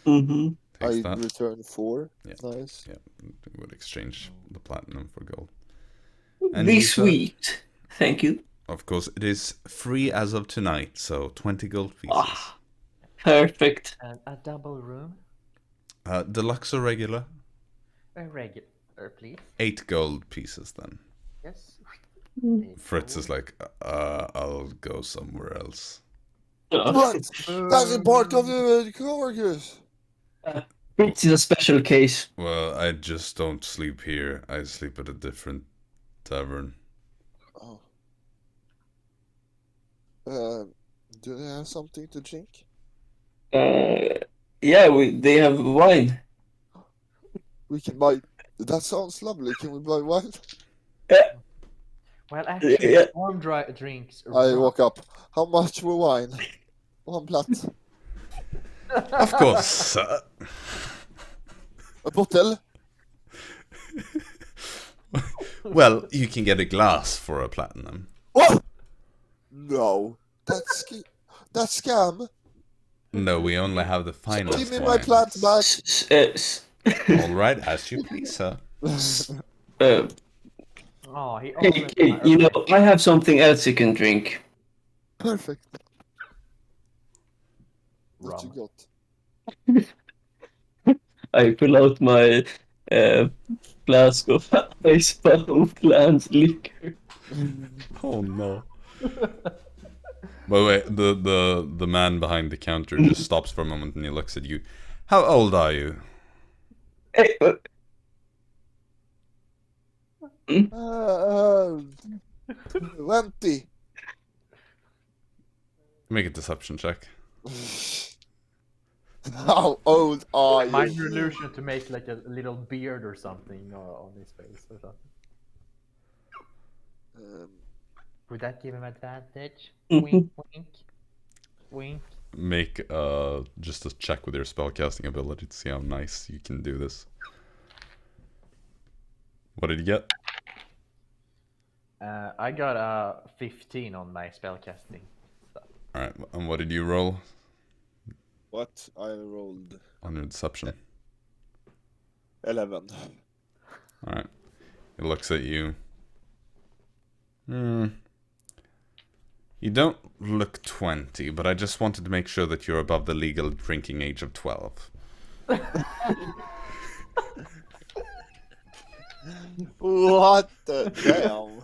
Mm-hmm. I return 4. Yeah. Nice. Yeah, we would exchange the platinum for gold. And be sweet. Thank you. Of course, it is free as of tonight, so 20 gold pieces. Perfect. And a double room? Deluxe or regular? A regular, please. 8 gold pieces then. Yes. Fritz is like, I'll go somewhere else. What? That's a part of the coworkers. Fritz is a special case. Well, I just don't sleep here. I sleep at a different tavern. Oh. Do they have something to drink? Yeah, they have wine. We can buy. That sounds lovely. Can we buy wine? Well, actually, warm drinks. I walk up. How much for wine? 1 plat. Of course. A bottle? Well, you can get a glass for a platinum. What? No. That's scam. No, we only have the finest Give me wine. my plant back. All right, as you please, sir. Oh, Hey, I have something else you can drink. Perfect. What you got? I pull out my flask of Icebound Lands liquor. Oh no. By the way, the man behind the counter just stops for a moment and he looks at you. How old are you? 20. Make a deception check. How old are you? Minor illusion to make like a little beard or something on his face or something. Would that give him advantage? Wink, wink, wink. Make just a check with your spellcasting ability to see how nice you can do this. What did you get? I got a 15 on my spellcasting. Alright, and what did you roll? What? I rolled on your deception. 11. Alright. He looks at you. You don't look 20, but I just wanted to make sure that you're above the legal drinking age of 12. What the damn?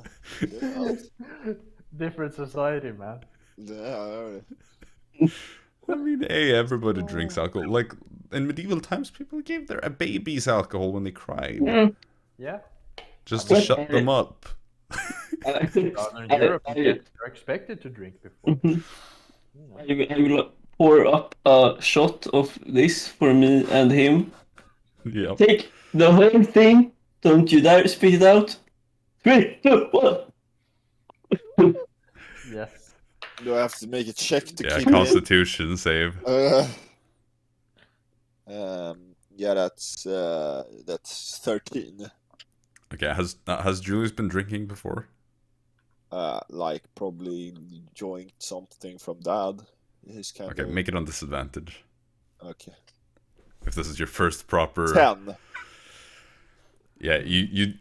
Different society, man. Yeah. I mean, hey, everybody drinks alcohol. Like, in medieval times, people gave their babies alcohol when they cried. Yeah. Just to shut them up. In Europe, you're expected to drink before. I will pour up a shot of this for me and him. Yep. Take the whole thing. Don't you dare spit it out. 3, 2, 1. Yes. Do I have to make a check to Yeah, keep Constitution save. Yeah, that's 13. Okay, has Julius been drinking before? Like probably joined something from Dad. He's kind Okay, make it on disadvantage. Okay. If this is your first proper 10. Yeah, you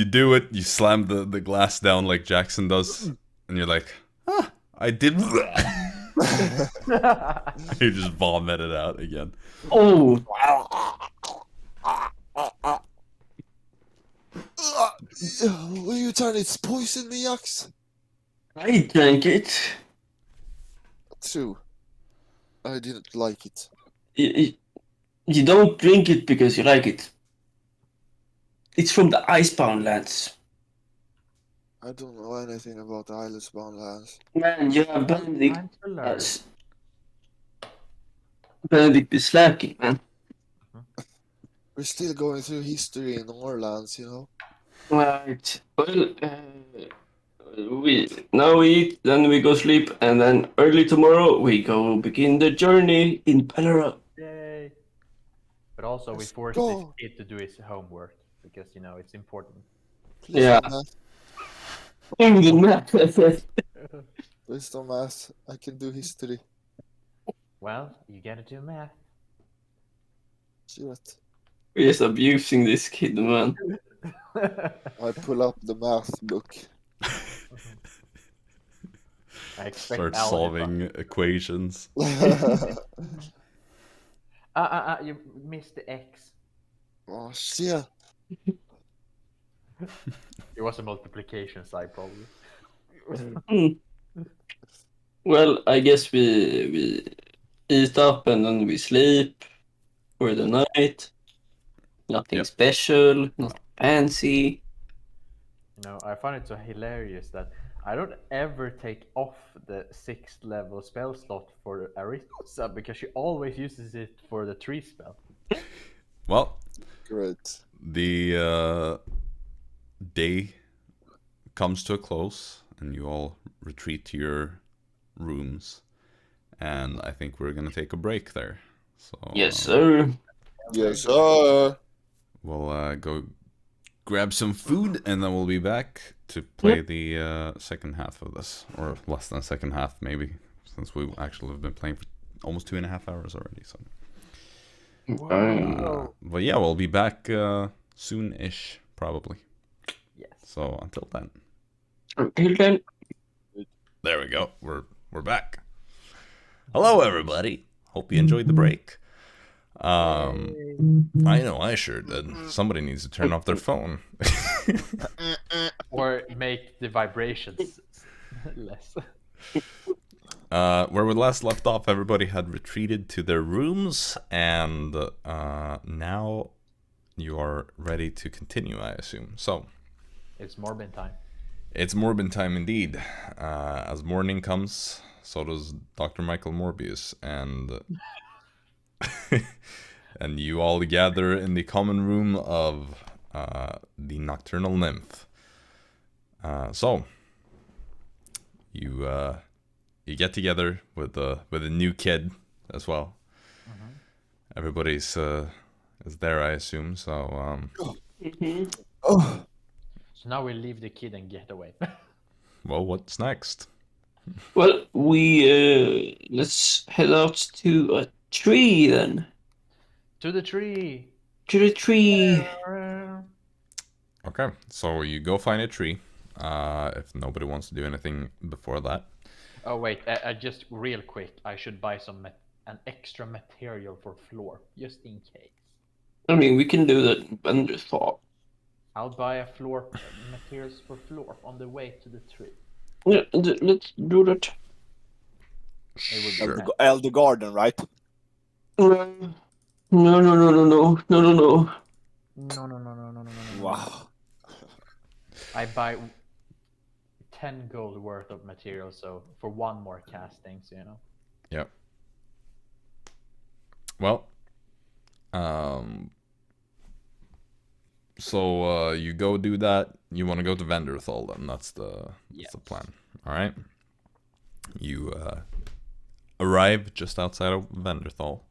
do it, you slam the glass down like Jaxson does, and you're like, I did You just vomit it out again. Oh! Will you turn it's poison me, Jax? I drank it. True. I didn't like it. You don't drink it because you like it. It's from the Icebound lands. I don't know anything about the Icebound lands. Man, you have Benedict Time to learn. as... Benedict is slacking, man. We're still going through history in our lands, you know? Right. Well, we now eat, then we go sleep, and then early tomorrow we go begin the journey in Pelera. Yay! But also, we Let's force go. this kid to do his homework because it's important. Please Yeah. don't ask. Please don't ask. I can do history. Well, you gotta do math. Shit. We're just abusing this kid, man. I pull up the math book. I expect Start algebra. solving equations. You missed the X. Oh shit. It was a multiplication side, probably. Well, I guess we eat up and then we sleep for the night. Nothing Yep. special, nothing fancy. I find it so hilarious that I don't ever take off the 6th level spell slot for Arisa because she always uses it for the tree spell. Well, Great. the day comes to a close, and you all retreat to your rooms, and I think we're gonna take a break there. So Yes, sir. Yes, sir. we'll go grab some food, and then we'll be back to play the second half of this, or less than second half maybe, since we actually have been playing for almost 2.5 hours already. So, but yeah, we'll be back soon-ish, probably. Yes. So until then. Until then. There we go. We're back. Hello, everybody. Hope you enjoyed the break. I know I sure did. Somebody needs to turn off their phone. Or make the vibrations less. Where we last left off, everybody had retreated to their rooms, and now you are ready to continue, I assume. So It's Morbin time. it's Morbin time indeed. As morning comes, so does Dr. Michael Morbius, and and you all gather in the common room of the Nocturnal Nymph. So you get together with a new kid as well. Mm-hmm. Everybody's is there, I assume. So Oh, So now we leave the kid and get away. well, what's next? Well, we let's head out to a tree then. To the tree. to the tree. Okay, so you go find a tree. If nobody wants to do anything before that. Oh wait, just real quick, I should buy an extra material for floor, just in case. I mean, we can do that in vendor's thought. I'll buy a floor materials for floor on the way to the tree. Yeah, let's do that. Sure. Elder Garden, right? No. No. Wow. I buy 10 gold worth of material, so for one more castings, you know. Yep. Well, so you go do that. You want to go to Venderthal then? That's the plan. All right. You arrive just outside of Venderthal,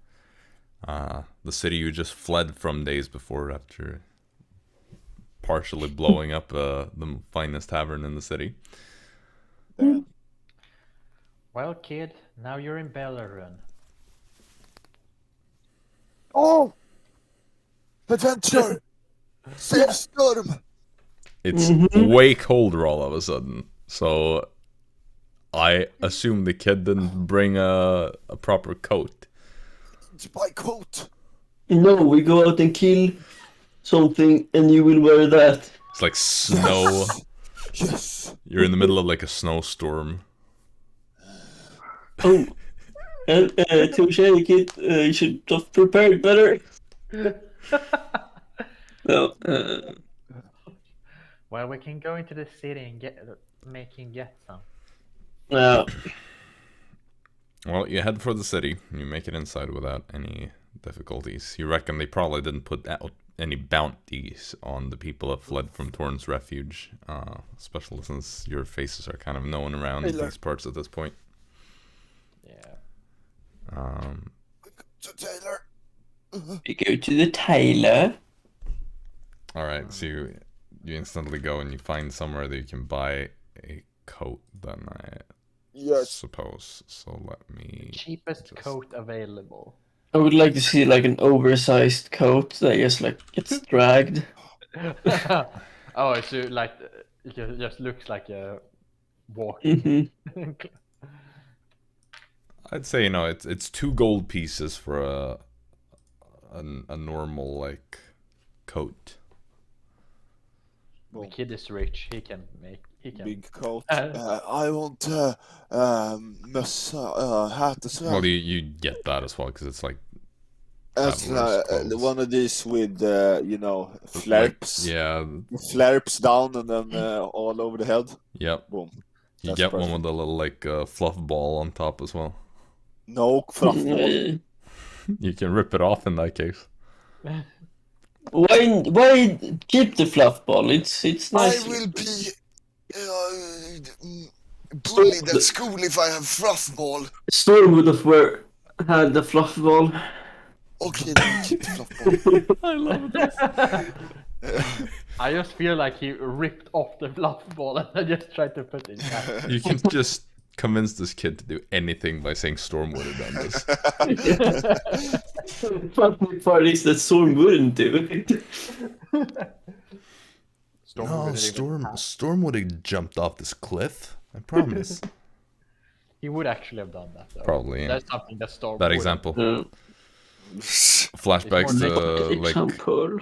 the city you just fled from days before after partially blowing up the finest tavern in the city. Damn. Well, kid, now you're in Bellerun. Oh! Adventure! Save storm! It's way colder all of a sudden, so I assume the kid didn't bring a proper coat. It's my coat! No, we go out and kill something, and you will wear that. It's like snow. Yes! You're in the middle of like a snowstorm. Oh, touche, kid. You should have prepared better. Well, Well, we can go into the city and get some. Well, you head for the city. You make it inside without any difficulties. You reckon they probably didn't put out any bounties on the people that fled from Torn's Refuge, especially since your faces are kind of known around these parts at this point. Yeah. To Taylor! we go to the tailor. Alright, so you instantly go and you find somewhere that you can buy a coat, then I suppose. So let me... Cheapest coat available. I would like to see like an oversized coat that just like gets dragged. Oh, so like it just looks like a walk. I'd say, you know, it's 2 gold pieces for a normal like coat. The kid is rich. He can. Big coat. I want hat as well. Well, you get that as well because it's like As one of these with flaps. Like, yeah. Flaps down and then all over the head. Yep. Boom. You That's get perfect. one with a little like fluff ball on top as well. No fluff ball. You can rip it off in that case. Why keep the fluff ball? It's nice. I will be bullied at school if I have fluff ball. Storm would have had the fluff ball. Okay, then keep the fluff ball. I love it. I just feel like he ripped off the fluff ball and I just tried to put it back. You can just convince this kid to do anything by saying Storm would have done this. The funny part is that Storm wouldn't do it. Storm would have jumped off this cliff. I promise. He would actually have done that, though. Probably, yeah. That's something that Storm That would. example. It's Flashbacks more to like example.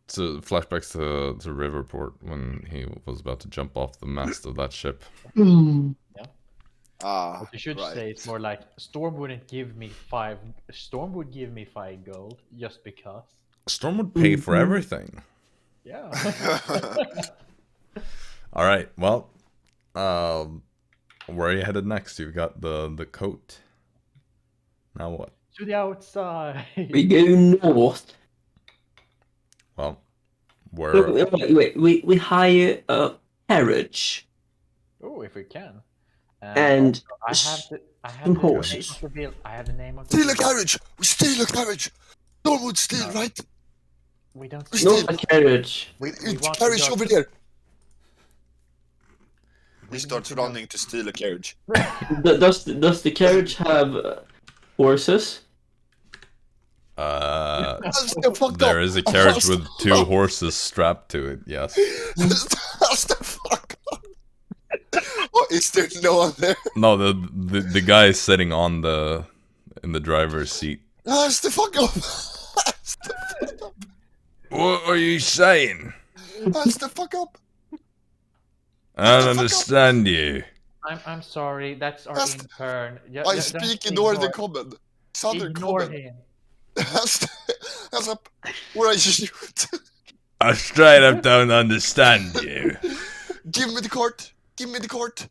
flashbacks to Riverport when he was about to jump off the mast of that ship. What you should say it's more like Storm wouldn't give me 5. Storm would give me 5 gold just because. Storm would pay for everything. Yeah. All right. Well, where are you headed next? You've got the coat. Now what? To the outside. We go north. Well, where? Wait. We hire a carriage. Oh, if we can. And also, I have some the horses. I have the name of the Steal a carriage! We steal a carriage! Storm would steal, right? We don't We Not steal. a carriage. We want Carriage to go- over there! We start running to steal a carriage. Does the carriage have horses? There is a carriage with 2 horses strapped to it, yes. That's the fuck up. Oh, is there no one there? No, the guy is sitting in the driver's seat. That's the fuck up. That's the fuck up. What are you saying? That's the fuck up. I don't understand you. I'm sorry, that's our intern. I speak in Northern Common. Southern Ignore Common. him. That's up. Where are you shoot? I straight up don't understand you. Give me the cart. Give me the cart.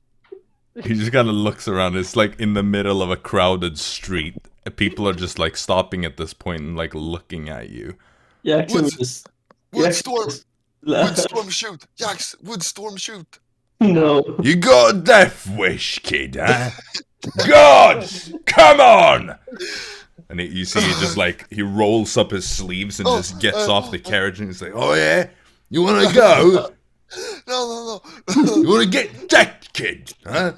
He just kind of looks around. It's like in the middle of a crowded street. People are just like stopping at this point and like looking at you. Yeah, Wood storm shoot. Jax, wood storm shoot. No. You got a death wish, kid, huh? God! Come on! And you see he just like, he rolls up his sleeves and just gets off the carriage and he's like, oh yeah? You wanna go? No. You wanna get decked, kid, huh?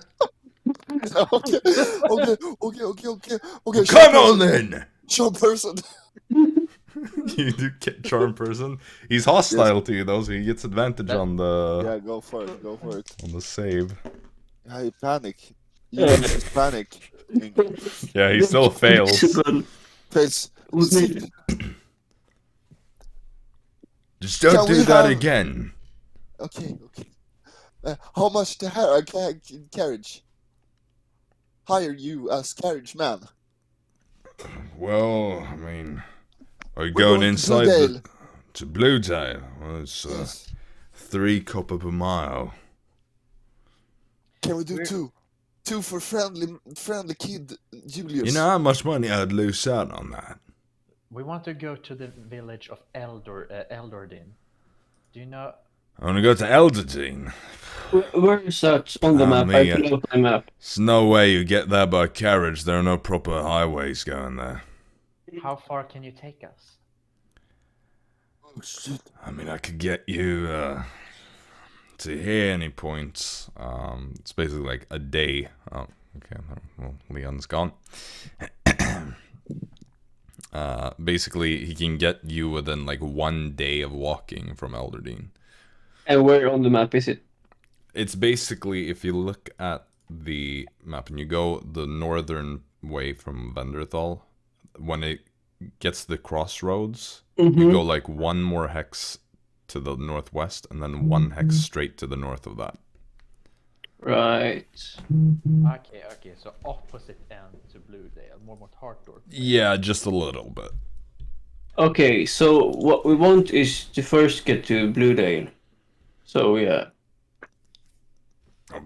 Okay. Come on then! Charm person. You do get charm person. He's hostile to you though, so he gets advantage on the... Yeah, go for it. On the save. Yeah, you panic. You just panic. Yeah, he still fails. Face. Just don't do that again. Okay. How much to carriage? Hire you as carriage man. Well, I mean, are you going inside to Bluedale? Well, it's 3 copper per mile. Can we do 2? 2 for friendly kid Julius. You know how much money I'd lose out on that? We want to go to the village of Eldordin. Do you know? I want to go to Eldordin. Where is that on the map? I pull up my map. There's no way you get there by carriage. There are no proper highways going there. How far can you take us? Oh shit. I mean, I could get you to here any points. It's basically like a day. Oh, okay. Well, Leon's gone. Basically, he can get you within like 1 day of walking from Eldordin. And where on the map is it? It's basically, if you look at the map and you go the northern way from Venderthal, when it gets to the crossroads, you go like 1 more hex to the northwest and then 1 hex straight to the north of that. Right. Okay, so opposite end to Bluedale, more Hartdorf. Yeah, just a little bit. Okay, so what we want is to first get to Bluedale. So yeah.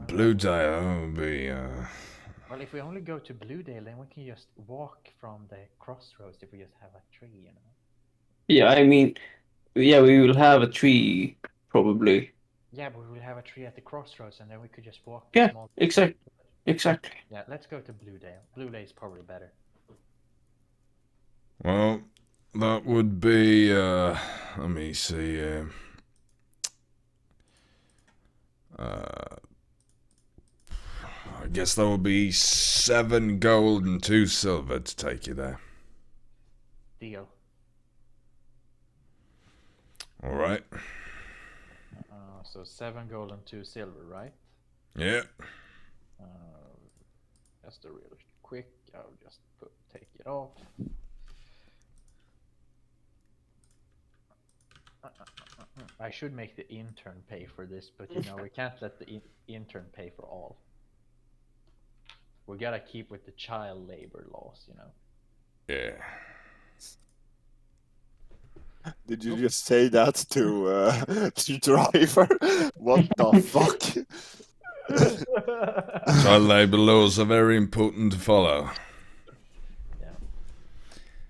Bluedale would be Well, if we only go to Bluedale, then we can just walk from the crossroads if we just have a tree, you know? Yeah, I mean, yeah, we will have a tree, probably. Yeah, but we will have a tree at the crossroads, and then we could just walk. Yeah, exactly. Yeah, let's go to Bluedale. Bluedale is probably better. well, that would be let me see. I guess that would be 7 gold and 2 silver to take you there. Deal. All right. So 7 gold and 2 silver, right? Yeah. Just a real quick. I'll just take it off. I should make the intern pay for this, but you know we can't let the intern pay for all. We gotta keep with the child labor laws, you know. Yeah. Did you just say that to driver? What the fuck? Child labor laws are very important to follow. Yeah.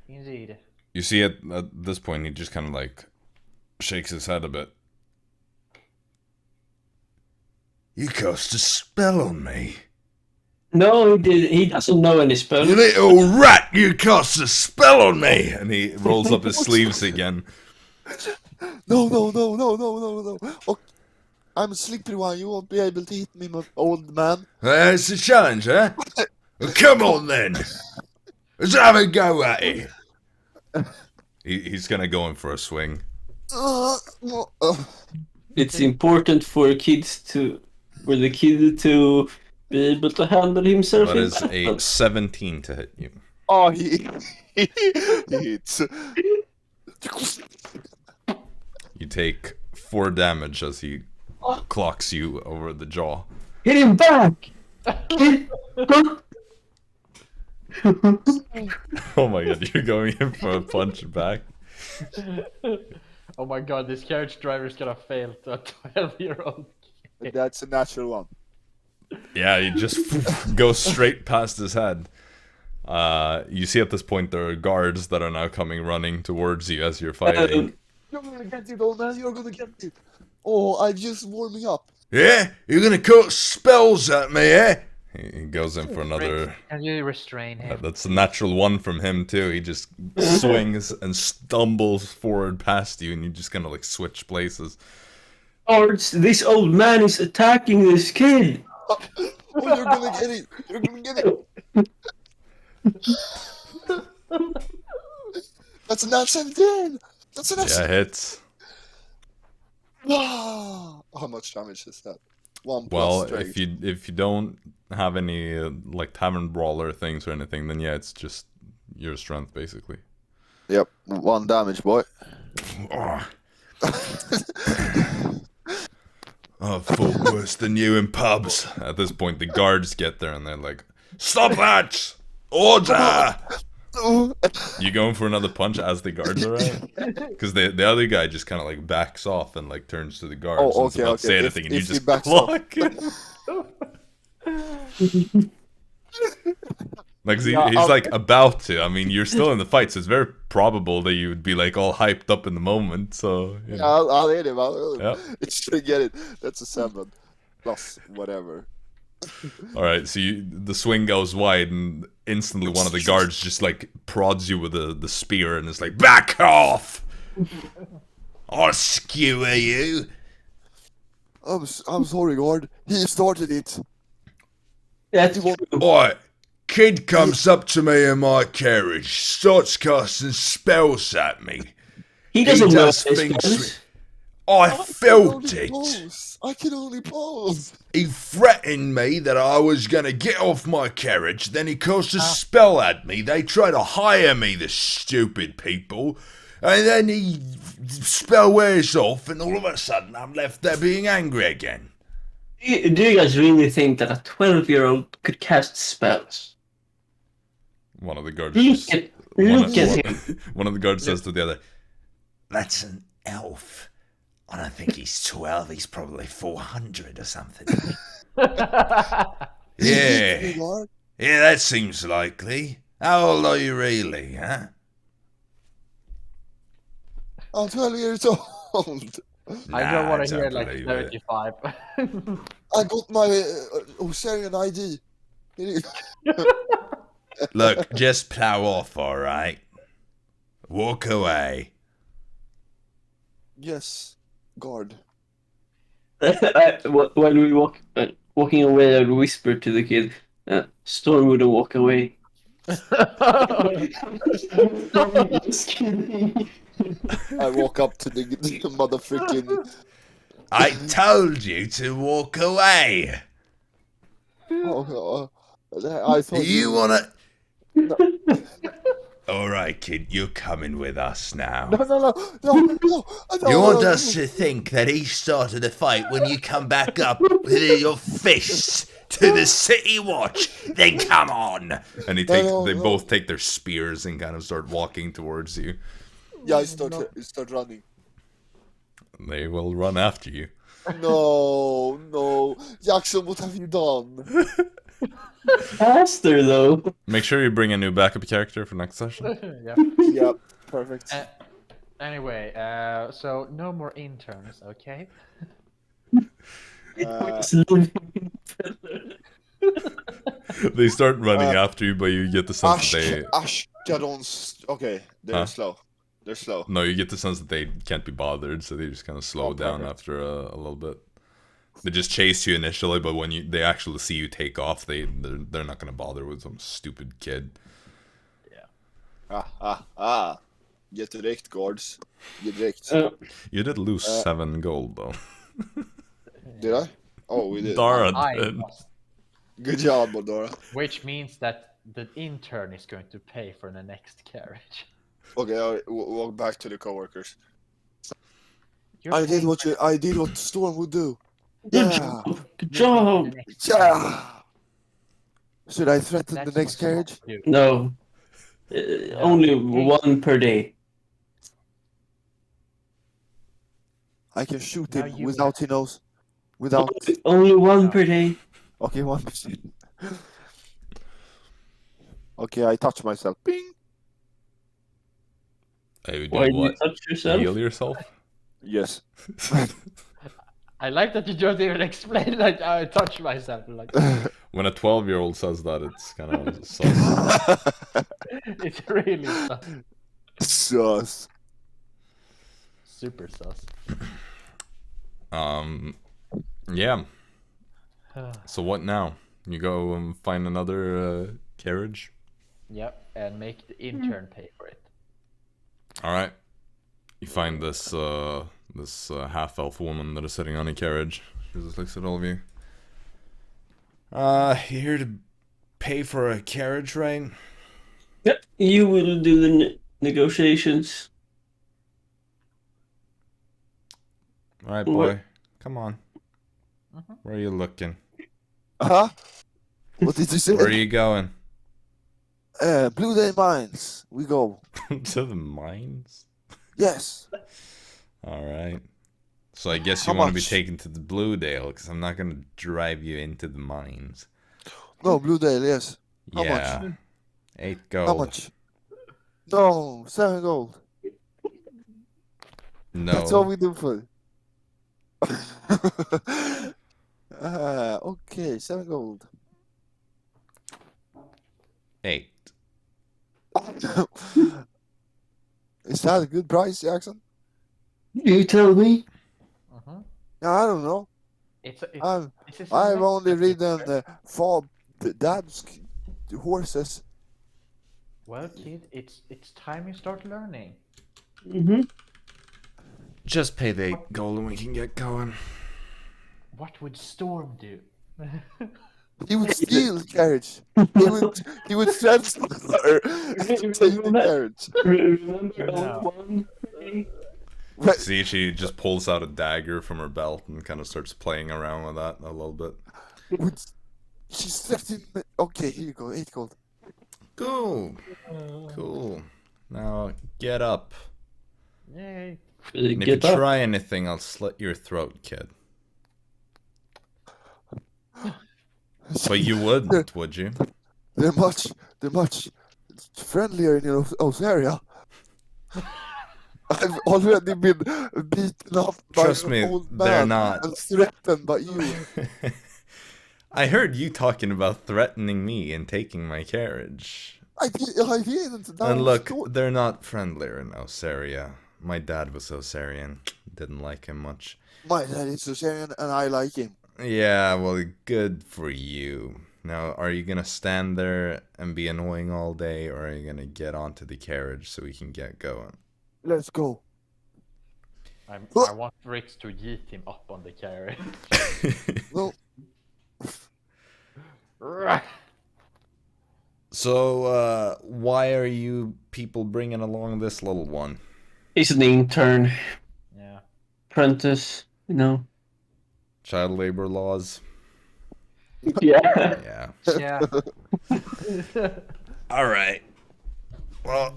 Indeed. You see, at this point, he just kind of like shakes his head a bit. You cast a spell on me. No, he did. He doesn't know any spell. You little rat! You cast a spell on me! And he rolls up his sleeves again. No. Okay. I'm a slippery one. You won't be able to hit me, my old man. It's a challenge, huh? Well, come on then. Let's have a go at it. He's gonna go in for a swing. It's important for the kid to be able to handle himself. That is a 17 to hit you. Oh, he hits. You take 4 damage as he clocks you over the jaw. Hit him back! Oh my god, you're going in for a punch back? Oh my god, this carriage driver's gonna fail to a 12-year-old. That's a natural one. Yeah, you just go straight past his head. You see at this point there are guards that are now coming running towards you as you're fighting. You're gonna get it, old man. You're gonna get it. Oh, I'm just warming up. Yeah? You're gonna cast spells at me, eh? He goes in for another... Can you restrain him? That's a natural 1 from him too. He just swings and stumbles forward past you and you're just gonna like switch places. Guards, this old man is attacking this kid. Oh, you're gonna get it. You're gonna get it. That's a nat 17. That's a nat 17. Yeah, hits. How much damage is that? 1 plus Well, strength. if you don't have any like tavern brawler things or anything, then yeah, it's just your strength basically. Yep, 1 damage, boy. I've fought worse than you in pubs. At this point, the guards get there and they're like, "Stop that! Order!" You going for another punch as the guards arrive? Because the other guy just kind of like backs off and like turns to the guards Oh, and is about to say anything, and you if he just backs off. clock him. Like he's like about to. I mean, you're still in the fight, so it's very probable that you would be like all hyped up in the moment. So you know. I'll hit him. I'll hit him. Yep. It's gonna get it. That's a 7 plus whatever. All right, so the swing goes wide, and instantly one of the guards just like prods you with the spear, and is like, "Back off! I'll skewer you." I'm sorry, guard. He started it. That's Oi, kid comes up to me in my carriage, starts casting spells at me. he doesn't know does this things guys. I felt it. I can only pause. He threatened me that I was gonna get off my carriage, then he cast a spell at me. They try to hire me, the stupid people. And then the spell wears off, and all of a sudden I'm left there being angry again. Do you guys really think that a 12-year-old could cast spells? One of the guards Look at him. one of the guards says to the other, "That's an elf. I don't think he's 12, he's probably 400 or something." Yeah, that seems likely. How old are you really, huh? I'm 12 years old. I don't want to don't hear like believe it. 35. I got my Osarian ID. Look, just plow off, alright? Walk away. Yes, guard. While we walking away, I whisper to the kid, Storm wouldn't walk away. Just kidding. I walk up to the motherfucking. I told you to walk away. I thought You wanna... No. Alright, kid, you're coming with us now. No. You want us to think that he started a fight when you come back up with your fists to the city watch? Then come on! And they both take their spears and kind of start walking towards you. Yeah, I start running. They will run after you. No. Jaxson, what have you done? Faster though. Make sure you bring a new backup character for next session. Yeah. Yep, perfect. Anyway, so no more interns, okay? They start running after you, but you get the sense that they... Ashgadons. Okay, they're slow. They're slow. No, you get the sense that they can't be bothered, so they just kind of slow down perfect. after a little bit. They just chase you initially, but when they actually see you take off, they're not gonna bother with some stupid kid. Yeah. Get direct, guards. Get direct. You did lose 7 gold, though. Did I? Oh, we did. Dara I did. lost, Good job, Dara. which means that the intern is going to pay for the next carriage. Okay, I'll walk back to the coworkers. You're I did paying what Storm would do. Good Yeah. job. Good you're paying for job. the next carriage. Yeah. Should I threaten That's the next what you carriage? want to do. No. Only one per day. I can shoot Now him you without he knows. Without. Only one No. per day. Okay, 1%. Okay, I touch myself. Bing. Hey, Why do do you what? touch yourself? Heal yourself? Yes. I like that you don't even explain like I touch myself. Like When a 12-year-old says that, it's kind of sus. it's really sus. Sus. Super sus. Yeah. So what now? You go and find another carriage? Yep, and make the intern pay for it. Alright. You find this half-elf woman that is sitting on a carriage. She just looks at all of you. You here to pay for a carriage, right? Yep. You will do the negotiations. Alright, boy. Come on. Mhm. Where are you looking? Huh? What did you say? Where are you going? Blue Day Mines. We go. To the mines? Yes. Alright. So I guess How you want to be much? taken to the Blue Dale, because I'm not going to drive you into the mines. No, Blue Day, yes. How yeah. much? 8 gold. How much? No, 7 gold. No. That's all we do for. Okay, 7 gold. 8. Is that a good price, Jaxson? You tell me. Mhm. Yeah, I don't know. It's this is a I've lesson only that you ridden learn. Dad's horses. Well, kid, it's time you start learning. Mm-hmm. Just pay the 8 gold and we can get going. What would Storm do? He would steal the carriage. He would transfer to take the carriage. Remember No. one day? Right. See, she just pulls out a dagger from her belt and kind of starts playing around with that a little bit. She's 13. Okay, here you go. 8 gold. Cool. Cool. Now, get up. Yay! And if you Get up. try anything, I'll slit your throat, kid. But you wouldn't, would you? They're much friendlier in your area. I've already been beaten up by Trust an me, old they're man not. and threatened by you. I heard you talking about threatening me and taking my carriage. I didn't. That And was look, Storm. they're not friendlier in Osaria. My dad was Osarian. Didn't like him much. My dad is Syrian and I like him. Yeah, well, good for you. Now, are you gonna stand there and be annoying all day, or are you gonna get onto the carriage so we can get going? Let's go. I want Fritz to yeet him up on the carriage. No. So, why are you people bringing along this little one? He's an intern, Yeah. apprentice, you know. Child labor laws? Yeah. Yeah. Yeah. Alright. Well,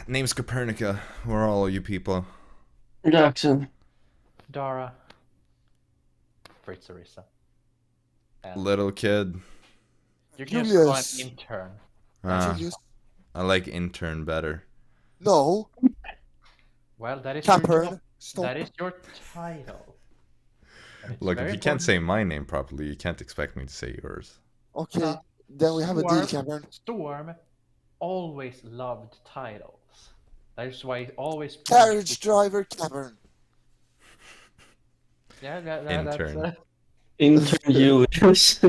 name's Copernica. Where are all you people? Jaxson. Dara. Fritz, Arisa. And Little kid. you can just call him Julius. intern. Julius. I like intern better. No. Well, that is your Capern. job. Stop. That is your title. And it's Look, if very you can't important. say my name properly, you can't expect me to say yours. Okay. Then we have a deal, Capern. Storm always loved titles. That's why he always Carriage driver, Capern. Yeah, that's Intern. Intern Julius.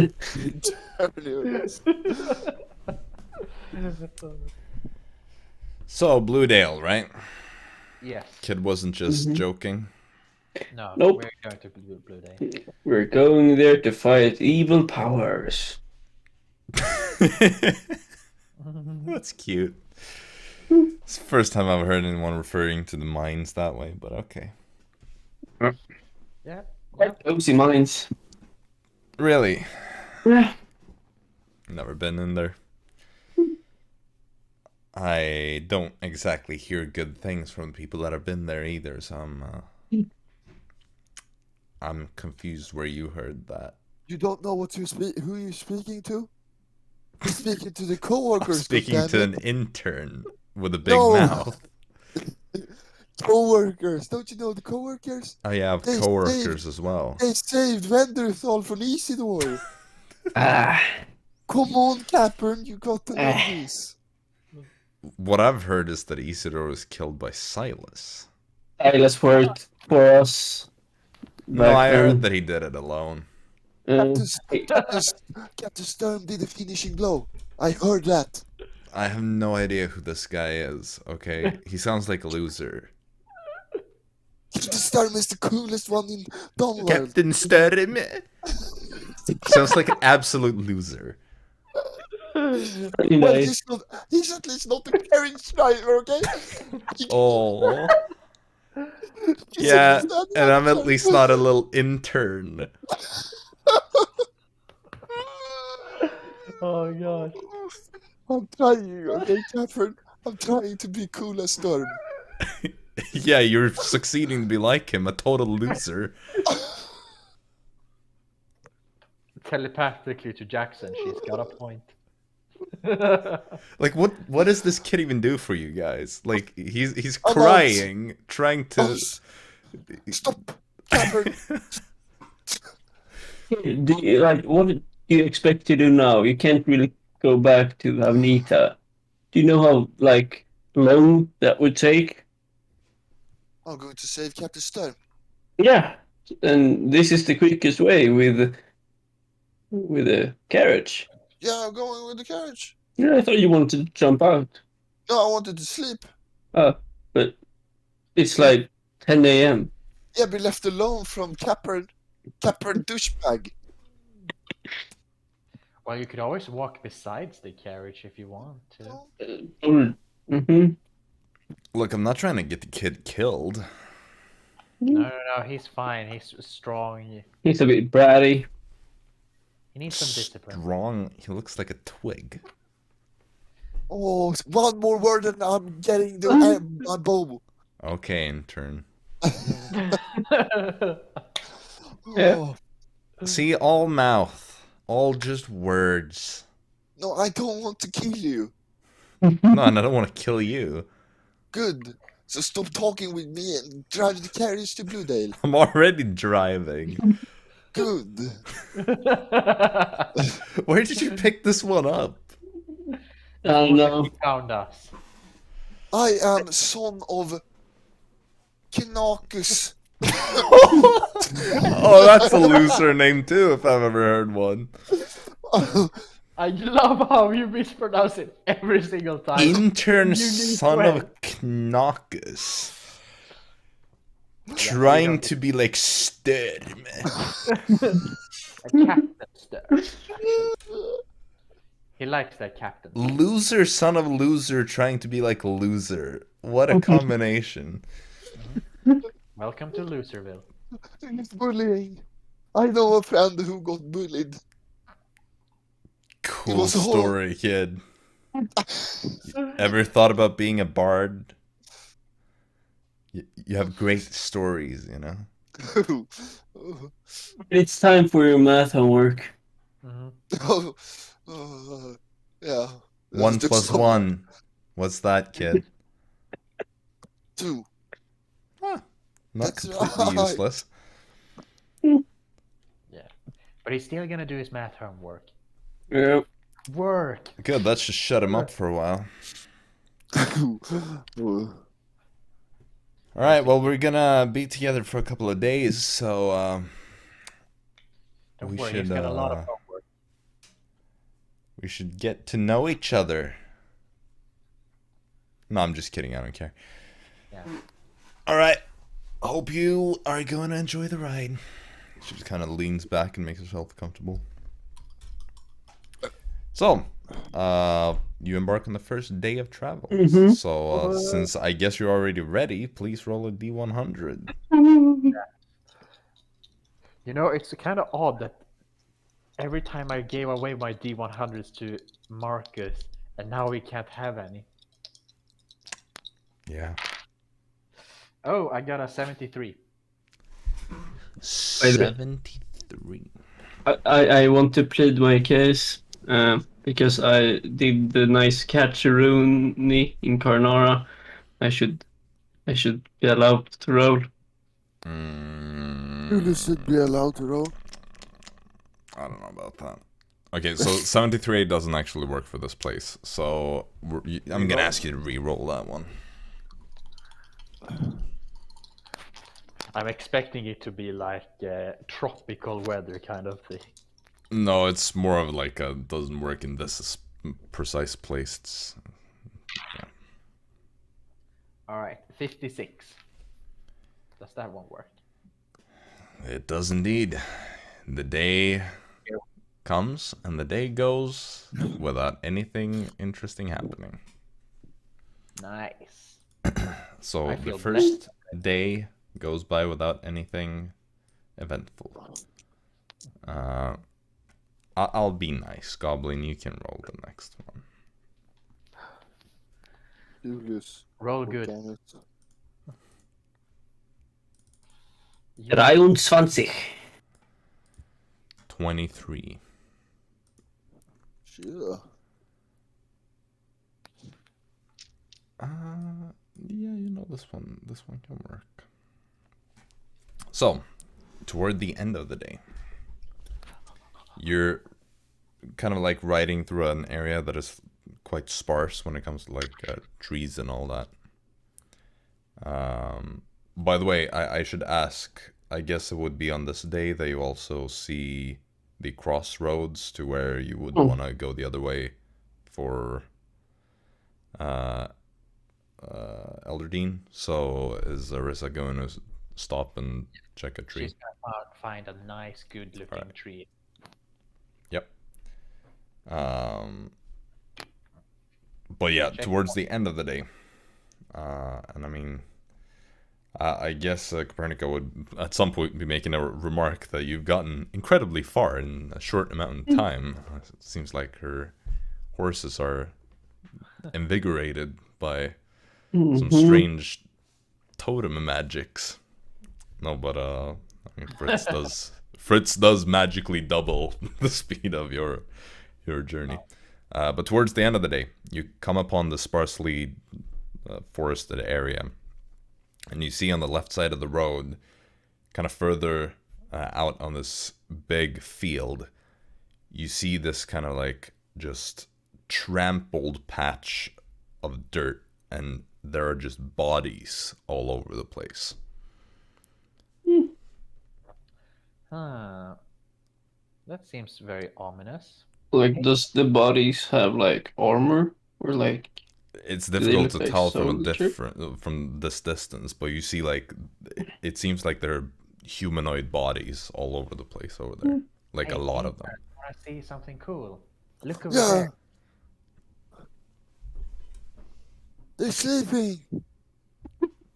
So, Bluedale, right? Yes. Kid wasn't just joking. No, Nope. we're going to Blue Day. We're going there to fight evil powers. That's cute. It's the first time I've heard anyone referring to the mines that way, but okay. Yeah. Quite cozy mines. Really? Yeah. Never been in there. I don't exactly hear good things from people that have been there either, so I'm confused where you heard that. You don't know what who you're speaking to? You're speaking to the coworkers. I'm speaking to an goddammit. intern with a big No. mouth. Coworkers. Don't you know the coworkers? Oh yeah, I have They coworkers as well. They saved Venderthal from Isidore. Ah. Come on, Capern, you got to know this. What I've heard is that Isidore was killed by Silas. Silas worked for us. No, I heard that he did it alone. Captain Sturm did the finishing blow. I heard that. I have no idea who this guy is, okay? He sounds like a loser. Captain Sturm is the coolest one in Donald. Captain Sturm! Sounds like an absolute loser. Well, he's at least not a carrying strider, okay? Oh. Yeah, and I'm at least not a little intern. Oh god. I'm trying, okay, Catherine? I'm trying to be cool as Storm. Yeah, you're succeeding to be like him, a total loser. Telepathically to Jaxson, she's got a point. Like, what does this kid even do for you guys? Like, he's I'm crying, trying to... Oh, stop, Catherine. What do you expect to do now? You can't really go back to Avnita. Do you know how, long that would take? I'm going to save Captain Sturm. Yeah, and this is the quickest way with a carriage. Yeah, I'm going with the carriage. Yeah, I thought you wanted to jump out. No, I wanted to sleep. But it's like 10 a.m. Yeah, be left alone from Capern douchebag. Well, you could always walk besides the carriage if you want to. Mm-hmm. Look, I'm not trying to get the kid killed. No, he's fine. He's strong. He's a bit bratty. He needs some discipline. Strong. He looks like a twig. Oh, one more word and I'm getting my bow. Okay, intern. Oh, See, all mouth. All just words. no, I don't want to kill you. No, and I don't want to kill you. Good. So stop talking with me and drive the carriage to Bluedale. I'm already driving. Good. Where did you pick this one up? No. He found us. I am son of Kinakus. Oh, that's a loser name too, if I've ever heard one. I love how you mispronounce it every single time. Intern Unique son way. of Knockus. Trying to be like Sturm. A captain stir. He likes that captain. Loser son of loser trying to be like a loser. What a combination. Welcome to Loserville. It's bullying. I know a friend who got bullied. Cool was a whole- story, kid. Ever thought about being a bard? You have great stories, you know? It's time for your math homework. Yeah. 1 plus 1. What's that, kid? 2. Not That's completely right. useless. Yeah. But he's still gonna do his math homework. Yeah. Work! Good, let's just shut him up for a while. Alright, well, we're gonna be together for a couple of days, so, Don't we worry, should, he's got a lot of homework. we should get to know each other. No, I'm just kidding. I don't care. Yeah. All right. Hope you are going to enjoy the ride. She just kind of leans back and makes herself comfortable. So, you embark on the first day of travel. Mhm. So, since I guess you're already ready, please roll a D100. You know, it's kind of odd that every time I gave away my D100s to Marcus, and now we can't have any. Yeah. Oh, I got a 73. 73. I want to plead my case because I did the nice catch-a-rooney in Karnara. I should be allowed to roll. Julius should be allowed to roll. I don't know about that. Okay, so 73 doesn't actually work for this place. So I'm going to ask you to re-roll that one. I'm expecting it to be like tropical weather kind of thing. No, it's more of like a doesn't work in this precise place. It's, yeah. All right, 56. Does that one work? It does indeed. The day comes and the day goes without anything interesting happening. Nice. So I the feel first day goes by without anything eventful. I'll be nice, Goblin. You can roll the next one. Julius. Roll good. 23. 23. Sure. Yeah, you know this one can work. So, toward the end of the day, you're kind of like riding through an area that is quite sparse when it comes to like trees and all that. By the way, I should ask, I guess it would be on this day that you also see the crossroads to where you would want to go the other way for Elderdine. So is Arisa going to stop and check a tree? She's gonna find a nice, good-looking tree. Yep. But yeah, towards the end of the day, and I mean, I guess Copernica would at some point be making a remark that you've gotten incredibly far in a short amount of time. It seems like her horses are invigorated by some strange totem magics. No, but I mean, Fritz does magically double the speed of your journey. But towards the end of the day, you come upon the sparsely forested area, and you see on the left side of the road, kind of further out on this big field, you see this kind of like just trampled patch of dirt, and there are just bodies all over the place. That seems very ominous. Like, does the bodies have like armor or like? It's difficult to like tell from soldier? from this distance, but you see like it seems like there are humanoid bodies all over the place over there, like a lot of them. I see something cool. Look over Yeah. there. They're sleeping.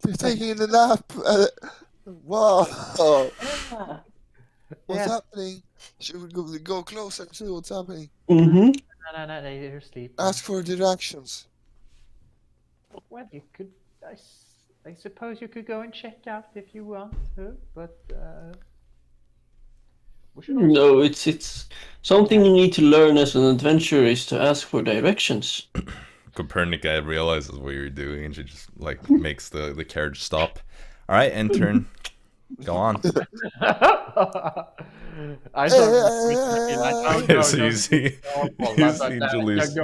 They're taking a nap. Wow. What's happening? Should we go closer and see what's happening? Mm-hmm. No, they're sleeping. Ask for directions. Well, you could. I suppose you could go and check out if you want to, but we should also... No, it's something you need to learn as an adventurer is to ask for directions. Copernica realizes what you're doing, and she just like makes the carriage stop. All right, intern, go on. I Okay, so you see Julius.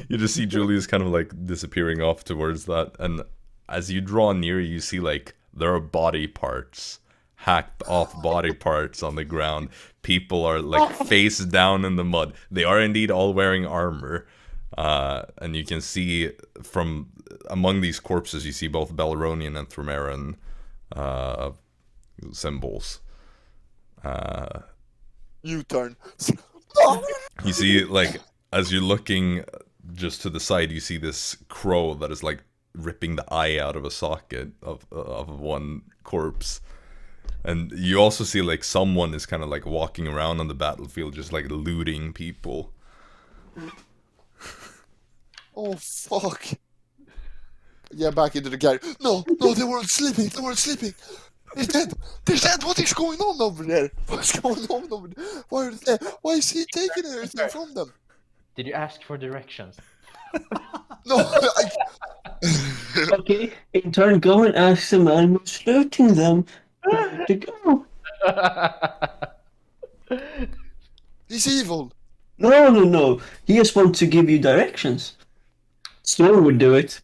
You just see Julius kind of like disappearing off towards that, and as you draw near, you see like there are body parts, hacked off body parts on the ground. People are like face down in the mud. They are indeed all wearing armor, and you can see from among these corpses, you see both Belleronian and Thromeran symbols. U-turn. You see, like, as you're looking just to the side, you see this crow that is like ripping the eye out of a socket of one corpse. And you also see like someone is kind of like walking around on the battlefield, just like looting people. Oh fuck! Yeah, back into the garage. No, they weren't sleeping. They're dead. What is going on over there? What's going on over there? Why are they dead? Why is he taking everything from them? Did you ask for directions? No, Okay, in turn, go and ask the man who's looting them where to go. he's evil. No. He just wants to give you directions. Storm would do it.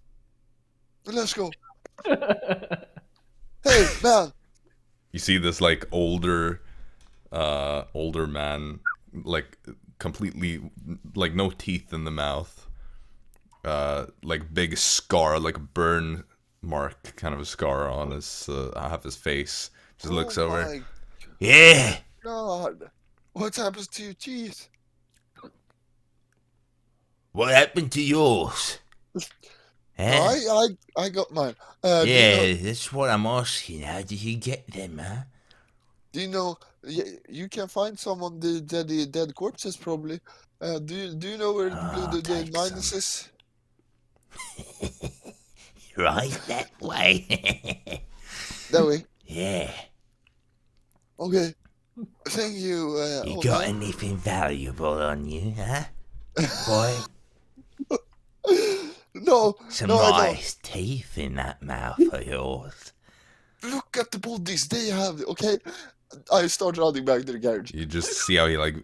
Let's go. Hey, man. You see this like older man, like completely like no teeth in the mouth, like big scar, like burn mark kind of a scar on his half his face. Just looks over. My Yeah. God, what happens to your teeth? What happened to yours? Huh? I got mine. Yeah, that's what I'm asking. How did you get them, huh? Do you know? You can find some on the dead corpses probably. Do you know where the minus is? Right that way. That way. Yeah. Okay. Thank you. You got anything valuable on you, huh? Boy, No. some no, I nice teeth in that mouth of yours. don't. Look at the bodies they have. Okay. I start running back to the garage. You just see how he like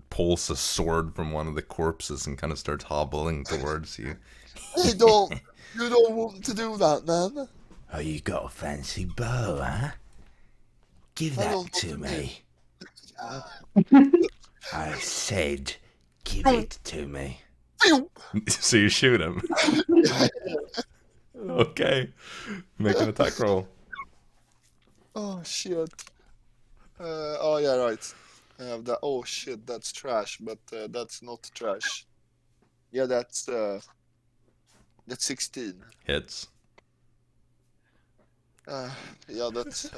pulls a sword from one of the corpses and kind of starts hobbling towards you. Hey, don't. You don't want to do that, man. Oh, you got a fancy bow, huh? Give I that don't to want me. I said, give it to me. So you shoot him. Okay. Make an attack roll. Oh shit. Oh yeah, right. I have that. Oh shit, that's trash. But that's not trash. Yeah, that's 16. Hits. Yeah, that's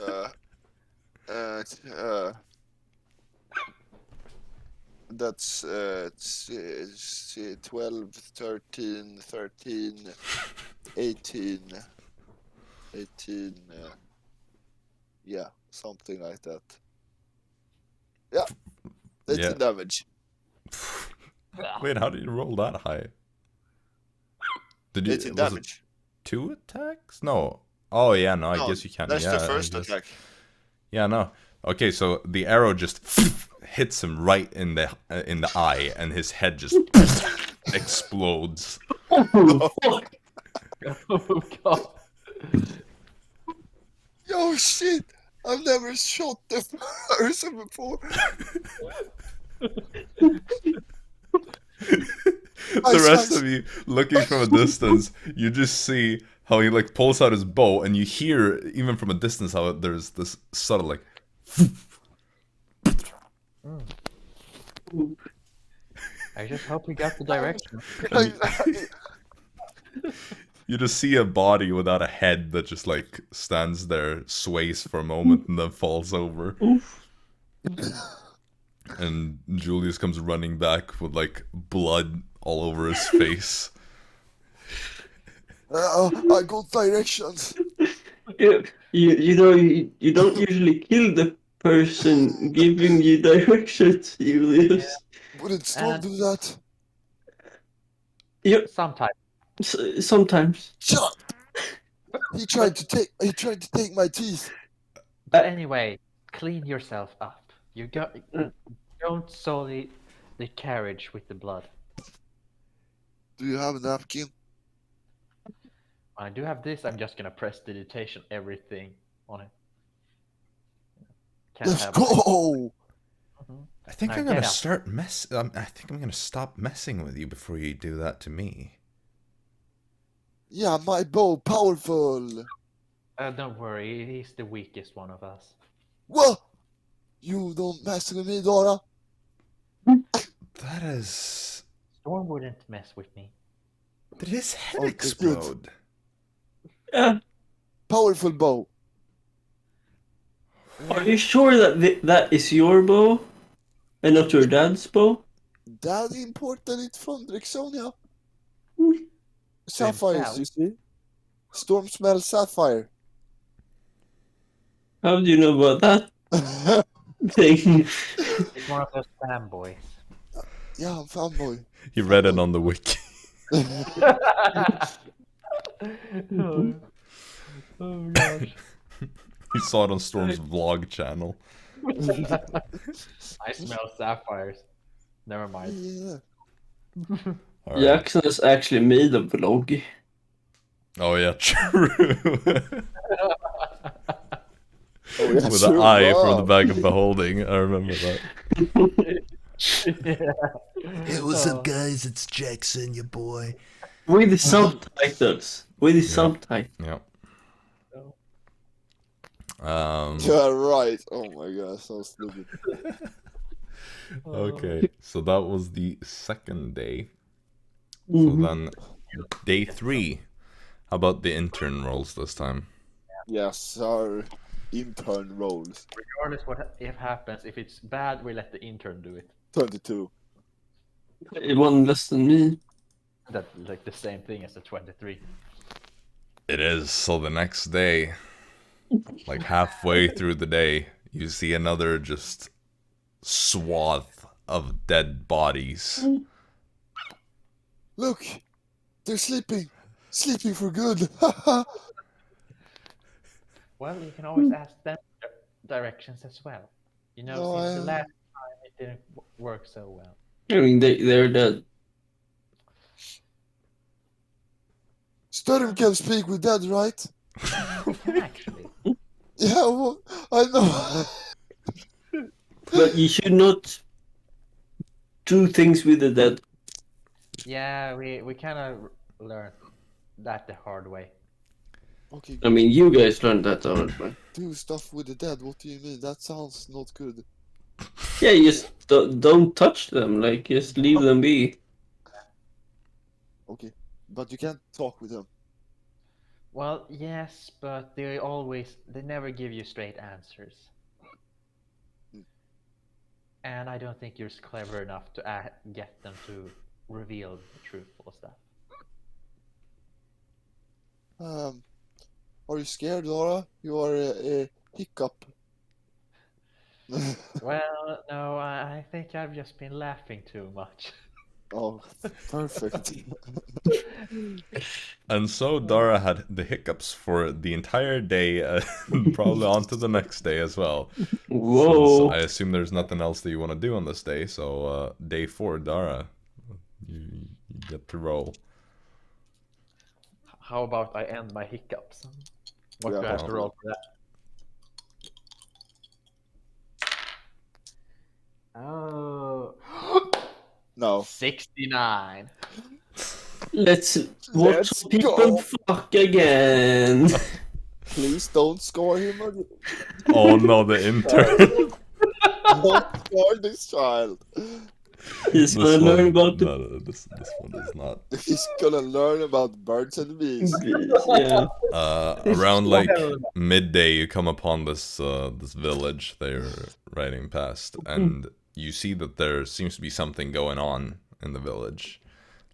that's 12, 13, 18. Yeah, something like that. Yeah, 18 damage. Wait, how did you roll that high? Did you? 18 was damage. it 2 attacks? No. Oh yeah, no. I guess you can't. That's yeah, the first I guess. attack. Yeah, no. Okay, so the arrow just hits him right in the eye, and his head just explodes. Oh, fuck. Oh god. Yo, shit! I've never shot the person before. The rest of you looking from a distance, you just see how he like pulls out his bow, and you hear even from a distance how there's this subtle like. I just hope we got the direction. You just see a body without a head that just like stands there, sways for a moment, and then falls over. And Julius comes running back with like blood all over his face. I got directions. You know, you don't usually kill the person giving you directions, Julius. Wouldn't Storm do that? Yeah, Sometimes. sometimes. Shut up! He tried to take my teeth. But anyway, clean yourself up. You don't sully the carriage with the blood. Do you have a napkin? I do have this. I'm just gonna press digitation everything on it. Can't Let's have go! I think Now I'm gonna get out. start I think I'm gonna stop messing with you before you do that to me. Yeah, my bow, powerful. Don't worry, he's the weakest one of us. What? You don't mess with me, Dara. That is. Storm wouldn't mess with me. Did his head Okay, explode? Yeah. Powerful bow. Are you sure that that is your bow and not your dad's bow? That imported it from Drexonia. Hmm. Sapphires, you see? Storm smells sapphire. How do you know about that thing? It's one of those fanboys. Yeah, I'm fanboy. He read it on the wiki. Oh gosh. He saw it on Storm's vlog channel. I smell sapphires. Never mind. Yeah. All right. Jaxson is actually made a vlog. Oh yeah, true. Oh, yeah, With sure. an eye for Wow. the bag of beholding. I remember that. Hey, what's up, guys? It's Jaxson, your boy. With the subtitles. With the Yeah. subtitles. Yeah. Yeah, right. Oh my god, so stupid. Okay, so that was the second day. Mhm. So then, day 3. How about the intern rolls this time? Yes, sir. Intern rolls. Regardless what if happens, if it's bad, we let the intern do it. 22. One less than me. That's like the same thing as the 23. It is. So the next day, like halfway through the day, you see another just swath of dead bodies. Look! They're sleeping! Sleeping for good! Well, you can always ask them directions as well. You know, No, since the last time it didn't work so well. I mean, they're dead. Sturm can speak with that, right? We can actually. Yeah, well, I know. But you should not do things with the dead. Yeah, we kind of learned that the hard way. Okay, I mean, you guys learned that the hard way. do stuff with the dead. What do you mean? That sounds not good. Yeah, you just don't touch them. Like, just leave them be. Okay, but you can't talk with them. Well, yes, but they never give you straight answers. And I don't think you're clever enough to get them to reveal the truthful stuff. Are you scared, Laura? You are a hiccup. Well, no, I think I've just been laughing too much. Oh, perfect. And so Dara had the hiccups for the entire day, probably on to the next day as well. Whoa. Since I assume there's nothing else that you want to do on this day, so day 4, Dara, you get to roll. How about I end my hiccups? What Yeah, do I have to roll for that? Oh. No. 69. Let's watch Let's people go. fuck again. Please don't score him again. Oh no, the intern. Don't score this child. He's gonna learn about the No, this one is not. He's gonna learn about birds and bees. bees. Yeah. Around like midday, you come upon this this village that you're riding past, and you see that there seems to be something going on in the village.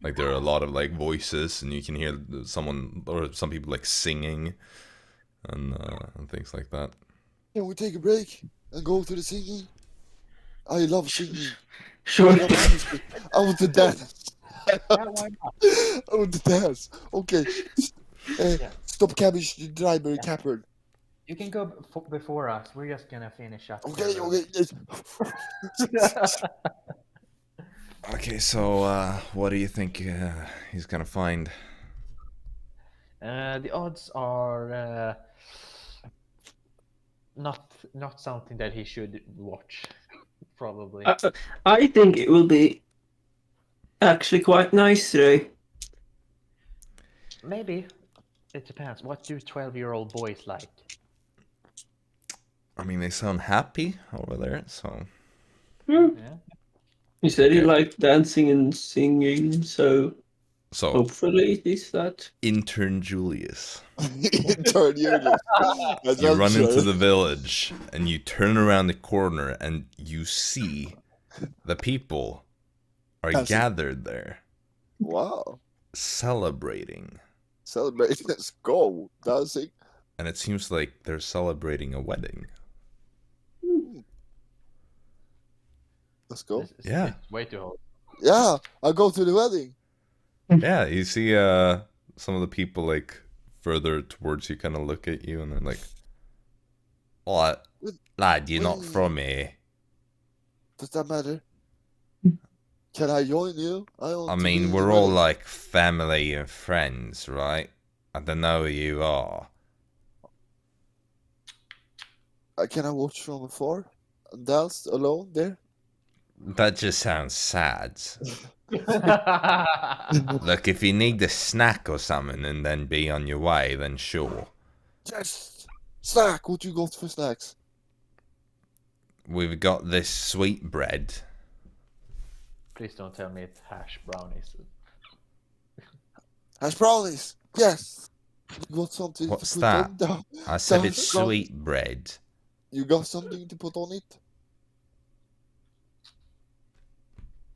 Like there are a lot of like voices, and you can hear someone or some people like singing, and things like that. Can we take a break and go to the singing? I love singing. Sure. I love music. I want to dance. Yeah, why not? I want to dance. Okay. Stop cabbage driver capper. You can go before us. We're just gonna finish up. Okay, okay. Yes. Okay, so what do you think he's gonna find? The odds are not something that he should watch. Probably. I think it will be actually quite nice today. Maybe. It depends. What do 12-year-old boys like? I mean, they sound happy over there, so... Yeah. He said he Okay. liked dancing and singing, so So, hopefully it is that. intern Julius. Turn Julius. You run into the village, and you turn around the corner, and you see the people are Dancing. gathered there, Wow. celebrating. Celebrate. Let's go. Dancing. And it seems like they're celebrating a wedding. Let's go. This is Yeah. it's way too hot. Yeah, I'll go to the wedding. Yeah, you see some of the people, like, further towards you kind of look at you, and they're like, "What? Lad, you're not from here." Does that matter? Can I join you? I mean, we're all like family and friends, right? I don't know who you are. Can I watch from afar? And dance alone there? That just sounds sad. Look, if you need a snack or something and then be on your way, then sure. Yes! Snack! What you got for snacks? We've got this sweet bread. Please don't tell me it's hash brownies. Hash brownies! Yes! You got something What's to put that? on down. I said Hash it's brownies. sweet bread. You got something to put on it?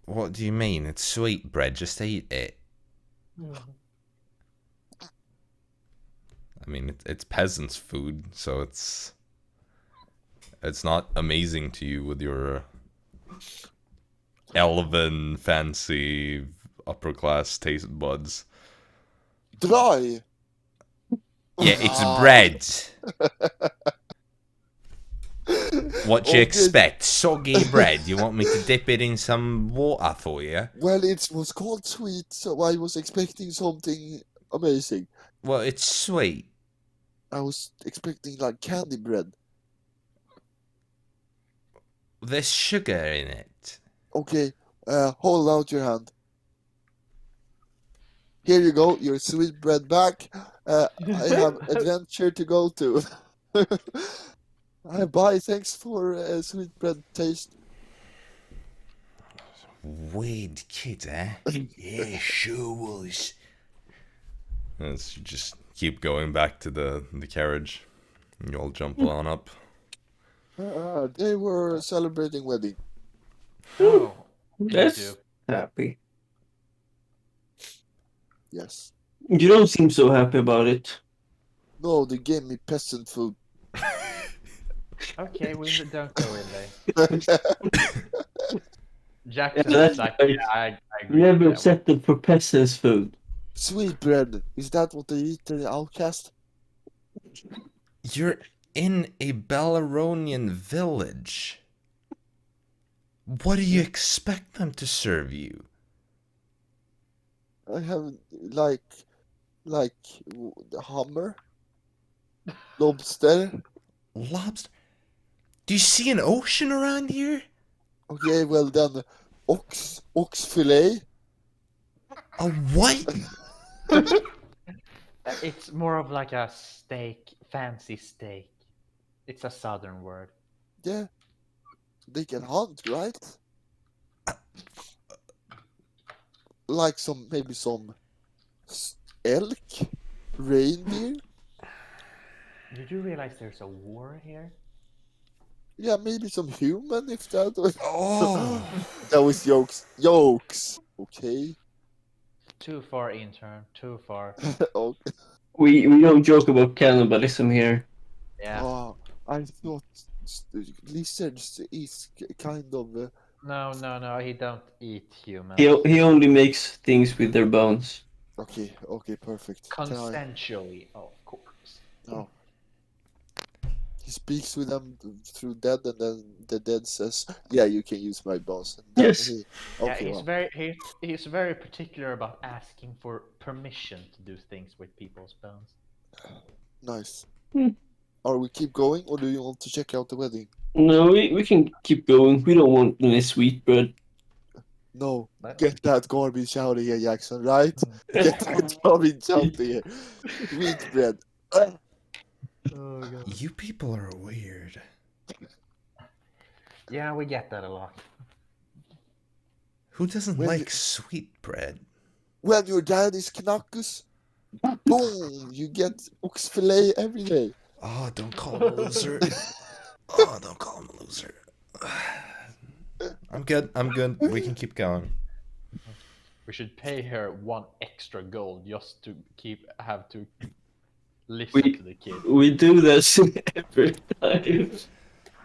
What do you mean? It's sweet bread. Just eat it. I mean, it's peasants' food, so it's not amazing to you with your elven, fancy, upper class taste buds. Dry! Yeah, it's bread. What do you expect? Soggy bread? You want me to dip it in some water for you? Well, it was called sweet, so I was expecting something amazing. Well, it's sweet. I was expecting like candy bread. There's sugar in it. Okay, hold out your hand. Here you go, your sweet bread back. I have adventure to go to. Bye, thanks for sweet bread taste. Weird kid, eh? Yeah, sure was. As you just keep going back to the carriage. You all jump on up. They were celebrating wedding. Oh, That's happy. Yes. You don't seem so happy about it. No, they gave me peasant food. okay, we don't go in there. Jaxson Yeah, is like, right. yeah, I agree. Never with that. settled for peasants' food. Sweet bread. Is that what they eat in the outcast? You're in a Belaronian village. What do you expect them to serve you? I have like hammer, lobster. Lobster? Do you see an ocean around here? Okay, well then, ox fillet. A what? It's more of like a steak, fancy steak. It's a southern word. Yeah, they can hunt, right? Like maybe some elk, reindeer. Did you realize there's a war here? Yeah, maybe some human if that was. Oh. That was jokes. Okay. Too far, intern. Too far. Okay. We don't joke about cannibalism here. Yeah. Oh, I thought lizards is kind of. No. He don't eat humans. He only makes things with their bones. Okay, perfect. Consensually, of course. No. He speaks with them through dead, and then the dead says, "Yeah, you can use my bones." And then Yes. He's very particular about asking for permission to do things with people's bones. Nice. Hmm. Are we keep going, or do you want to check out the wedding? No, we can keep going. We don't want any sweet bread. No, But- get that garbage out of here, Jaxson, right? Get that garbage out of here. Wheat bread. Oh god. You people are weird. Yeah, we get that a lot. Who doesn't Well, like sweet bread? When your dad is knackus, boom, you get ox fillet every day. Oh, don't call him a loser. Oh, don't call him a loser. I'm good. We can keep going. We should pay her 1 extra gold just to have to listen We- to the kid. We do this every time.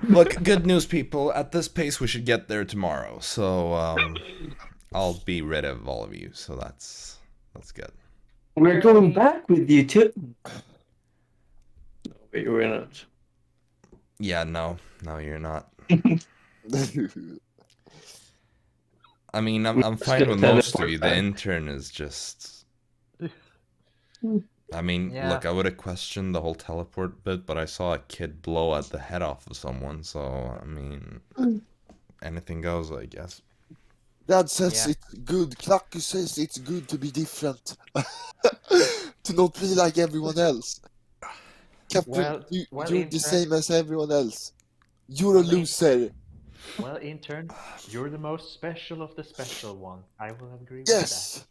Look, good news, people. At this pace, we should get there tomorrow. So, I'll be rid of all of you. So that's good. We're going back with you too. No, we're not. Yeah, no, you're not. I mean, I'm fine with most of you. The intern is just. I mean, Yeah. look, I would have questioned the whole teleport bit, but I saw a kid blow at the head off of someone, so I mean, anything goes, I guess. Dad says Yeah. it's good. Knackus says it's good to be different. To not be like everyone else. Captain, Well, you're intern- the same as everyone else. You're a Well, loser. Well, intern, you're the most special of the special one. I will agree with Yes.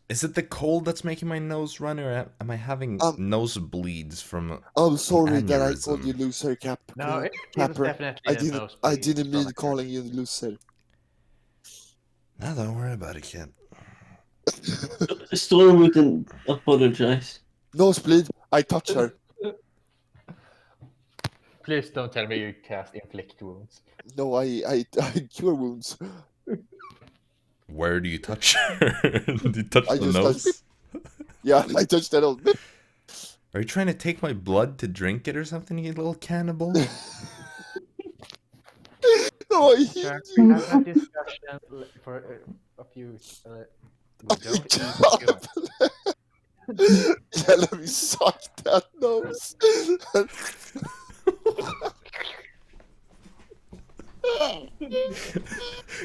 Is it the cold that's making my nose run, or am I having nosebleeds from? I'm sorry that I aneurysm? called you loser, that. No, it was Capper. definitely I the didn't. most I bleed didn't mean from it. calling you loser. No, don't worry about it, kid. Storm wouldn't apologize. Nosebleed. I touch her. Please don't tell me you cast inflict wounds. No, I cure wounds. Where do you touch her? Do you touch I the just touch nose? Yeah, I touched that on. Are you trying to take my blood to drink it or something, you little cannibal? No, I Sure, hate we you. have that discussion for a few. We don't eat good. Yeah, let me suck that nose.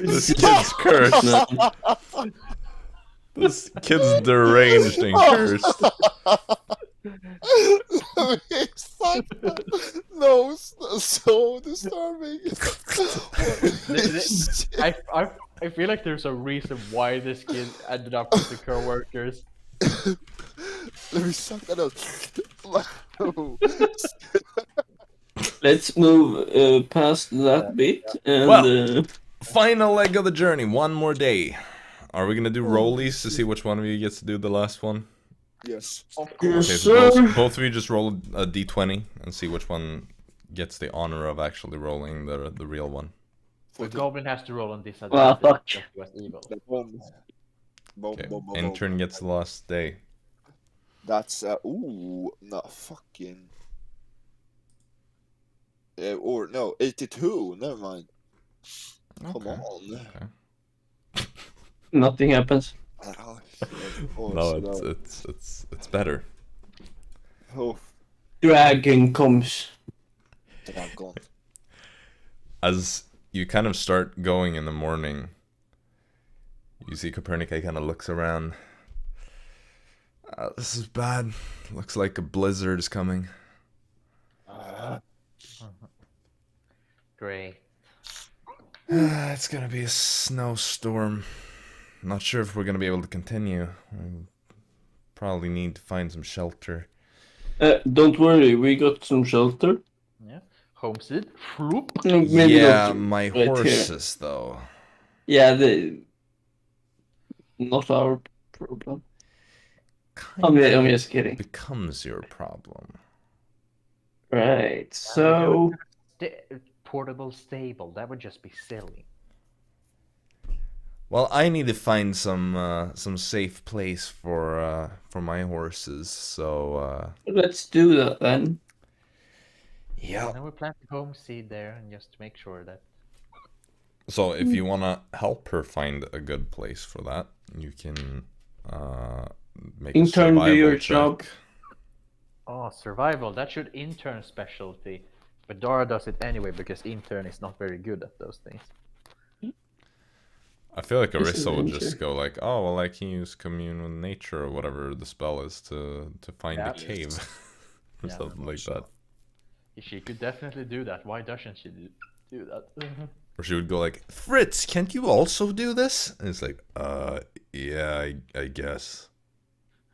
This kid's cursed. This kid's deranged and cursed. Let me suck that nose. That's so disturbing. I feel like there's a reason why this kid ended up with the co-workers. Let me suck that nose. Let's move past that bit and Well. Final leg of the journey. One more day. Are we gonna do rollies to see which one of you gets to do the last one? Yes. Of Yes, course. Okay, so sir. both of you just roll a d20 and see which one gets the honor of actually rolling the real one. The goblin has to roll on Well, disadvantage. fuck. because he was evil. Boom. Boom, Okay, boom, boom, intern boom. gets the last day. That's ooh, no fucking. Or no, 82. Never mind. Come Okay. on. nothing happens. No, it's better. Oh, Dragon comes. dragon. As you kind of start going in the morning, you see Copernica kind of looks around. This is bad. Looks like a blizzard is coming. Great. It's gonna be a snowstorm. Not sure if we're gonna be able to continue. We probably need to find some shelter. Don't worry, we got some shelter. Yeah. Homeseed. Floop. Maybe Yeah, not my right here. horses though. Yeah, not our problem. I'm just kidding. Becomes your problem. Right, so Portable stable. That would just be silly. Well, I need to find some safe place for my horses. So let's do that then. yeah. And then we plant the homeseed there, and just to make sure that. So if you wanna help her find a good place for that, you can make Intern, a do your survival job. check. Oh, survival. That should intern specialty. But Dara does it anyway because intern is not very good at those things. I feel like It's Arisa would adventure. just go like, oh, well, I can use commune with nature or whatever the spell is to find Yeah. a cave. Or Yeah. something like that. She could definitely do that. Why doesn't she do that? Or she would go like, Fritz, can't you also do this? And it's like, yeah, I guess.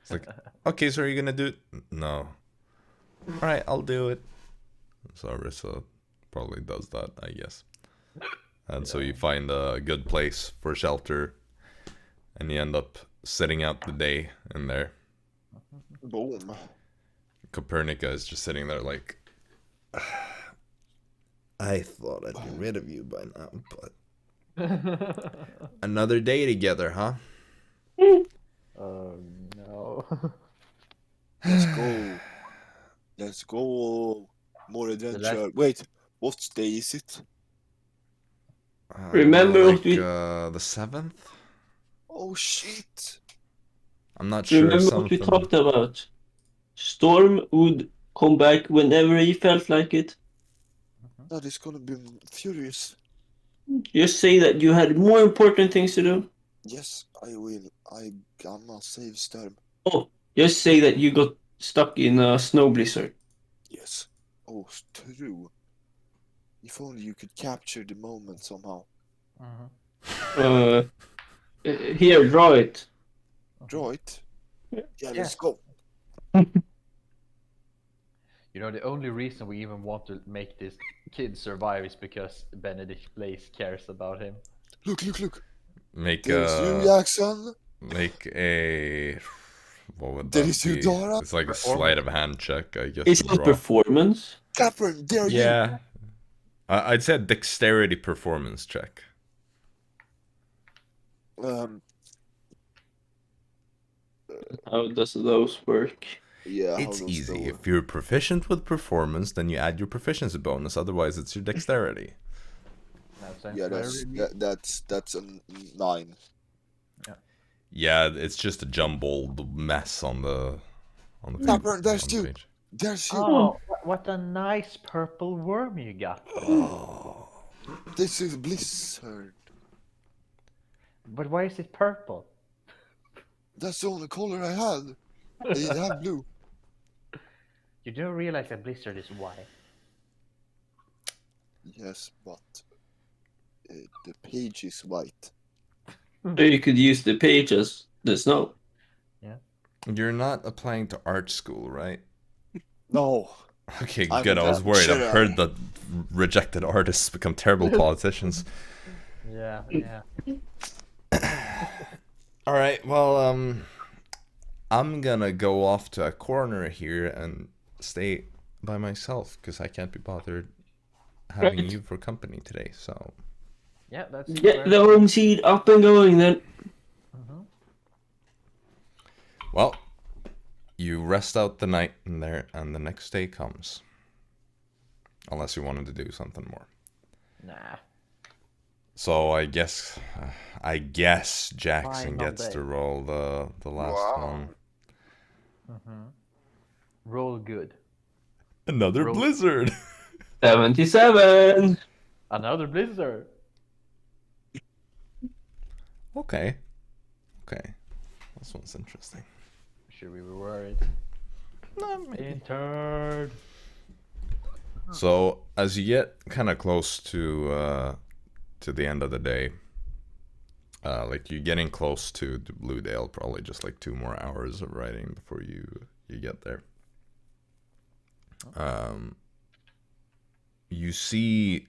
It's like, okay, so are you gonna do it? No. Alright, I'll do it. So Arisa probably does that, I guess. And so you find a good place for shelter, and you end up sitting out the day in there. Boom. Copernica is just sitting there like, I thought I'd be rid of you by now, but another day together, huh? Oh no. Let's go. Let's go. More adventure. Wait, what day is it? Remember what we- the 7th? Oh shit. I'm not sure. Remember what we talked about? Storm would come back whenever he felt like it. That is gonna be furious. Just say that you had more important things to do. Yes, I will. I'm gonna save Storm. Oh, just say that you got stuck in a snow blizzard. Yes. Oh, true. If only you could capture the moment somehow. Here, draw it. Draw it. Yeah, let's Yes. go. You know, the only reason we even want to make this kid survive is because Benedict Blaze cares about him. Look, look, look. Make There's you, Jaxson. make a what would There that is you, be? Dara. It's like a sleight of hand check, I guess. Is to it draw. performance? Captain, there you. Yeah, I'd say a dexterity performance check. How does those work? Yeah. It's how does easy. that If you're proficient with performance, then you add your proficiency bonus. Otherwise, it's your dexterity. That sounds Yeah, very that's a 9. Yeah, it's just a jumbled mess on the Captain, there's on the you. page. There's you. Oh, what a nice purple worm you got. This is Blizzard. But why is it purple? That's the only color I had. I didn't have blue. You do realize that Blizzard is white. Yes, but the page is white. So you could use the page as the snow. You're not applying to art school, right? No. Okay, I'm good. I was worried. sure I've heard that rejected artists become terrible politicians. Yeah. All right. Well, I'm gonna go off to a corner here and stay by myself because I can't be bothered having Right. you for company today. So Yeah, that's Get the home seed up and going then. well, you rest out the night in there, and the next day comes. Unless you wanted to do something more. Nah. So I guess Jaxson Final gets day. to roll the last Wow. one. Roll good. Another Roll. blizzard. 77. Another blizzard. Okay. This one's interesting. Should we be worried? No, maybe. Intern. So as you get kind of close to the end of the day, like you're getting close to Bluedale, probably just like 2 more hours of riding before you get there. You see,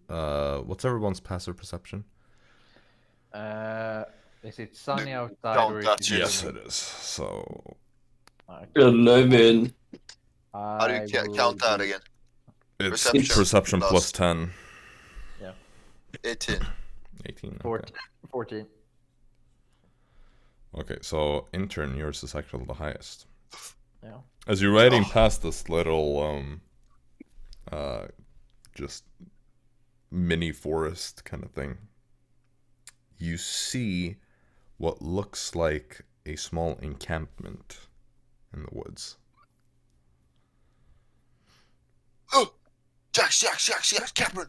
what's everyone's passive perception? Is it sunny outside Don't or is touch it it. Yes, it is. So 11. How do you count that again? it's Perception perception plus- plus 10. 18. 18. Okay. 14. Okay, so intern, yours is actually the highest. Yeah. As you're riding past this little, just mini forest kind of thing, you see what looks like a small encampment in the woods. Oh! Jax, Captain!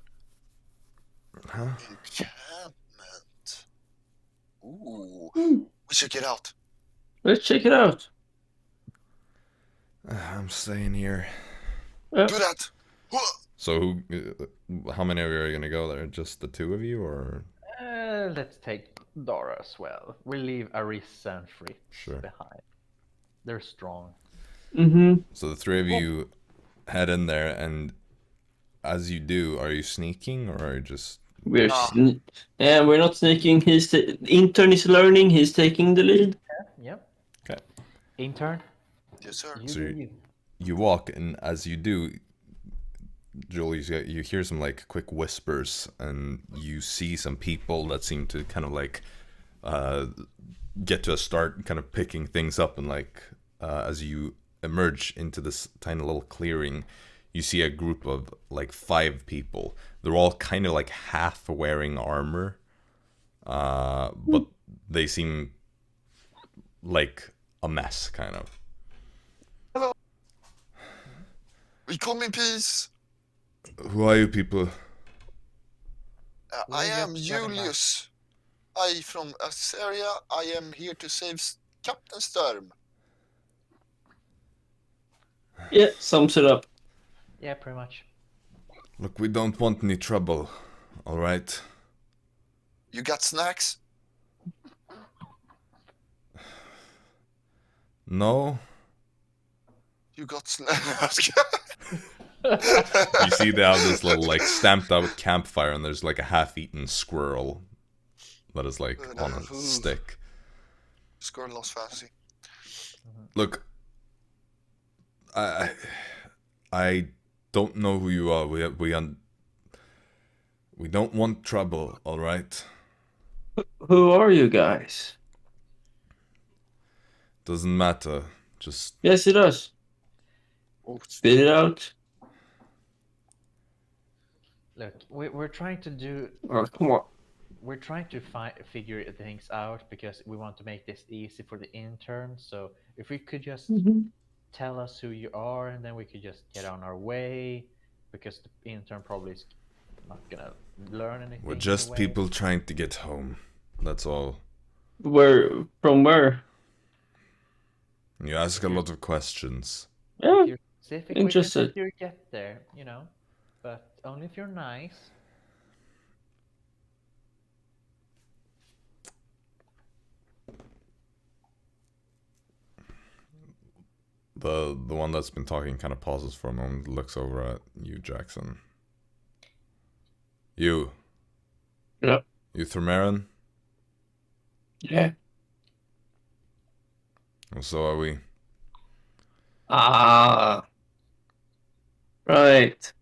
Huh? Encampment. Ooh, Hmm. we should get out. Let's check it out. I'm staying here. Do that. So, how many of you are gonna go there? Just the two of you, or? Let's take Dara as well. We'll leave Arisa and Fritz behind. They're strong. Mm-hmm. So the three of you head in there, and as you do, are you sneaking or are you just? We're not sneaking. The intern is learning. He's taking the lead. Yep. Okay. Intern. Yes, sir. You So do you. you walk, and as you do, Julie, you hear some like quick whispers, and you see some people that seem to kind of like get to a start, kind of picking things up, and like as you emerge into this tiny little clearing, you see a group of like 5 people. They're all kind of like half wearing armor, but they seem like a mess, kind of. Hello. We come in peace. Who are you people? I am Julius. I from Assyria. I am here to save Captain Sturm. Yeah, sums it up. Yeah, pretty much. Look, we don't want any trouble, all right? You got snacks? No? You got snacks? You see they have this little like stamped out campfire, and there's like a half-eaten squirrel that is like on a stick. Squirrel lost fancy. Look, I don't know who you are. We don't want trouble, all right? Who are you guys? Doesn't matter. Just Yes, it does. Spit it out. Look, we're trying to do. Oh, come on. We're trying to figure things out because we want to make this easy for the intern. So if we could just tell us who you are, and then we could just get on our way, because the intern probably is not gonna learn anything. we're just anyway. people trying to get home. That's all. From where? You ask a lot of questions. Yeah, If you're specific, we can interested. help you get there, but only if you're nice. The one that's been talking kind of pauses for a moment, looks over at you, Jaxson. You. Yeah. You Thermaran? Yeah. And so are we. Ah. Right. Just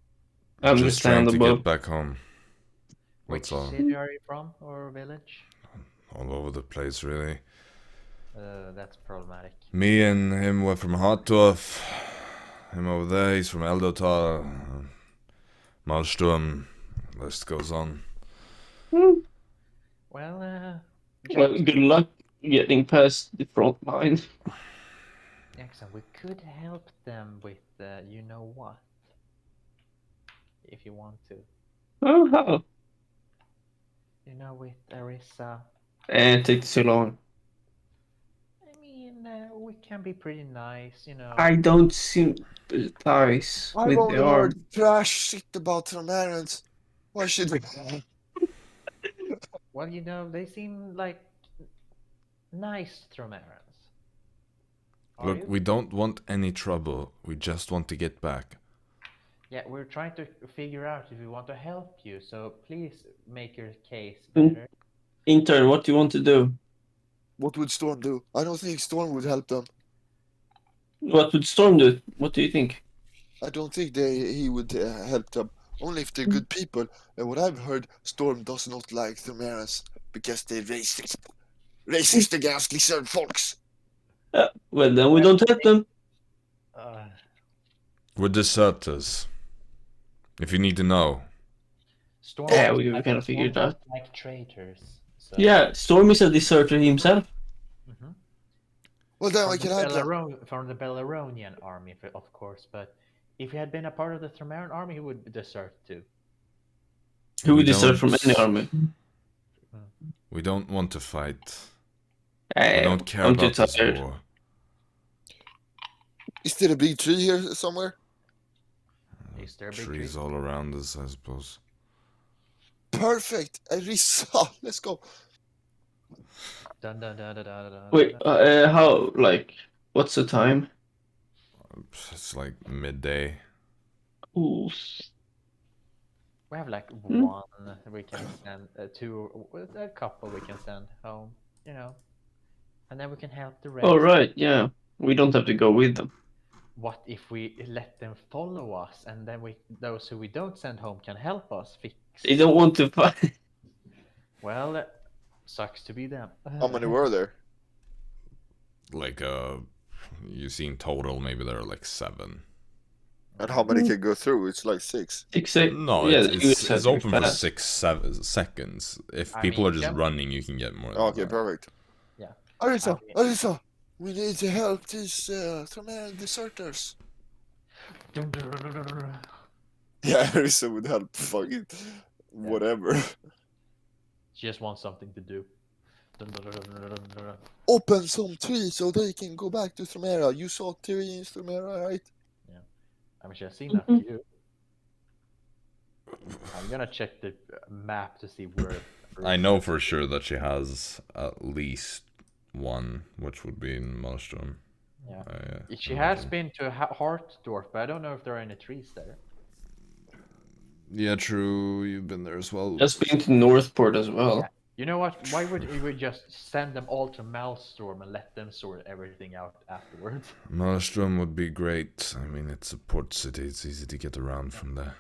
trying to Understandable. get back home. Which That's all. city are you from, or village? All over the place, really. That's problematic. Me and him were from Hartdorf. Him over there, he's from Eldotar. Malsturm. List goes on. Well, Well, Jaxson, good luck getting past the front line. Jaxson, we could help them with you know what, if you want to. Oh, how? With Arisa. It takes too long. I mean, we can be pretty nice, I don't sympathize I've with only the arm. heard trash shit about Thermarans. Why should we? Well, they seem like nice Tromerans. Look, we don't want any trouble. We just want to get back. Yeah, we're trying to figure out if we want to help you, so please make your case Mm. better. Intern, what do you want to do? What would Storm do? I don't think Storm would help them. What would Storm do? What do you think? I don't think he would help them. Only if they're good people. And what I've heard, Storm does not like Thermarans because they're racist against Lizardfolks. Well, then we don't help them. We're deserters. If you need to know. Storm Yeah, we kind of figured Storm that. don't like traitors. So. Yeah, Storm is a deserter himself. Mhm. Well, then From we the can help them. From the Belaronian army, of course, but if he had been a part of the Thermaran army, he would desert too. Who would We desert don't- from any army? We don't want to fight. We Eh, don't care I'm too about this tired. war. Is there a big tree here somewhere? Is there a big Trees tree? all around us, I suppose. Perfect. Arisa, let's go. Dun, dun, dun, dun, dun, dun, Wait, dun. how, like, what's the time? It's like midday. Ooh. We have like Hmm. one we can send, two, a couple we can send home, you know, and then we can help the rest. All right, yeah. We don't have to go with them. What if we let them follow us, and then those who we don't send home can help us fix? They don't want to fight. Well, sucks to be them. How many were there? Like, you see in total, maybe there are like 7. And how many can go through? It's like 6. Except, No, yeah, it's open for 6 seconds. If I people mean, are just jump- running, you can get more than Okay, that. perfect. Yeah. Arisa, Okay. Arisa, we need to help these deserters. Yeah, Arisa would help fucking whatever. She just wants something to do. Open some trees so they can go back to Themera. You saw tree in Themera, right? I mean, she has seen a Mhm. few. I'm gonna check the map to see where. I know for sure that she has at least one, which would be in Maelstrom. Yeah. Yeah. She has been to Hartdorf, but I don't know if there are any trees there. Yeah, true. You've been there as well. Just been to Northport as well. Yeah. You know what? Why would we just send them all to Maelstrom and let them sort everything out afterwards? Maelstrom would be great. I mean, it's a port city. It's easy to get around from there.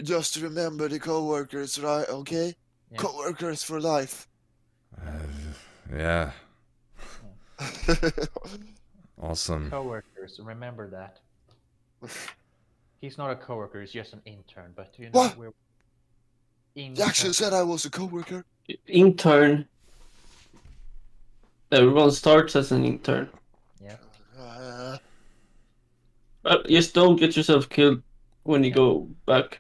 Just remember the co-workers, right? Okay? Yeah. Co-workers for life. Yeah. Awesome. Coworkers, remember that. He's not a coworker, he's just an intern, but you know, What? we're Jaxson said I was a co-worker. Intern. Everyone starts as an intern. Yeah. Just don't get yourself killed when you go back.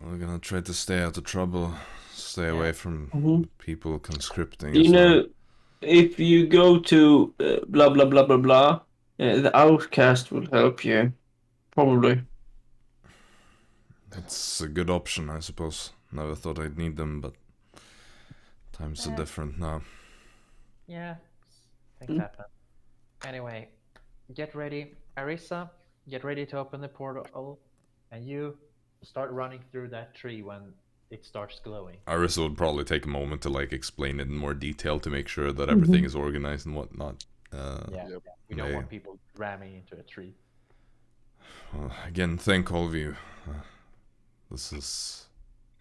We're gonna try to stay out of trouble. Stay away from Mhm. people conscripting. You as well. know, if you go to blah blah blah blah blah, the outcast will help you. Probably. It's a good option, I suppose. Never thought I'd need them, but times are Yeah. different now. Yeah, things happen. Anyway, get ready. Arisa, get ready to open the portal, and you start running through that tree when it starts glowing. Arisa would probably take a moment to like explain it in more detail to make sure that everything is organized and whatnot. We don't yeah. want people ramming into a tree. Well, again, thank all of you. This is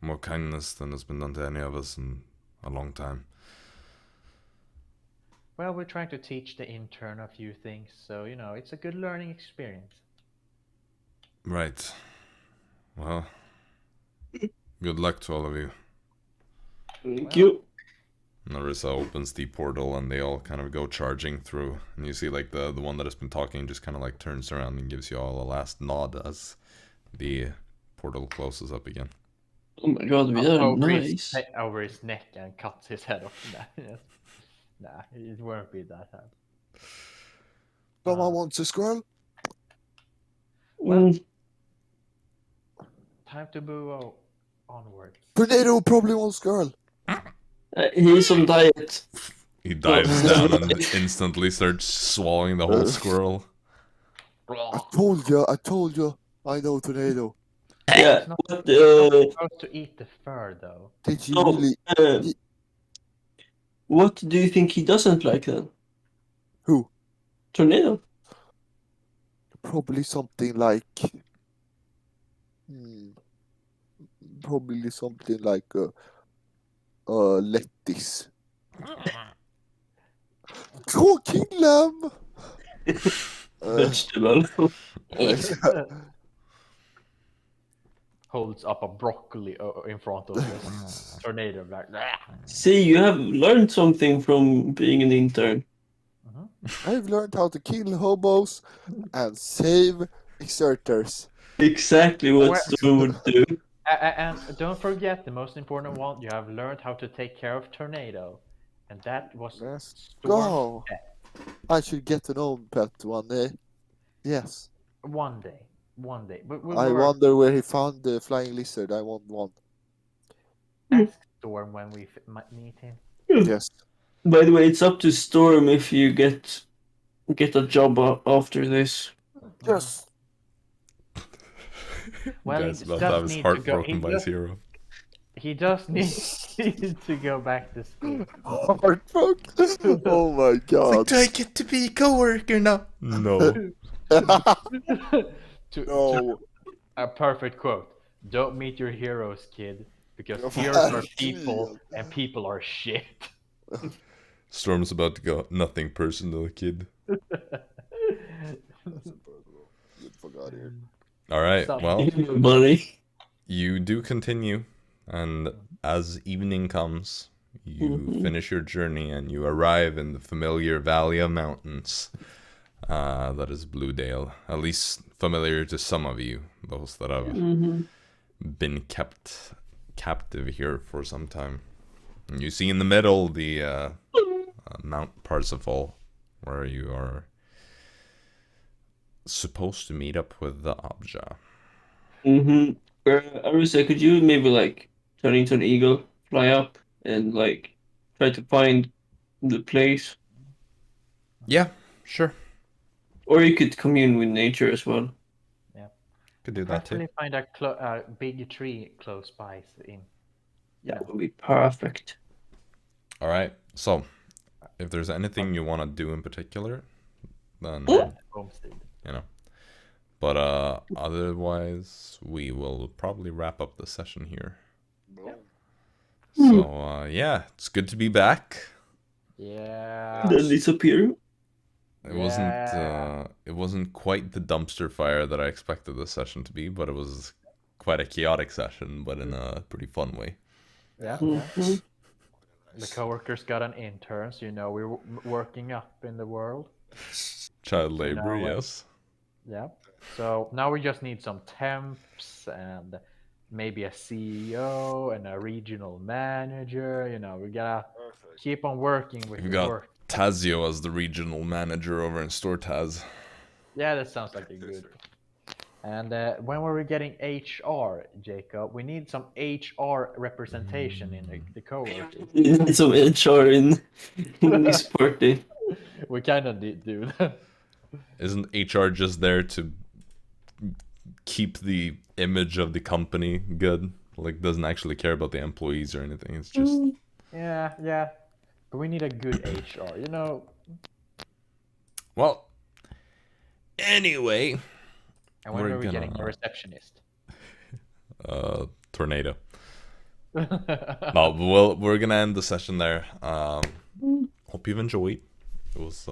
more kindness than has been done to any of us in a long time. Well, we're trying to teach the intern a few things, so you know, it's a good learning experience. Right. Well, good luck to all of you. Thank you. Arisa opens the portal and they all kind of go charging through. And you see like the one that has been talking just kind of like turns around and gives you all a last nod as the portal closes up again. Oh my god, we are nice. Over his neck and cuts his head off. Nah, it won't be that hard. Someone wants a squirrel? Well, time to move onwards. Tornado probably wants squirrel. He's on diet. He dives down and instantly starts swallowing the whole squirrel. I told you. I know tornado. Yeah, Not but supposed to eat the fur, though. Did you oh, really? what do you think he doesn't like then? Who? Tornado. Probably something like. Probably something like lettuce. Go kill him! Vegetable. Holds up a broccoli in front of the tornado. Like, See, you have learned something from being an intern. I've learned how to kill hobos and save deserters. Exactly what Stu would do. And don't forget the most important one. You have learned how to take care of Tornado, and that was Let's Storm's go. pet. I should get an own pet one day. Yes. One day. But we'll I wonder where he found the flying lizard. I want one. ask Storm when we meet him. Yes. By the way, it's up to Storm if you get a job after this. Yes. Well, Guy's he about to does have his need heart to go. broken by his hero. He does need to go back to school. Heartbroken. Oh my god. Do I get to be a co-worker now? No. No. A perfect quote. Don't meet your heroes, kid, because You're heroes are fucking people and people are shit. Storm's about to go, nothing personal, kid. Get the fuck out of here. Alright, So- well, Buddy. you do continue, and as evening comes, you finish your journey and you arrive in the familiar Valley of Mountains. That is Bluedale. At least familiar to some of you, those that have been kept captive here for some time. And you see in the middle the Mount Parsifal, where you are supposed to meet up with the Abja. Arisa, could you maybe like turn into an eagle, fly up, and like try to find the place? Yeah, sure. Or you could commune with nature as well. Could do that too. Preferably find a big tree close by. That would be perfect. Alright, so if there's anything you want to do in particular, then Homestead. you know. But otherwise, we will probably wrap up the session here. So yeah, it's good to be back. Yeah. Then disappear. It wasn't quite the dumpster fire that I expected this session to be, but it was quite a chaotic session, but in a pretty fun way. Yeah. The coworkers got an intern, so we're working up in the world. Child labor, Now, yes. Yeah. So now we just need some temps and maybe a CEO and a regional manager. We gotta keep on working with We've the got work. Tazio as the regional manager over in Store Taz. Yeah, that sounds like a good. And when were we getting HR, Jacob? We need some HR representation in the coworkers. You need some HR in this party. We kind of do that. Isn't HR just there to keep the image of the company good? Like, doesn't actually care about the employees or anything. It's just... Yeah. But we need a good HR, Well, anyway... And when are we getting a receptionist? Tornado. No, we're gonna end the session there. Hope you've enjoyed. It was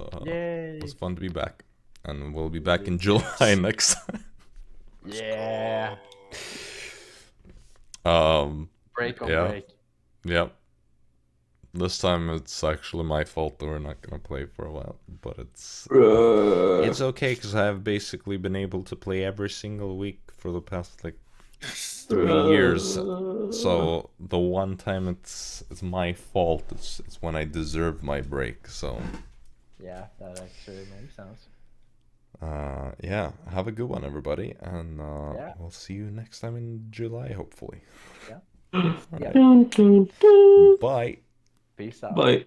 fun to be back, and we'll be back in July next time. Yeah. Break on break. Yep. This time it's actually my fault that we're not gonna play for a while, but it's okay because I've basically been able to play every single week for the past like 3 years. So the one time it's my fault. It's when I deserve my break. So yeah, that actually makes sense. Yeah, have a good one, everybody, and we'll see you next time in July, hopefully. Yeah. Right. Bye. Peace out. Bye.